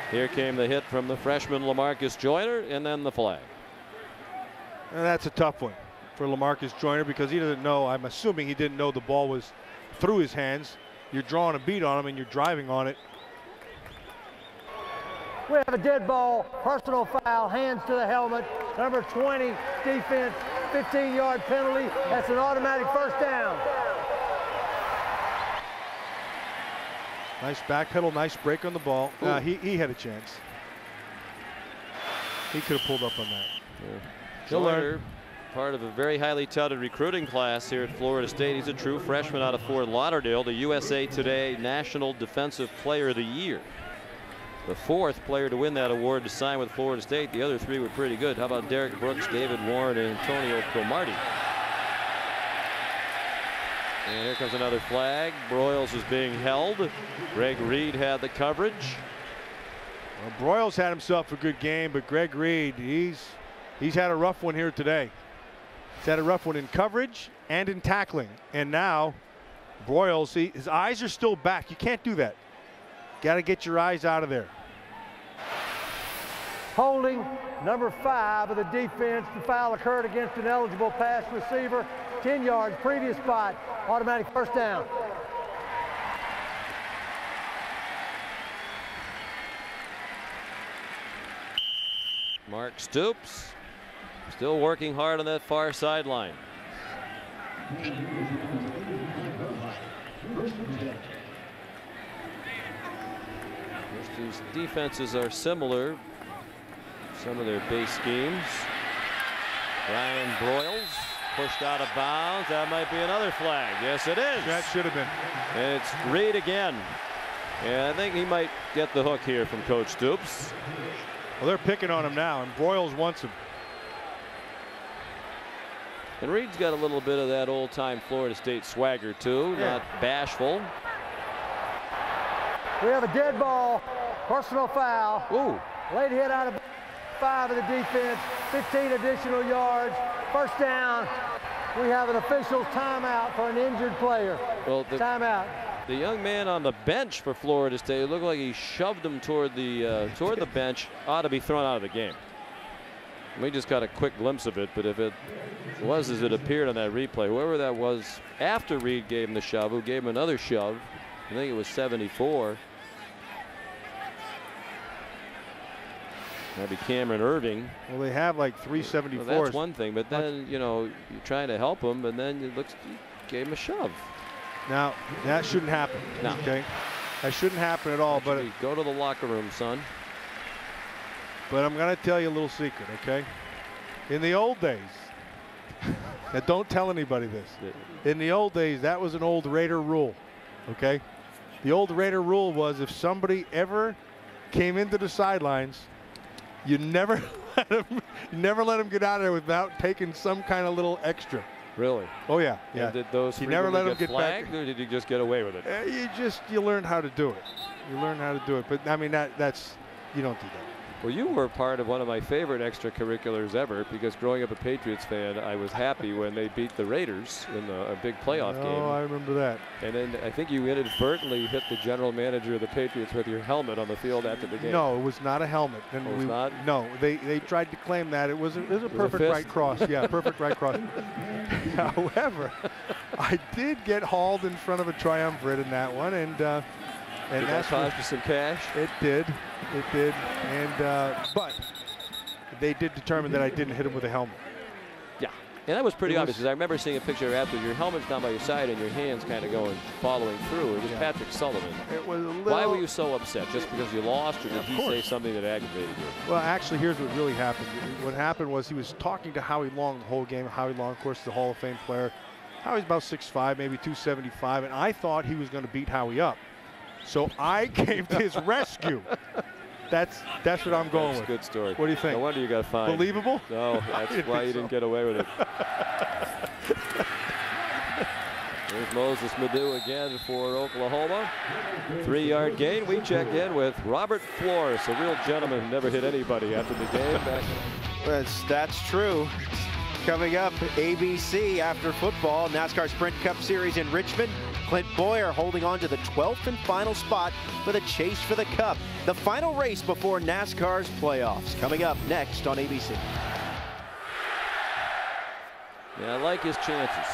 Here came the hit from the freshman LaMarcus Joyner, and then the flag. And that's a tough one for LaMarcus Joyner because he doesn't know. I'm assuming he didn't know the ball was through his hands. You're drawing a beat on him and you're driving on it. We have a dead ball, personal foul, hands to the helmet, number 20, defense, 15-yard penalty. That's an automatic first down. Nice backpedal, nice break on the ball. He had a chance. He could have pulled up on that. Yeah. Joyner, part of a very highly touted recruiting class here at Florida State. He's a true freshman out of Fort Lauderdale, the USA Today National Defensive Player of the Year. The 4th player to win that award to sign with Florida State. The other 3 were pretty good. How about Derek Brooks, David Warren, and Antonio Cromartie? And here comes another flag. Broyles is being held. Greg Reed had the coverage. Well, Broyles had himself a good game, but Greg Reed, he's had a rough one here today. He's had a rough one in coverage and in tackling. And now Broyles, his eyes are still back. You can't do that. Got to get your eyes out of there. Holding, number 5 of the defense. The foul occurred against an eligible pass receiver. 10 yards, previous spot, automatic first down. Mark Stoops still working hard on that far sideline. These defenses are similar. Some of their base schemes. Ryan Broyles pushed out of bounds. That might be another flag. Yes, it is. That should have been. And it's Reed again. And I think he might get the hook here from Coach Stoops. Well, they're picking on him now, and Broyles wants him. And Reed's got a little bit of that old-time Florida State swagger, too. Yeah. Not bashful. We have a dead ball, personal foul. Ooh. Late hit out of 5 of the defense, 15 additional yards, first down, We have an official timeout for an injured player. Well, timeout. The young man on the bench for Florida State, it looked like he shoved him toward the bench, ought to be thrown out of the game. We just got a quick glimpse of it, but if it was as it appeared on that replay, whoever that was after Reed gave him the shove, who gave him another shove, I think it was 74. That'd be Cameron Irving. Well, they have like 374s. Well, that's one thing, but then, you know, you're trying to help him, and then it looks you gave him a shove. Now, that shouldn't happen. No. Okay? That shouldn't happen at all. But go to the locker room, son. But I'm going to tell you a little secret, okay? In the old days, now don't tell anybody this. In the old days, that was an old Raider rule, okay? The old Raider rule was if somebody ever came into the sidelines, you never let him get out of there without taking some kind of little extra. Really? Oh yeah, yeah. And did those you never let him get flagged, back, or did you just get away with it? You learn how to do it. You learn how to do it. But I mean that's you don't do that. Well, you were part of one of my favorite extracurriculars ever, because growing up a Patriots fan, I was happy when they beat the Raiders in a big playoff game. Oh, I remember that. And then I think you inadvertently hit the general manager of the Patriots with your helmet on the field after the game. No, it was not a helmet. And it was not? No, they tried to claim that. It was a perfect right cross. Yeah, perfect right cross. However, I did get hauled in front of a triumvirate in that one, and that cost you some cash? It did. It did. And but they did determine that I didn't hit him with a helmet. Yeah. And that was pretty obvious, because I remember seeing a picture after your helmet's down by your side and your hands kind of following through. It was Patrick Sullivan. It was a little. Why were you so upset? Just because you lost, or did he say something that aggravated you? Well, actually, here's what really happened. What happened was he was talking to Howie Long the whole game. Howie Long, of course, the Hall of Fame player. Howie's about 6'5", maybe 275, and I thought he was going to beat Howie up. So I came to his rescue. That's what I'm going with. Good story. What do you think? No wonder you got fined. Believable? No, that's why you didn't get away with it. There's Moses Madu again for Oklahoma. 3-yard gain. We check in with Robert Flores, a real gentleman who never hit anybody after the game. That's true. Coming up, ABC after football, NASCAR Sprint Cup Series in Richmond. Clint Boyer holding on to the 12th and final spot for the chase for the Cup. The final race before NASCAR's playoffs. Coming up next on ABC. Yeah, I like his chances.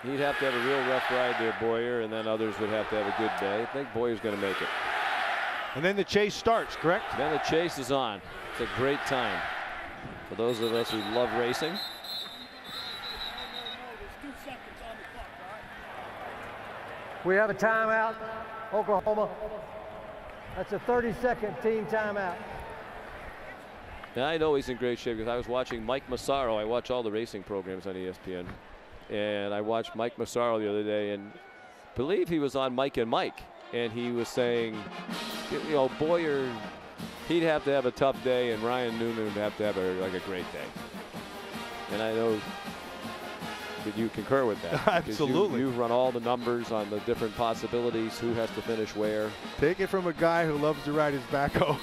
He'd have to have a real rough ride there, Boyer, and then others would have to have a good day. I think Boyer's going to make it. And then the chase starts, correct? Then the chase is on. It's a great time for those of us who love racing. We have a timeout, Oklahoma. That's a 30-second team timeout. Now, I know he's in great shape because I was watching Mike Massaro. I watch all the racing programs on ESPN. And I watched Mike Massaro the other day, and I believe he was on Mike and Mike. And he was saying, you know, Boyer, he'd have to have a tough day, and Ryan Newman would have to have a great day. And I know that you concur with that. Absolutely. You've run all the numbers on the different possibilities, who has to finish where. Take it from a guy who loves to ride his backhoe.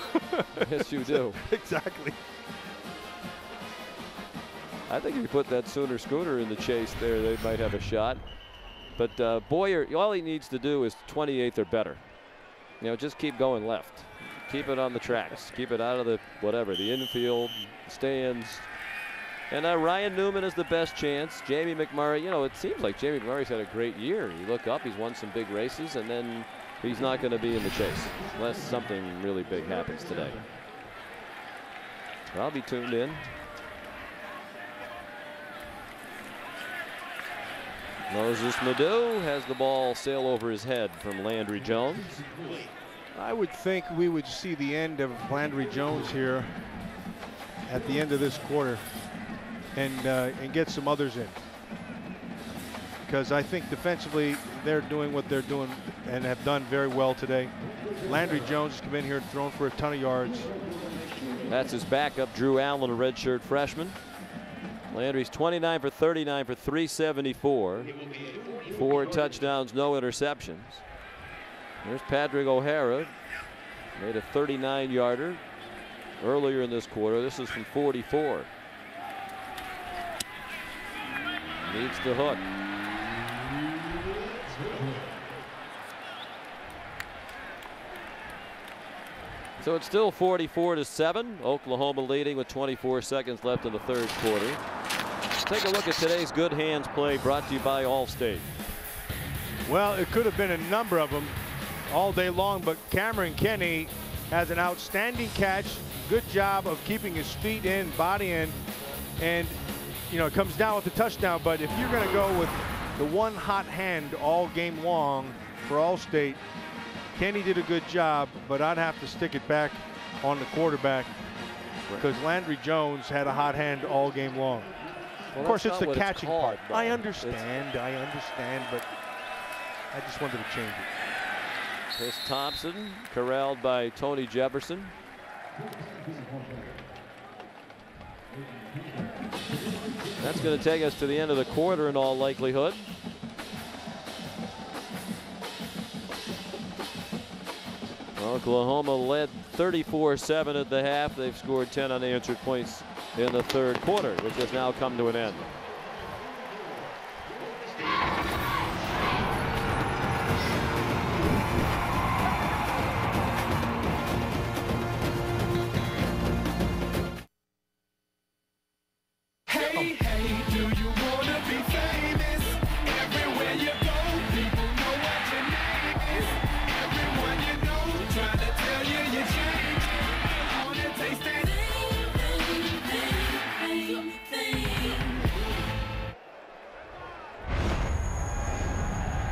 Yes, you do. Exactly. I think if you put that Sooner Schooner in the chase there, they might have a shot. But Boyer, all he needs to do is 28th or better. You know, just keep going left. Keep it on the tracks. Keep it out of the the infield, stands. And Ryan Newman is the best chance. Jamie McMurray, you know, it seems like Jamie McMurray's had a great year. You look up, he's won some big races, and then he's not going to be in the chase unless something really big happens today. I'll be tuned in. Moses Madu has the ball sail over his head from Landry Jones. I would think we would see the end of Landry Jones here at the end of this quarter, and get some others in, because I think defensively they're doing what they're doing and have done very well today. Landry Jones has come in here and thrown for a ton of yards. That's his backup, Drew Allen, a redshirt freshman. Landry's 29 for 39 for 374. 4 touchdowns, no interceptions. There's Patrick O'Hara. Made a 39-yarder earlier in this quarter. This is from 44. Needs the hook. So it's still 44-7. Oklahoma leading with 24 seconds left in the third quarter. Take a look at today's good hands play, brought to you by Allstate. Well, it could have been a number of them all day long, but Cameron Kenny has an outstanding catch. Good job of keeping his feet in, body in, and you know, it comes down with the touchdown. But if you're going to go with the one hot hand all game long for Allstate, Kenny did a good job, but I'd have to stick it back on the quarterback because Landry Jones had a hot hand all game long. Well, of course, it's the catching part. I understand, but I just wanted to change it. Chris Thompson corralled by Tony Jefferson. That's going to take us to the end of the quarter in all likelihood. Oklahoma led 34-7 at the half. They've scored 10 unanswered points in the third quarter, which has now come to an end.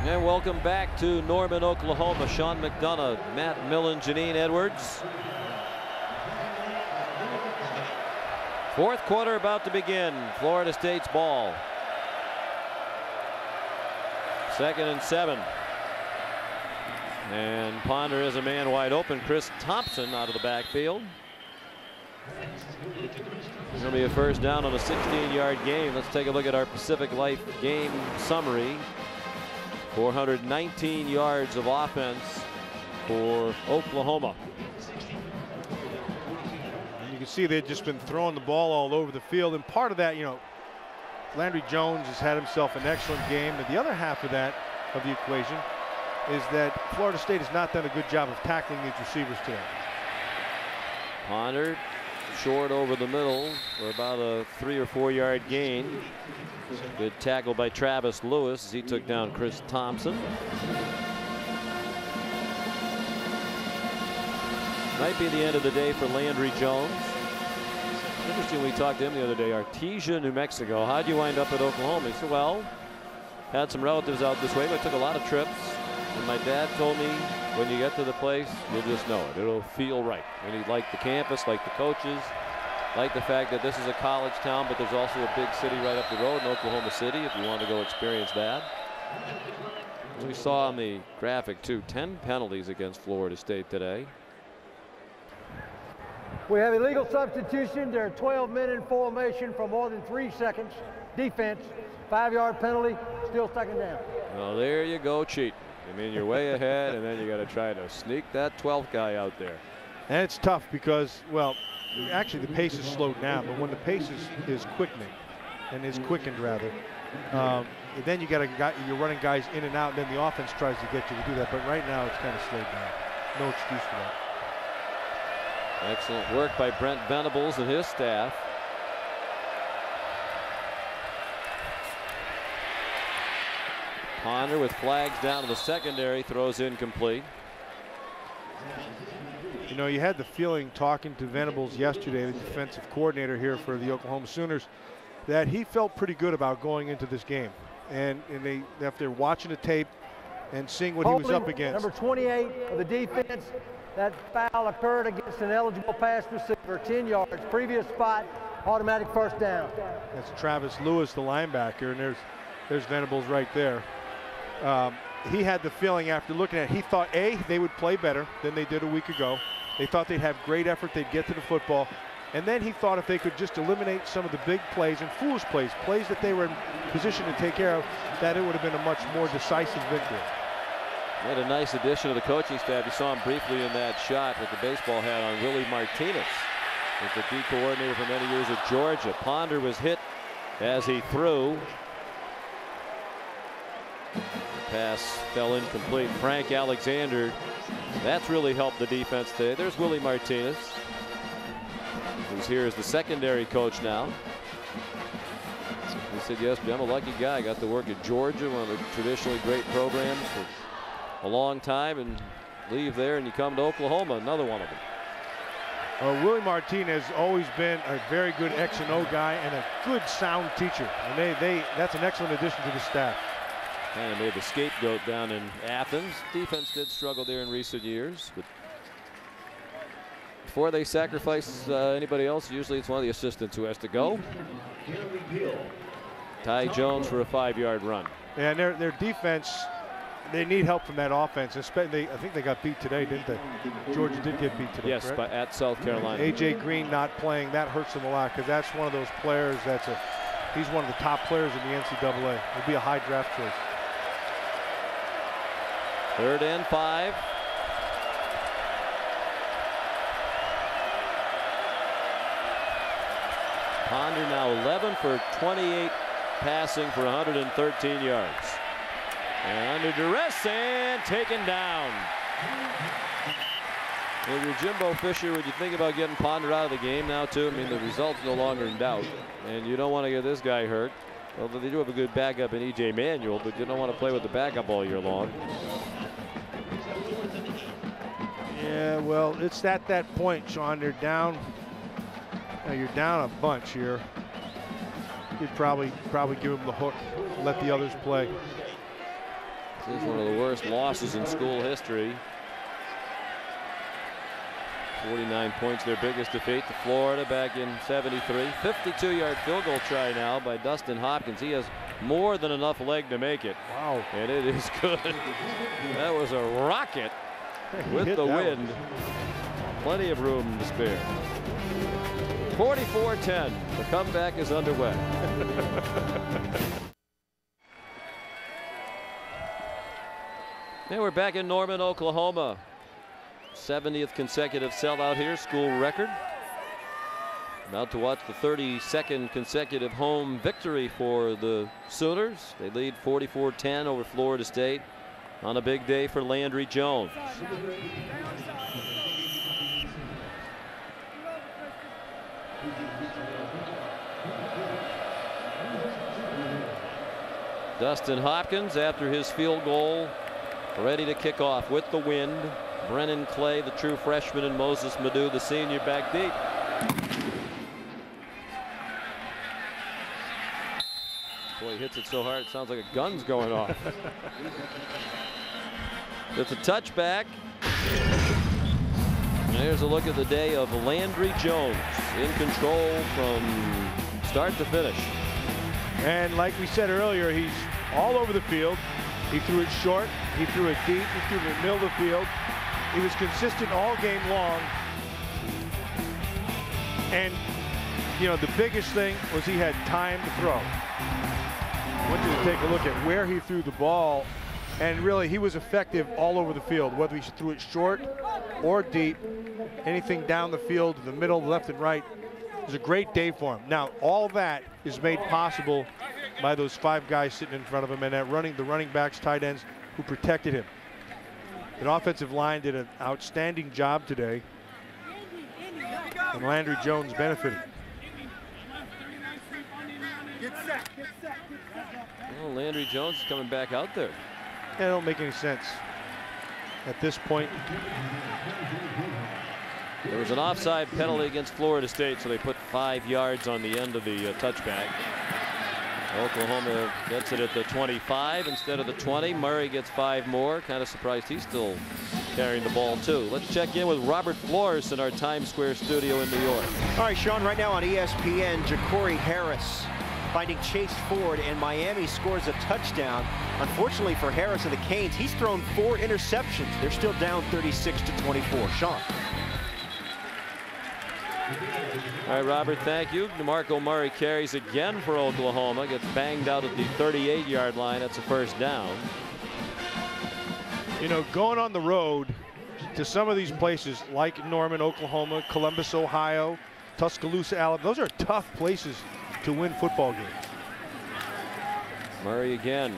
And welcome back to Norman, Oklahoma. Sean McDonough, Matt Millen, Janine Edwards. Fourth quarter about to begin. Florida State's ball. 2nd and 7. And Ponder is a man wide open. Chris Thompson out of the backfield. It's going to be a first down on a 16-yard game. Let's take a look at our Pacific Life game summary. 419 yards of offense for Oklahoma. And you can see they've just been throwing the ball all over the field, and part of that, you know, Landry Jones has had himself an excellent game, and the other half of that, of the equation, is that Florida State has not done a good job of tackling these receivers today. Ponder short over the middle for about a 3 or 4 yard gain. Good tackle by Travis Lewis as he took down Chris Thompson. Might be the end of the day for Landry Jones. Interesting, we talked to him the other day. Artesia, New Mexico. How'd you wind up at Oklahoma? He said, well, had some relatives out this way, but I took a lot of trips. And my dad told me, when you get to the place, you'll just know it. It'll feel right. And he liked the campus, liked the coaches, liked the fact that this is a college town, but there's also a big city right up the road in Oklahoma City if you want to go experience that. As we saw on the graphic, too, 10 penalties against Florida State today. We have illegal substitution. There are 12 men in formation for more than 3 seconds. Defense, 5-yard penalty, still 2nd down. Well, there you go, cheating. I mean, you're way ahead, and then you got to try to sneak that 12th guy out there. And it's tough because, well, actually the pace is slowed down, but when the pace is quickening, and is quickened rather, then you got you're running guys in and out, and then the offense tries to get you to do that. But right now it's kind of slowed down. No excuse for that. Excellent work by Brent Venables and his staff. Ponder with flags down to the secondary, throws incomplete. You know, you had the feeling talking to Venables yesterday, the defensive coordinator here for the Oklahoma Sooners, that he felt pretty good about going into this game. And they, after watching the tape and seeing what he was up against. Number 28 of the defense, that foul occurred against an eligible pass receiver, 10 yards, previous spot, automatic first down. That's Travis Lewis, the linebacker, and there's Venables right there. He had the feeling after looking at it, he thought, A, they would play better than they did a week ago. They thought they'd have great effort, they'd get to the football. And then he thought if they could just eliminate some of the big plays and foolish plays, plays that they were in position to take care of, that it would have been a much more decisive victory. Made a nice addition to the coaching staff. You saw him briefly in that shot with the baseball hat on. Willie Martinez was the D coordinator for many years at Georgia. Ponder was hit as he threw. pass fell incomplete. Frank Alexander, that's really helped the defense today. There's Willie Martinez, who's here as the secondary coach now. He said yesterday, I'm a lucky guy. I got to work at Georgia, one of the traditionally great programs for a long time, and leave there and you come to Oklahoma, another one of them. Willie Martinez has always been a very good X and O guy and a good sound teacher. And that's an excellent addition to the staff. Kind of made the scapegoat down in Athens. Defense did struggle there in recent years, but before they sacrifice anybody else, usually it's one of the assistants who has to go. Ty Jones for a 5-yard run. Yeah, and their defense, they need help from that offense. Especially, I think they got beat today, didn't they? Georgia did get beat today. Yes, correct? at South Carolina. A.J. Green not playing, that hurts him a lot because that's one of those players he's one of the top players in the NCAA. He'll be a high draft choice. 3rd and 5. Ponder now 11 for 28 passing for 113 yards. And under duress and taken down. If you're Jimbo Fisher, would you think about getting Ponder out of the game now too? I mean, the result's no longer in doubt. And you don't want to get this guy hurt. Although they do have a good backup in E.J. Manuel, but you don't want to play with the backup all year long. Yeah, well, it's at that point, Sean. They're down. You're down a bunch here. You'd probably give them the hook, let the others play. This is one of the worst losses in school history. 49 points, their biggest defeat to Florida back in '73. 52-yard field goal try now by Dustin Hopkins. He has more than enough leg to make it. Wow. And it is good. That was a rocket with the wind. Plenty of room to spare. 44-10. The comeback is underway. And we're back in Norman, Oklahoma. 70th consecutive sellout here, school record. About to watch the 32nd consecutive home victory for the Sooners. They lead 44-10 over Florida State on a big day for Landry Jones. Dustin Hopkins, after his field goal, ready to kick off with the wind. Brennan Clay, the true freshman, and Moses Madu, the senior, back deep. Boy, he hits it so hard it sounds like a gun's going off. It's a touchback. And here's a look at the day of Landry Jones, in control from start to finish. And like we said earlier, he's all over the field. He threw it short, he threw it deep, he threw it in the middle of the field. He was consistent all game long. And, you know, the biggest thing was he had time to throw. I want you to take a look at where he threw the ball. And really, he was effective all over the field, whether he threw it short or deep, anything down the field, the middle, left and right. It was a great day for him. Now, all that is made possible by those 5 guys sitting in front of him and the running backs, tight ends who protected him. The offensive line did an outstanding job today, and Landry Jones benefited. Well, Landry Jones is coming back out there. That don't make any sense at this point. There was an offside penalty against Florida State, so they put 5 yards on the end of the touchback. Oklahoma gets it at the 25 instead of the 20. Murray gets 5 more. Kind of surprised he's still carrying the ball too. Let's check in with Robert Flores in our Times Square studio in New York. All right, Sean, right now on ESPN, Ja'Cory Harris finding Chase Ford, and Miami scores a touchdown. Unfortunately for Harris and the Canes, he's thrown 4 interceptions. They're still down 36-24. Sean. All right, Robert, thank you. DeMarco Murray carries again for Oklahoma. Gets banged out at the 38-yard line. That's a first down. You know, going on the road to some of these places like Norman, Oklahoma, Columbus, Ohio, Tuscaloosa, Alabama, those are tough places to win football games. Murray again.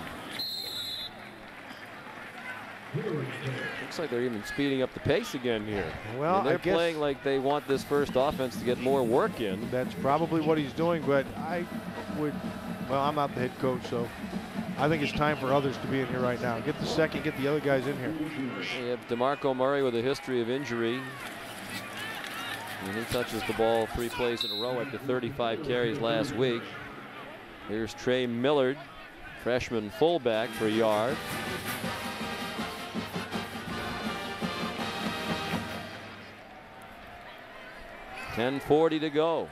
Looks like they're even speeding up the pace again here. Well, they're playing like they want this first offense to get more work in. That's probably what he's doing, but I would, well, I'm not the head coach, so I think it's time for others to be in here right now. Get the second, get the other guys in here. You have DeMarco Murray with a history of injury. And he touches the ball 3 plays in a row after 35 carries last week. Here's Trey Millard, freshman fullback, for a yard. .10:40 to go.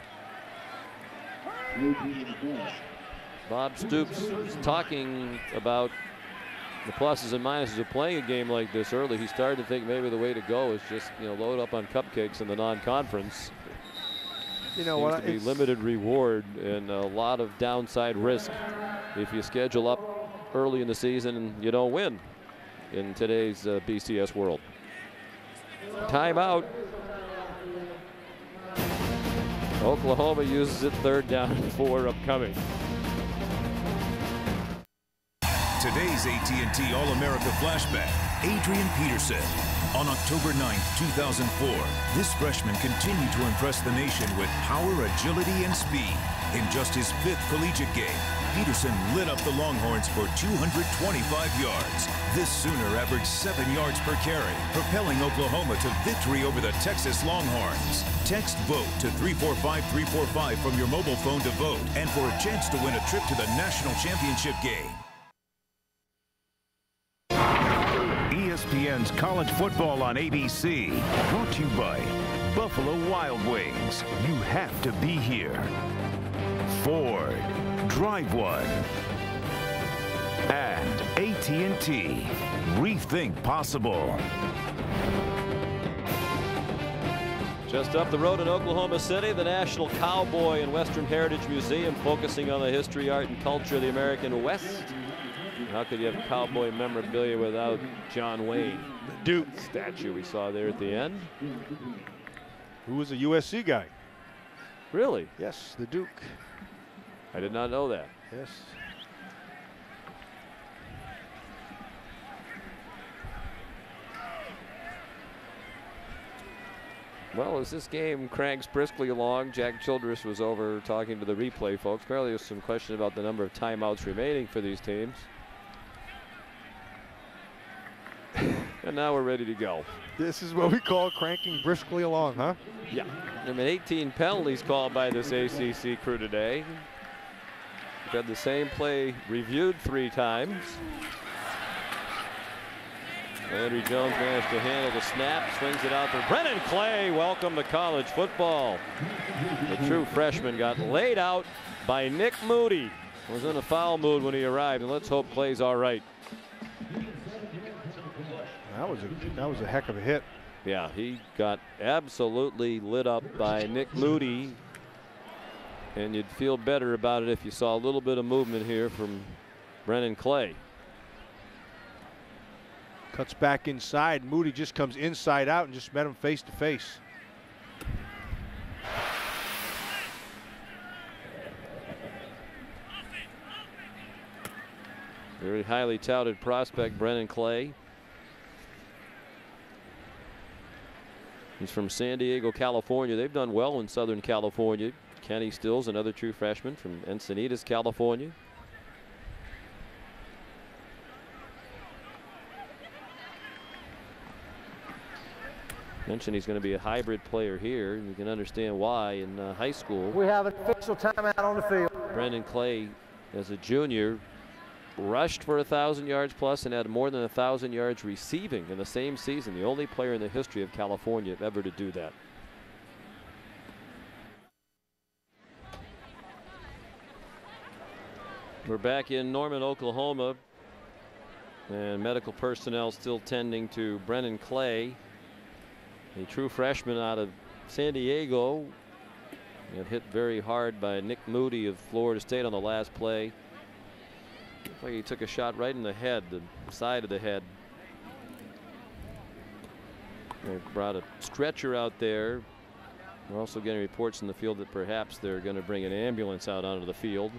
Bob Stoops was talking about the pluses and minuses of playing a game like this early. He started to think maybe the way to go is just, load up on cupcakes in the non-conference. You know what? Seems to be limited reward and a lot of downside risk if you schedule up early in the season and you don't win in today's BCS world. Timeout. Oklahoma uses it, 3rd down and 4 upcoming. Today's AT&T All-America Flashback, Adrian Peterson. On October 9th, 2004, this freshman continued to impress the nation with power, agility, and speed. In just his 5th collegiate game, Peterson lit up the Longhorns for 225 yards. This Sooner averaged 7 yards per carry, propelling Oklahoma to victory over the Texas Longhorns. Text VOTE to 345-345 from your mobile phone to vote and for a chance to win a trip to the national championship game. ESPN's College Football on ABC, brought to you by Buffalo Wild Wings. You have to be here. Ford, Drive One. And AT&T, rethink possible. Just up the road in Oklahoma City, the National Cowboy and Western Heritage Museum, focusing on the history, art, and culture of the American West. How could you have cowboy memorabilia without John Wayne? The Duke statue we saw there at the end. Who was a USC guy. Really? Yes, the Duke. I did not know that. Yes. Well, as this game cranks briskly along, Jack Childress was over talking to the replay folks. Apparently there's some question about the number of timeouts remaining for these teams. And now we're ready to go. This is what we call cranking briskly along, huh? Yeah. I mean, 18 penalties called by this ACC crew today. We've had the same play reviewed 3 times. Landry Jones managed to handle the snap, swings it out for Brennan Clay. Welcome to college football. The true freshman got laid out by Nick Moody. Was in a foul mood when he arrived, and let's hope Clay's all right. That was a heck of a hit. Yeah, he got absolutely lit up by Nick Moody, and you'd feel better about it if you saw a little bit of movement here from Brennan Clay. Cuts back inside. Moody just comes inside out and just met him face to face. Very highly touted prospect, Brennan Clay. He's from San Diego, California. They've done well in Southern California. Kenny Stills, another true freshman from Encinitas, California. Mentioned he's going to be a hybrid player here. You can understand why in high school. We have an official timeout on the field. Brendan Clay, as a junior, rushed for 1,000 yards plus and had more than 1,000 yards receiving in the same season. The only player in the history of California ever to do that. We're back in Norman, Oklahoma, and medical personnel still tending to Brennan Clay, a true freshman out of San Diego, and hit very hard by Nick Moody of Florida State on the last play. Looks like he took a shot right in the head, the side of the head. They brought a stretcher out there. We're also getting reports in the field that perhaps they're going to bring an ambulance out onto the field.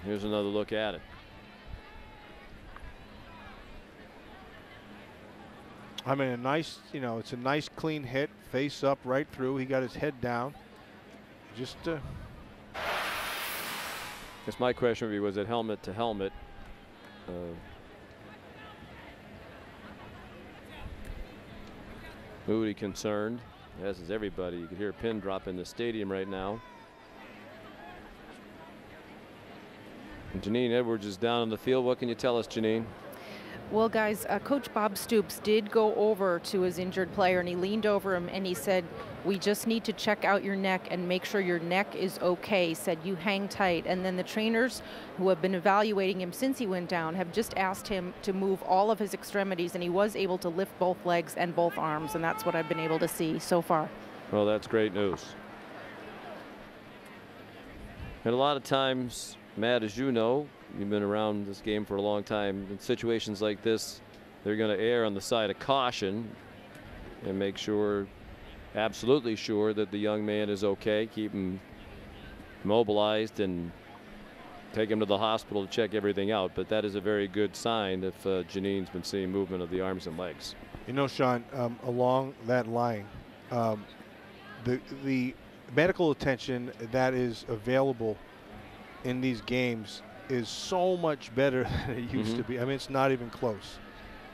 Here's another look at it. I mean, a nice, you know, it's a nice clean hit, face up, right through. He got his head down. Just. Guess my question would be, was it helmet to helmet? Moody concerned, as is everybody. You can hear a pin drop in the stadium right now. And Janine Edwards is down on the field. What can you tell us, Janine? Well, guys, Coach Bob Stoops did go over to his injured player, and he leaned over him and he said, we just need to check out your neck and make sure your neck is okay. He said, you hang tight. And then the trainers who have been evaluating him since he went down have just asked him to move all of his extremities, and he was able to lift both legs and both arms, and that's what I've been able to see so far. Well, that's great news. And a lot of times, Matt, as you know, you've been around this game for a long time. In situations like this, they're going to err on the side of caution and make sure, absolutely sure, that the young man is okay. Keep him mobilized and take him to the hospital to check everything out. But that is a very good sign if Janine's been seeing movement of the arms and legs. You know, Sean, along that line, the medical attention that is available in these games is so much better than it used to be. I mean, it's not even close.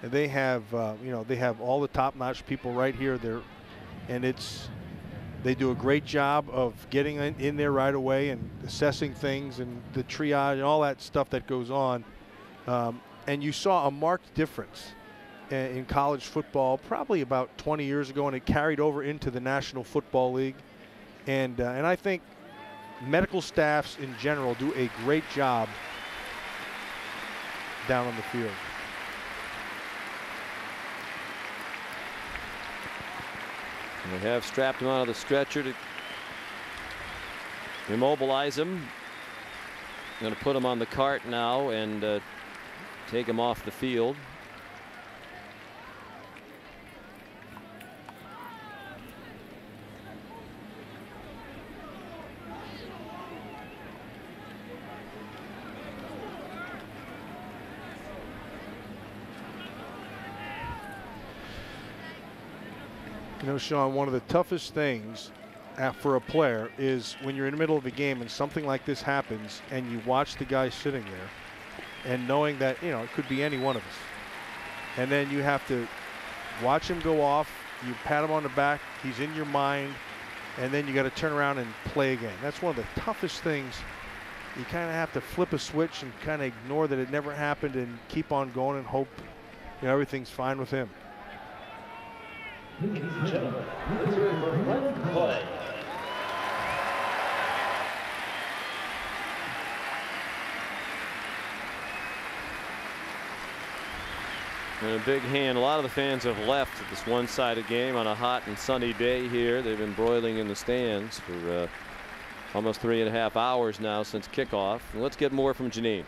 And they have, you know, they have all the top-notch people right here. They do a great job of getting in there right away and assessing things and the triage and all that stuff that goes on. And you saw a marked difference in college football probably about 20 years ago, and it carried over into the National Football League. And I think medical staffs in general do a great job down on the field. And they have strapped him onto the stretcher to immobilize him. Going to put him on the cart now and take him off the field. You know, Sean, one of the toughest things for a player is when you're in the middle of a game and something like this happens and you watch the guy sitting there and knowing that, you know, it could be any one of us. And then you have to watch him go off, you pat him on the back, he's in your mind, and then you got to turn around and play again. That's one of the toughest things. You kind of have to flip a switch and kind of ignore that it never happened and keep on going and hope, you know, everything's fine with him. Ladies and gentlemen, let's hear it for Glenn Clay. And a big hand. A lot of the fans have left at this one-sided game on a hot and sunny day here. They've been broiling in the stands for almost 3.5 hours now since kickoff. And let's get more from Janine.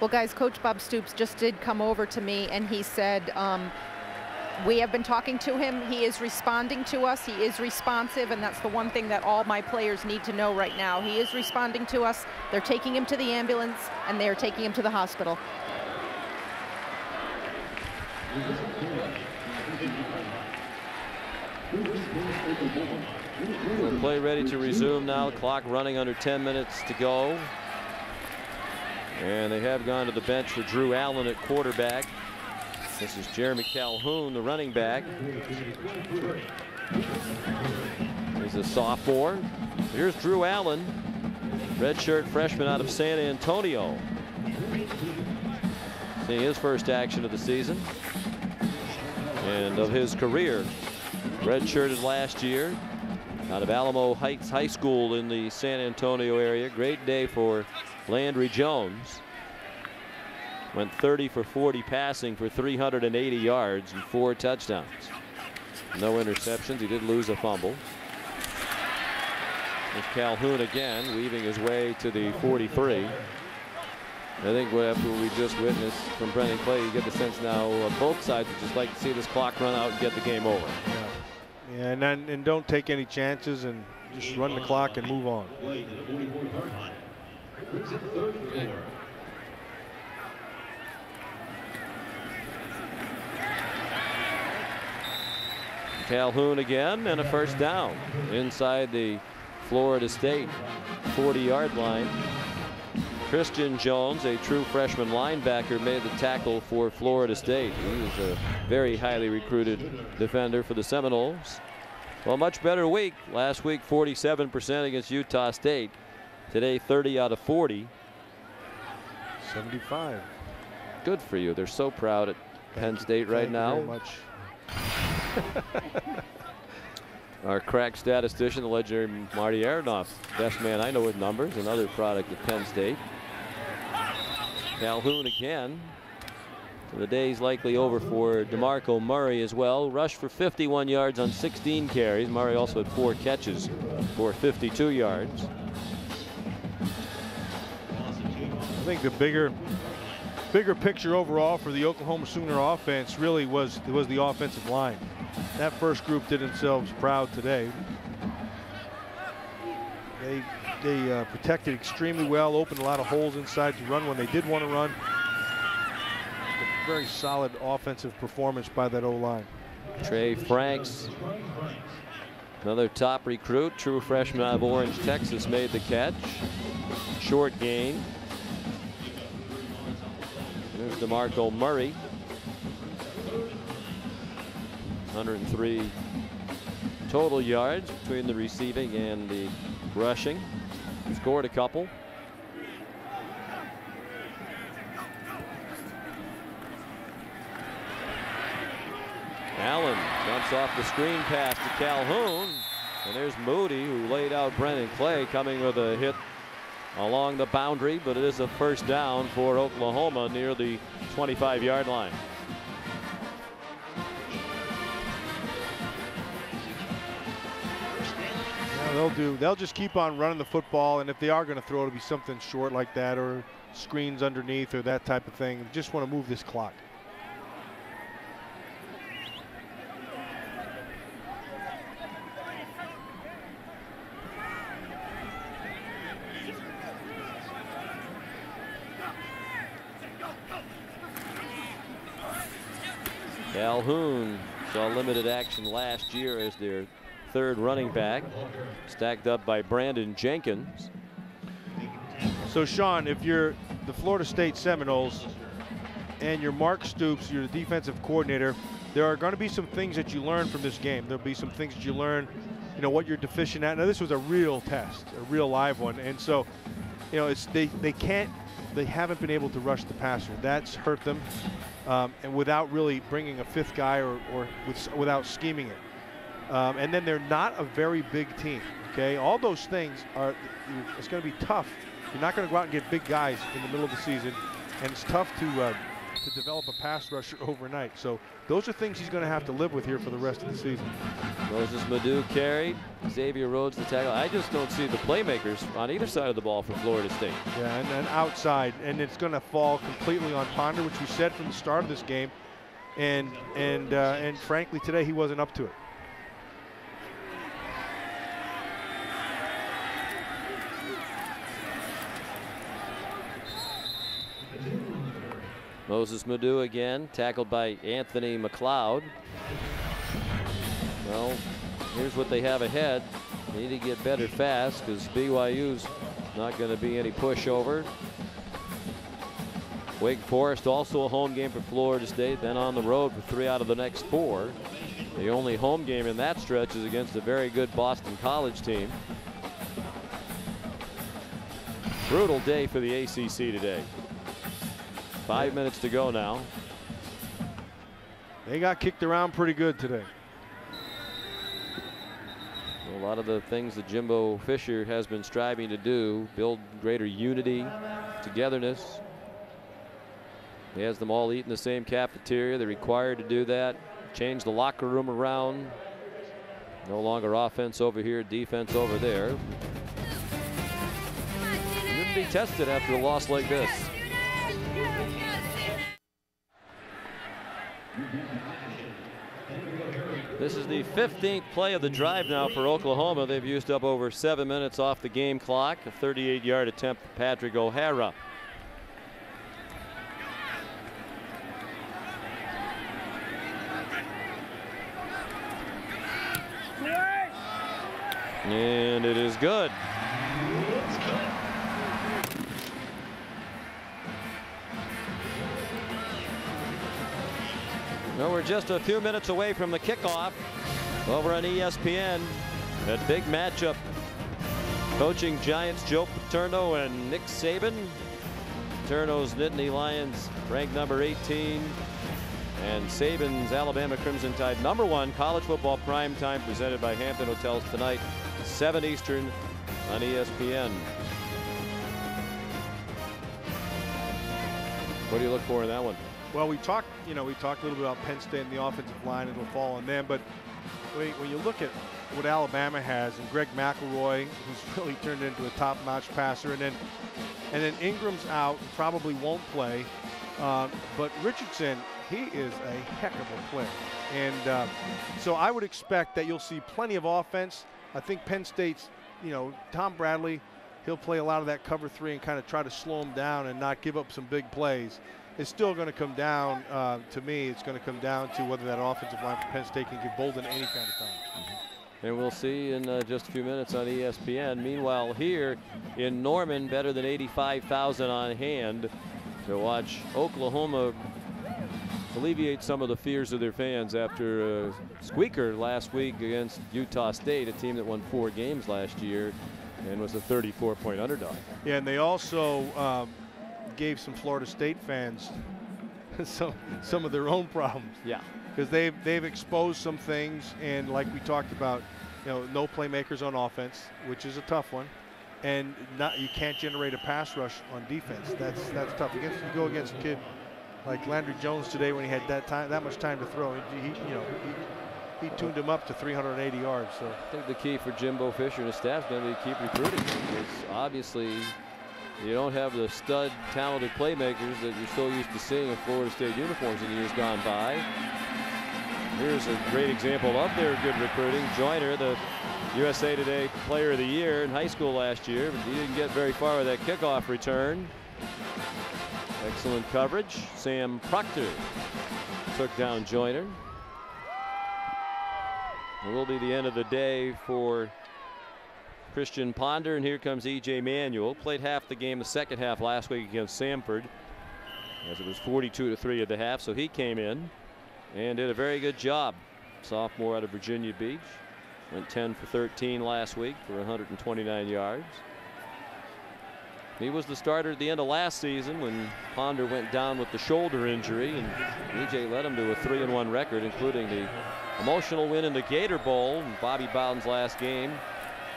Well, guys, Coach Bob Stoops just did come over to me, and he said, we have been talking to him. He is responding to us. He is responsive, and that's the one thing that all my players need to know right now. He is responding to us. They're taking him to the ambulance, and they're taking him to the hospital. We'll play ready to resume now. Clock running under 10 minutes to go. And they have gone to the bench for Drew Allen at quarterback. This is Jeremy Calhoun, the running back. He's a sophomore. Here's Drew Allen, redshirt freshman out of San Antonio. Seeing his first action of the season and of his career. Redshirted last year out of Alamo Heights High School in the San Antonio area. Great day for Landry Jones. Went 30 for 40 passing for 380 yards and 4 touchdowns. No interceptions. He did lose a fumble. There's Calhoun again, weaving his way to the 43. I think after what we just witnessed from Brendan Clay, you get the sense now both sides would just like to see this clock run out and get the game over. Yeah, and don't take any chances and just run the clock and move on. Calhoun again, and a first down inside the Florida State 40-yard line. Christian Jones, a true freshman linebacker, made the tackle for Florida State. He was a very highly recruited defender for the Seminoles. Well, much better week. Last week, 47% against Utah State. Today, 30 out of 40. 75. Good for you. They're so proud at Penn State right now. Very much. Our crack statistician, the legendary Marty Aronoff, best man I know with numbers, another product of Penn State. Calhoun again. So the day's likely over for DeMarco Murray as well. Rushed for 51 yards on 16 carries. Murray also had 4 catches for 52 yards. I think the bigger picture overall for the Oklahoma Sooner offense really was the offensive line. That first group did themselves proud today. They protected extremely well, opened a lot of holes inside to run when they did want to run. A very solid offensive performance by that O-line. Trey Franks, another top recruit, true freshman out of Orange, Texas, made the catch. Short gain. There's DeMarco Murray. 103 total yards between the receiving and the rushing. Scored a couple. Allen jumps off the screen pass to Calhoun. And there's Moody, who laid out Brennan Clay, coming with a hit along the boundary, but it is a first down for Oklahoma near the 25-yard line. They'll just keep on running the football, and if they are going to throw, it'll be something short like that, or screens underneath, or that type of thing. Just want to move this clock. Calhoun saw limited action last year as their third running back, stacked up by Brandon Jenkins. So Sean, if you're the Florida State Seminoles and you're Mark Stoops, you're the defensive coordinator, there are going to be some things that you learn from this game. There'll be some things that you learn, what you're deficient at. Now this was a real test, a real live one, and so they haven't been able to rush the passer. That's hurt them, and without really bringing a fifth guy or without scheming it. And then they're not a very big team. Okay, all those things it's going to be tough. You're not going to go out and get big guys in the middle of the season, and it's tough to develop a pass rusher overnight. So those are things he's going to have to live with here for the rest of the season. Moses Madu carried. Xavier Rhodes the tackle. I just don't see the playmakers on either side of the ball for Florida State. Yeah, and then outside, and it's going to fall completely on Ponder, which we said from the start of this game, and frankly today he wasn't up to it. Moses Madu again, tackled by Anthony McLeod. Well, here's what they have ahead. They need to get better fast because BYU's not going to be any pushover. Wake Forest also a home game for Florida State, then on the road for 3 out of the next 4. The only home game in that stretch is against a very good Boston College team. Brutal day for the ACC today. 5 minutes to go now. They got kicked around pretty good today. A lot of the things that Jimbo Fisher has been striving to do, build greater unity, togetherness. He has them all eat in the same cafeteria. They're required to do that. Change the locker room around. No longer offense over here, defense over there. Shouldn't be tested after a loss like this. This is the 15th play of the drive now for Oklahoma. They've used up over 7 minutes off the game clock. A 38-yard attempt for Patrick O'Hara. And it is good. Well, we're just a few minutes away from the kickoff over on ESPN. That big matchup. Coaching Giants Joe Paterno and Nick Saban. Paterno's Nittany Lions ranked number 18. And Saban's Alabama Crimson Tide #1 college football prime time presented by Hampton Hotels tonight, 7 Eastern on ESPN. What do you look for in that one? Well, we talked a little bit about Penn State and the offensive line, and it'll fall on them. But when you look at what Alabama has, and Greg McElroy, who's really turned into a top-notch passer, and then Ingram's out and probably won't play. But Richardson, he is a heck of a player. And so I would expect that you'll see plenty of offense. I think Penn State's, Tom Bradley, he'll play a lot of that cover 3 and kind of try to slow him down and not give up some big plays. It's still going to come down, to me, it's going to come down to whether that offensive line for Penn State can give Bolden any kind of time. And we'll see in just a few minutes on ESPN. Meanwhile, here in Norman, better than 85,000 on hand to watch Oklahoma alleviate some of the fears of their fans after a squeaker last week against Utah State, a team that won 4 games last year and was a 34-point underdog. Yeah, and they also gave some Florida State fans some of their own problems. Yeah, because they've exposed some things, and like we talked about, no playmakers on offense, which is a tough one, and you can't generate a pass rush on defense. That's tough. You go against a kid like Landry Jones today when he had that much time to throw. He tuned him up to 380 yards. So I think the key for Jimbo Fisher and his staff is going to be keep recruiting. Because obviously you don't have the stud, talented playmakers that you're so used to seeing in Florida State uniforms in years gone by. Here's a great example of their good recruiting. Joyner, the USA Today Player of the Year in high school last year, but he didn't get very far with that kickoff return. Excellent coverage. Sam Proctor took down Joyner. It will be the end of the day for Christian Ponder, and here comes E.J. Manuel. Played half the game the second half last week against Samford, as it was 42-3 at the half, so he came in and did a very good job. Sophomore out of Virginia Beach. Went 10 for 13 last week for 129 yards. He was the starter at the end of last season when Ponder went down with the shoulder injury, and E.J. led him to a 3-1 record, including the emotional win in the Gator Bowl in Bobby Bowden's last game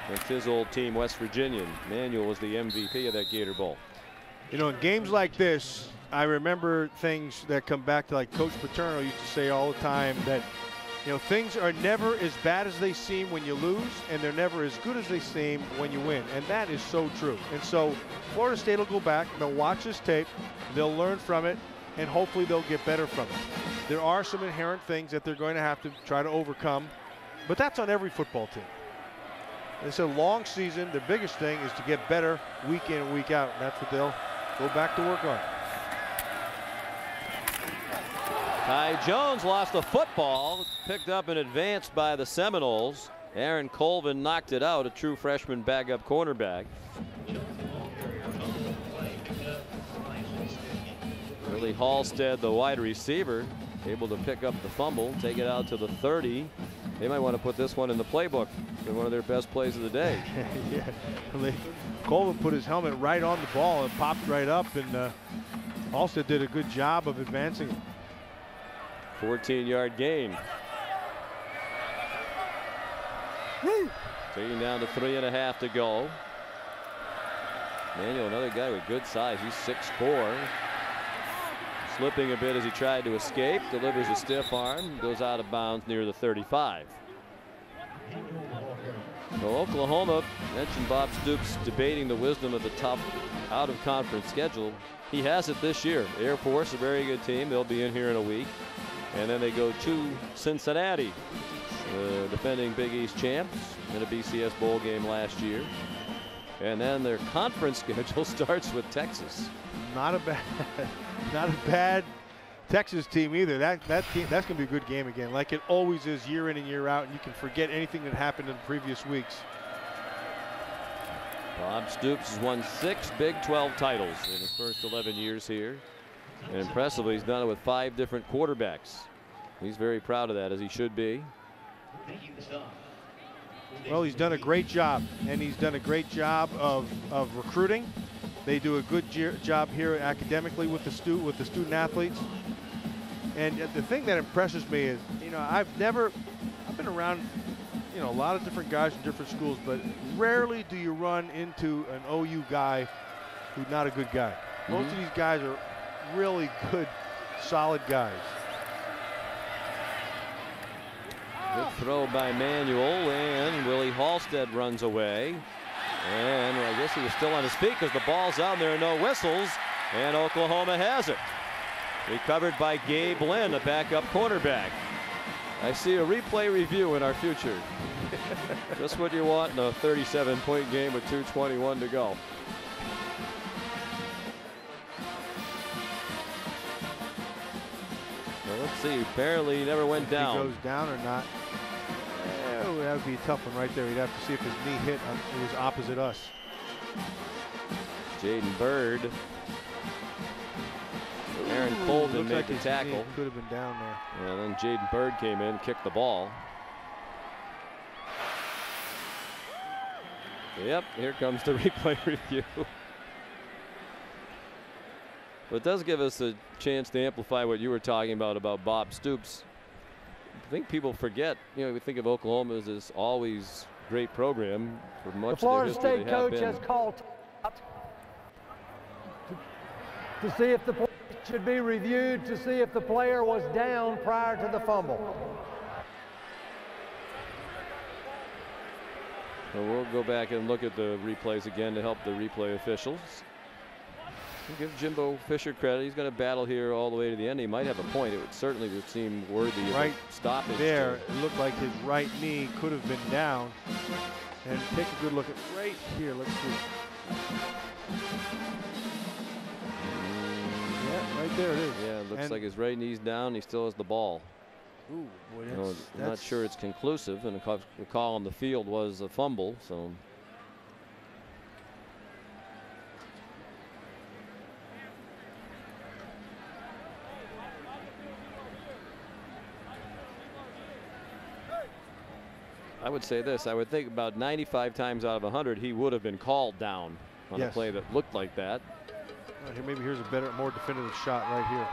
against his old team, West Virginia. Manuel was the MVP of that Gator Bowl. In games like this, I remember things that come back to, like Coach Paterno used to say all the time, that things are never as bad as they seem when you lose, and they're never as good as they seem when you win. And that is so true. And so Florida State will go back, they'll watch this tape, they'll learn from it, and hopefully they'll get better from it. There are some inherent things that they're going to have to try to overcome, but that's on every football team. It's a long season. The biggest thing is to get better week in and week out, and that's what they'll go back to work on. Ty Jones lost the football, picked up and advanced by the Seminoles. Aaron Colvin knocked it out, a true freshman backup cornerback. Willie Halstead, the wide receiver, able to pick up the fumble, take it out to the 30. They might want to put this one in the playbook. It's one of their best plays of the day. Yeah, Colvin put his helmet right on the ball and popped right up, and Halstead did a good job of advancing it. 14-yard gain. Taking down to 3.5 to go. Manuel, another guy with good size. He's 6'4". Slipping a bit as he tried to escape. Delivers a stiff arm. Goes out of bounds near the 35. So Oklahoma, mentioned Bob Stoops debating the wisdom of the tough out-of-conference schedule. He has it this year. Air Force, a very good team. They'll be in here in a week. And then they go to Cincinnati, the defending Big East champs in a BCS bowl game last year. And then their conference schedule starts with Texas. Not a bad Texas team either. That's going to be a good game again, like it always is year in and year out, and you can forget anything that happened in previous weeks. Bob Stoops has won 6 Big 12 titles in his first 11 years here. And impressively, he's done it with 5 different quarterbacks. He's very proud of that, as he should be. Well, he's done a great job, and he's done a great job of recruiting. They do a good job here academically with the student athletes. And the thing that impresses me is, you know, I've been around, you know, a lot of different guys in different schools, but rarely do you run into an OU guy who's not a good guy. Most of these guys are really good, solid guys. Good throw by Manuel, and Willie Halstead runs away. And I guess he was still on his feet because the ball's out. There are no whistles, and Oklahoma has it. Recovered by Gabe Lynn, the backup cornerback. I see a replay review in our future. Just what you want in a 37-point game with 2:21 to go. Well, let's see. Apparently he never went down. If he goes down or not. That would be a tough one right there. He'd have to see if his knee hit. It was opposite us. Jaden Bird. Aaron Colton made the tackle. Could have been down there. And then Jaden Bird came in, kicked the ball. Yep, here comes the replay review. But it does give us a chance to amplify what you were talking about Bob Stoops. I think people forget, you know, we think of Oklahoma as this always great program for much of their history. The Florida State coach has called to see if the play should be reviewed, to see if the player was down prior to the fumble. So we'll go back and look at the replays again to help the replay officials. We'll give Jimbo Fisher credit. He's going to battle here all the way to the end. He might have a point. It certainly would seem worthy of a stoppage. There, it looked like his right knee could have been down. And take a good look at right here. Let's see. Yeah, right there it is. Yeah, it looks like his right knee's down. He still has the ball. Ooh, boy, I'm not sure it's conclusive, and the call on the field was a fumble. So. I would say this. I would think about 95 times out of 100 he would have been called down on a play that looked like that. Here, maybe here's a better, more definitive shot right here.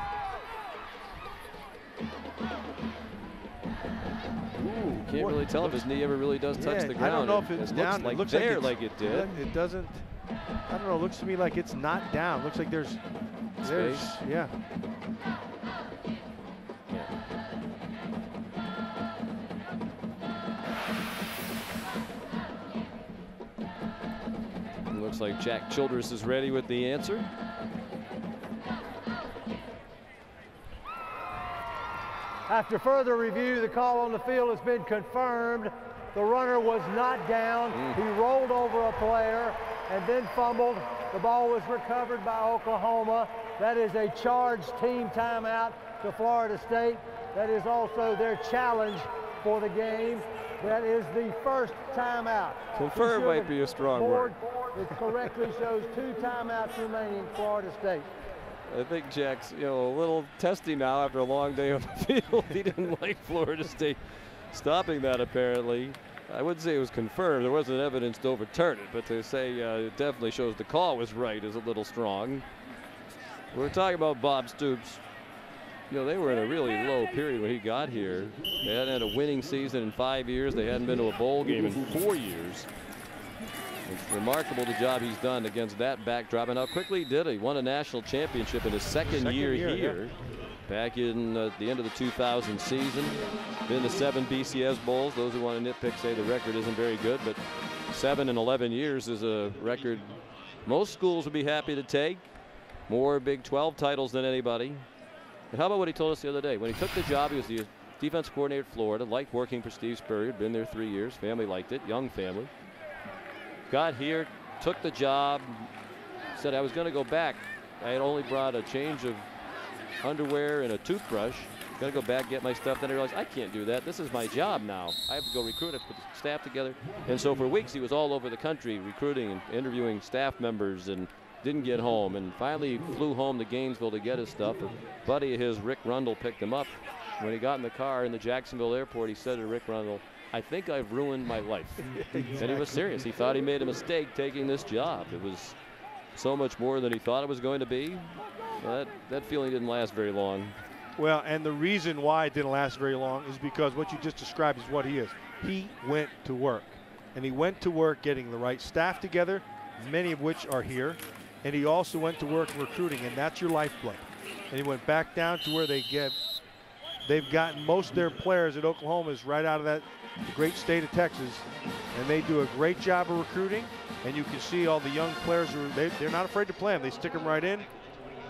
Ooh, can't really tell if his knee ever really does touch the ground. I don't know if it's down. Looks like it looks there like it did. It doesn't. I don't know. It looks to me like it's not down. Looks like there's space. Yeah. Looks like Jack Childress is ready with the answer. After further review, the call on the field has been confirmed. The runner was not down. He rolled over a player and then fumbled. The ball was recovered by Oklahoma. That is a charged team timeout to Florida State. That is also their challenge for the game. That is the first timeout. Confirmed might be a strong word. It correctly shows 2 timeouts remaining, Florida State. I think Jack's, you know, a little testy now after a long day on the field. He didn't like Florida State stopping that, apparently. I wouldn't say it was confirmed. There wasn't evidence to overturn it, but to say it definitely shows the call was right is a little strong. We're talking about Bob Stoops. You know, they were in a really low period when he got here. They hadn't had a winning season in 5 years. They hadn't been to a bowl game in 4 years. It's remarkable the job he's done against that backdrop, and how quickly he did it. He won a national championship in his second year here. Back in the end of the 2000 season. Been to 7 BCS Bowls. Those who want to nitpick say the record isn't very good, but 7 in 11 years is a record most schools would be happy to take. More Big 12 titles than anybody. And how about what he told us the other day? When he took the job, he was the defense coordinator at Florida, liked working for Steve Spurrier, been there 3 years, family liked it, young family. Got here, took the job, said I was going to go back. I had only brought a change of underwear and a toothbrush. Got to go back, get my stuff. Then I realized I can't do that. This is my job now. I have to go recruit. I put the staff together. And so for weeks he was all over the country recruiting and interviewing staff members and didn't get home. And finally flew home to Gainesville to get his stuff. A buddy of his, Rick Rundle, picked him up. When he got in the car in the Jacksonville airport, he said to Rick Rundle, "I think I've ruined my life." Exactly. And he was serious. He thought he made a mistake taking this job. It was so much more than he thought it was going to be. That feeling didn't last very long. Well, and the reason why it didn't last very long is because what you just described is what he is. He went to work. And he went to work getting the right staff together, many of which are here. And he also went to work recruiting, and that's your lifeblood. And he went back down to where they've gotten most of their players at Oklahoma is right out of that great state of Texas. And they do a great job of recruiting. And you can see all the young players, they're not afraid to play them. They stick them right in,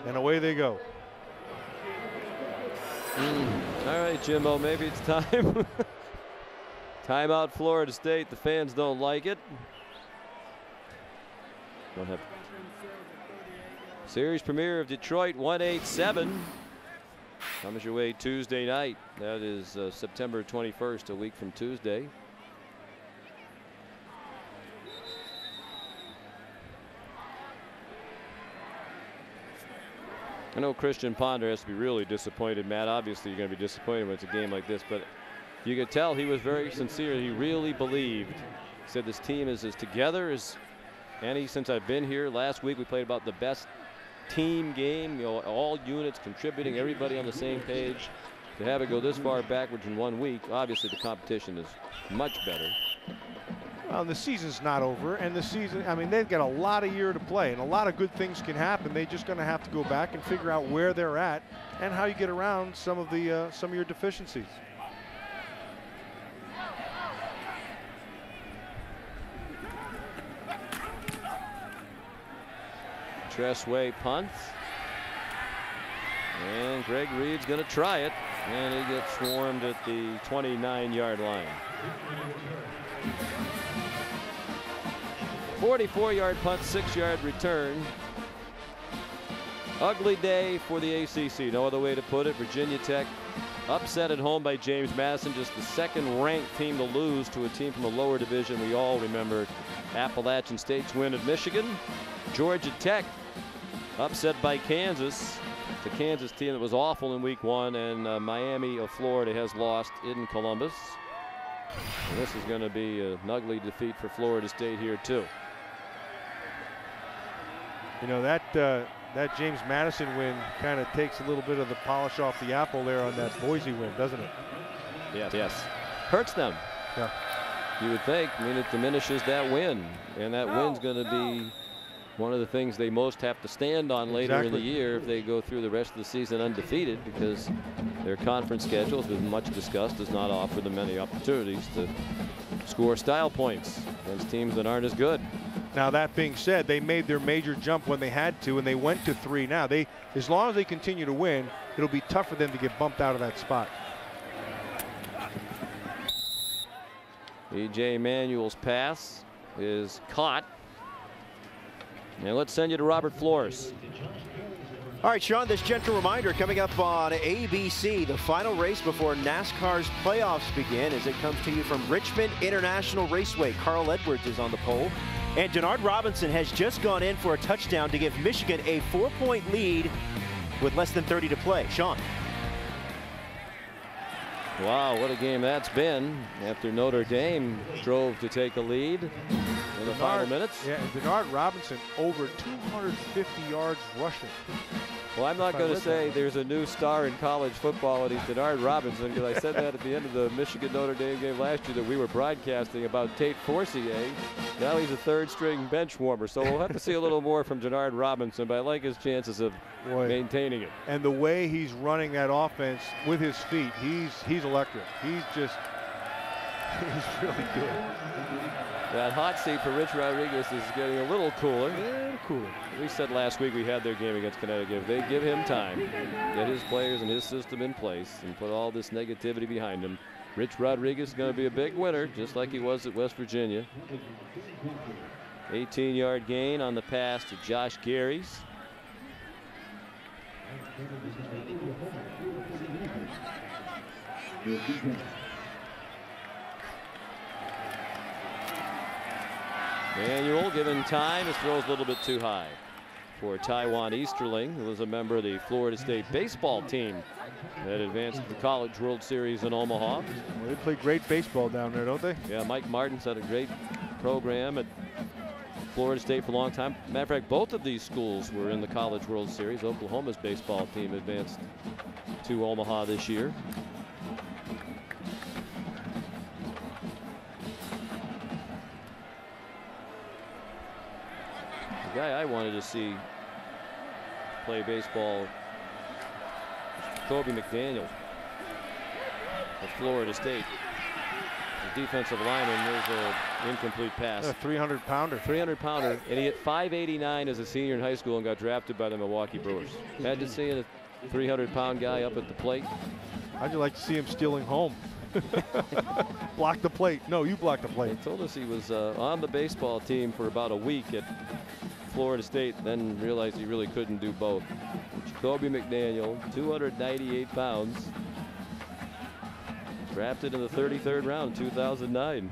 and away they go. All right, Jimbo, maybe it's time. Timeout, Florida State. The fans don't like it. Don't have series premiere of Detroit 187. Comes your way Tuesday night. That is September 21st, a week from Tuesday. I know Christian Ponder has to be really disappointed, Matt. Obviously, you're going to be disappointed when it's a game like this, but you could tell he was very sincere. He really believed. He said this team is as together as any since I've been here. Last week we played about the best team game. You know, all units contributing, everybody on the same page. To have it go this far backwards in 1 week, obviously the competition is much better. Well, the season's not over, and the season, I mean, they've got a lot of year to play, and a lot of good things can happen. They're just going to have to go back and figure out where they're at and how you get around some of your deficiencies. Tressway punts. And Greg Reed's going to try it, and he gets swarmed at the 29-yard line. 44-yard punt, 6-yard return. Ugly day for the ACC. No other way to put it. Virginia Tech upset at home by James Madison, just the second-ranked team to lose to a team from a lower division. We all remember Appalachian State's win at Michigan. Georgia Tech upset by Kansas. It's a Kansas team that was awful in week 1, and Miami of Florida has lost in Columbus. And this is going to be an ugly defeat for Florida State here too. You know, that James Madison win kind of takes a little bit of the polish off the apple there on that Boise win, doesn't it? Yes, yes. Hurts them. Yeah. You would think. I mean, it diminishes that win, and that win's going to be one of the things they most have to stand on later in the year if they go through the rest of the season undefeated, because their conference schedule has been much discussed, does not offer them many opportunities to score style points against teams that aren't as good. Now, that being said, they made their major jump when they had to, and they went to 3 now. As long as they continue to win, it'll be tough for them to get bumped out of that spot. E.J. Manuel's pass is caught. Now let's send you to Robert Flores. All right, Sean, this gentle reminder coming up on ABC, the final race before NASCAR's playoffs begin, as it comes to you from Richmond International Raceway. Carl Edwards is on the pole. And Denard Robinson has just gone in for a touchdown to give Michigan a 4-point lead with less than 30 to play. Sean. Wow, what a game that's been after Notre Dame drove to take a lead in the final minutes. Yeah, and Denard Robinson over 250 yards rushing. Well, I'm not going to say there's a new star in college football, and he's Denard Robinson, because I said that at the end of the Michigan-Notre Dame game last year that we were broadcasting about Tate Forcier. Now he's a third-string bench warmer, so we'll have to see a little more from Denard Robinson, but I like his chances of maintaining it. And the way he's running that offense with his feet, he's electric. He's really good. That hot seat for Rich Rodriguez is getting a little cooler. We said last week we had their game against Connecticut. If they give him time, get his players and his system in place, and put all this negativity behind him, Rich Rodriguez is going to be a big winner, just like he was at West Virginia. 18-yard gain on the pass to Josh Gary's. Manuel given time. His throw's a little bit too high for Taiwan Easterling, who was a member of the Florida State baseball team that advanced to the College World Series in Omaha. Well, they play great baseball down there, don't they? Yeah, Mike Martin's had a great program at Florida State for a long time. Matter of fact, both of these schools were in the College World Series. Oklahoma's baseball team advanced to Omaha this year. The guy I wanted to see play baseball, Kobe McDaniel of Florida State. The defensive lineman, there's an incomplete pass. A 300-pounder. 300-pounder, and he hit 589 as a senior in high school and got drafted by the Milwaukee Brewers. Imagine seeing a 300-pound guy up at the plate. How'd you like to see him stealing home? Block the plate. No, you block the plate. They told us he was on the baseball team for about a week at Florida State, then realized he really couldn't do both. Jacoby McDaniel, 298 pounds. Drafted in the 33rd round, 2009.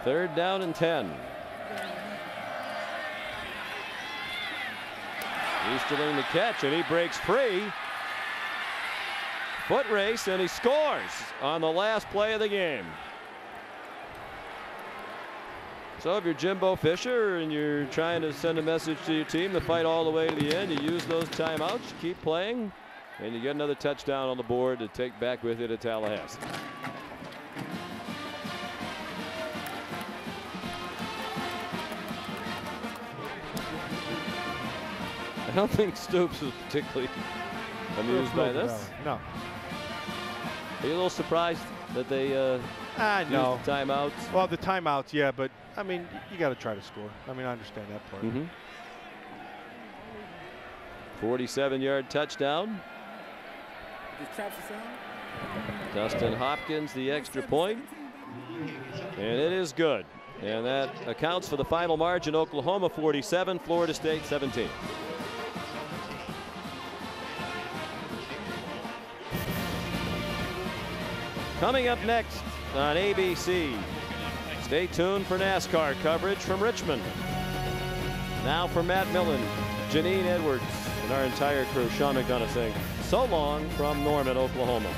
Third down and 10. Easterling the catch, and he breaks free. Foot race, and he scores on the last play of the game. So if you're Jimbo Fisher and you're trying to send a message to your team to fight all the way to the end, you use those timeouts, you keep playing, and you get another touchdown on the board to take back with you to Tallahassee. I don't think Stoops was particularly amused by this. No. Are you a little surprised that they no. used the timeouts? Well, the timeouts, yeah, but I mean, you got to try to score. I mean, I understand that part. 47-yard touchdown. Dustin Hopkins, the extra point, and it is good. And that accounts for the final margin. Oklahoma 47, Florida State 17. Coming up next on ABC, stay tuned for NASCAR coverage from Richmond. Now for Matt Millen, Janine Edwards, and our entire crew, Sean McDonough saying so long from Norman, Oklahoma.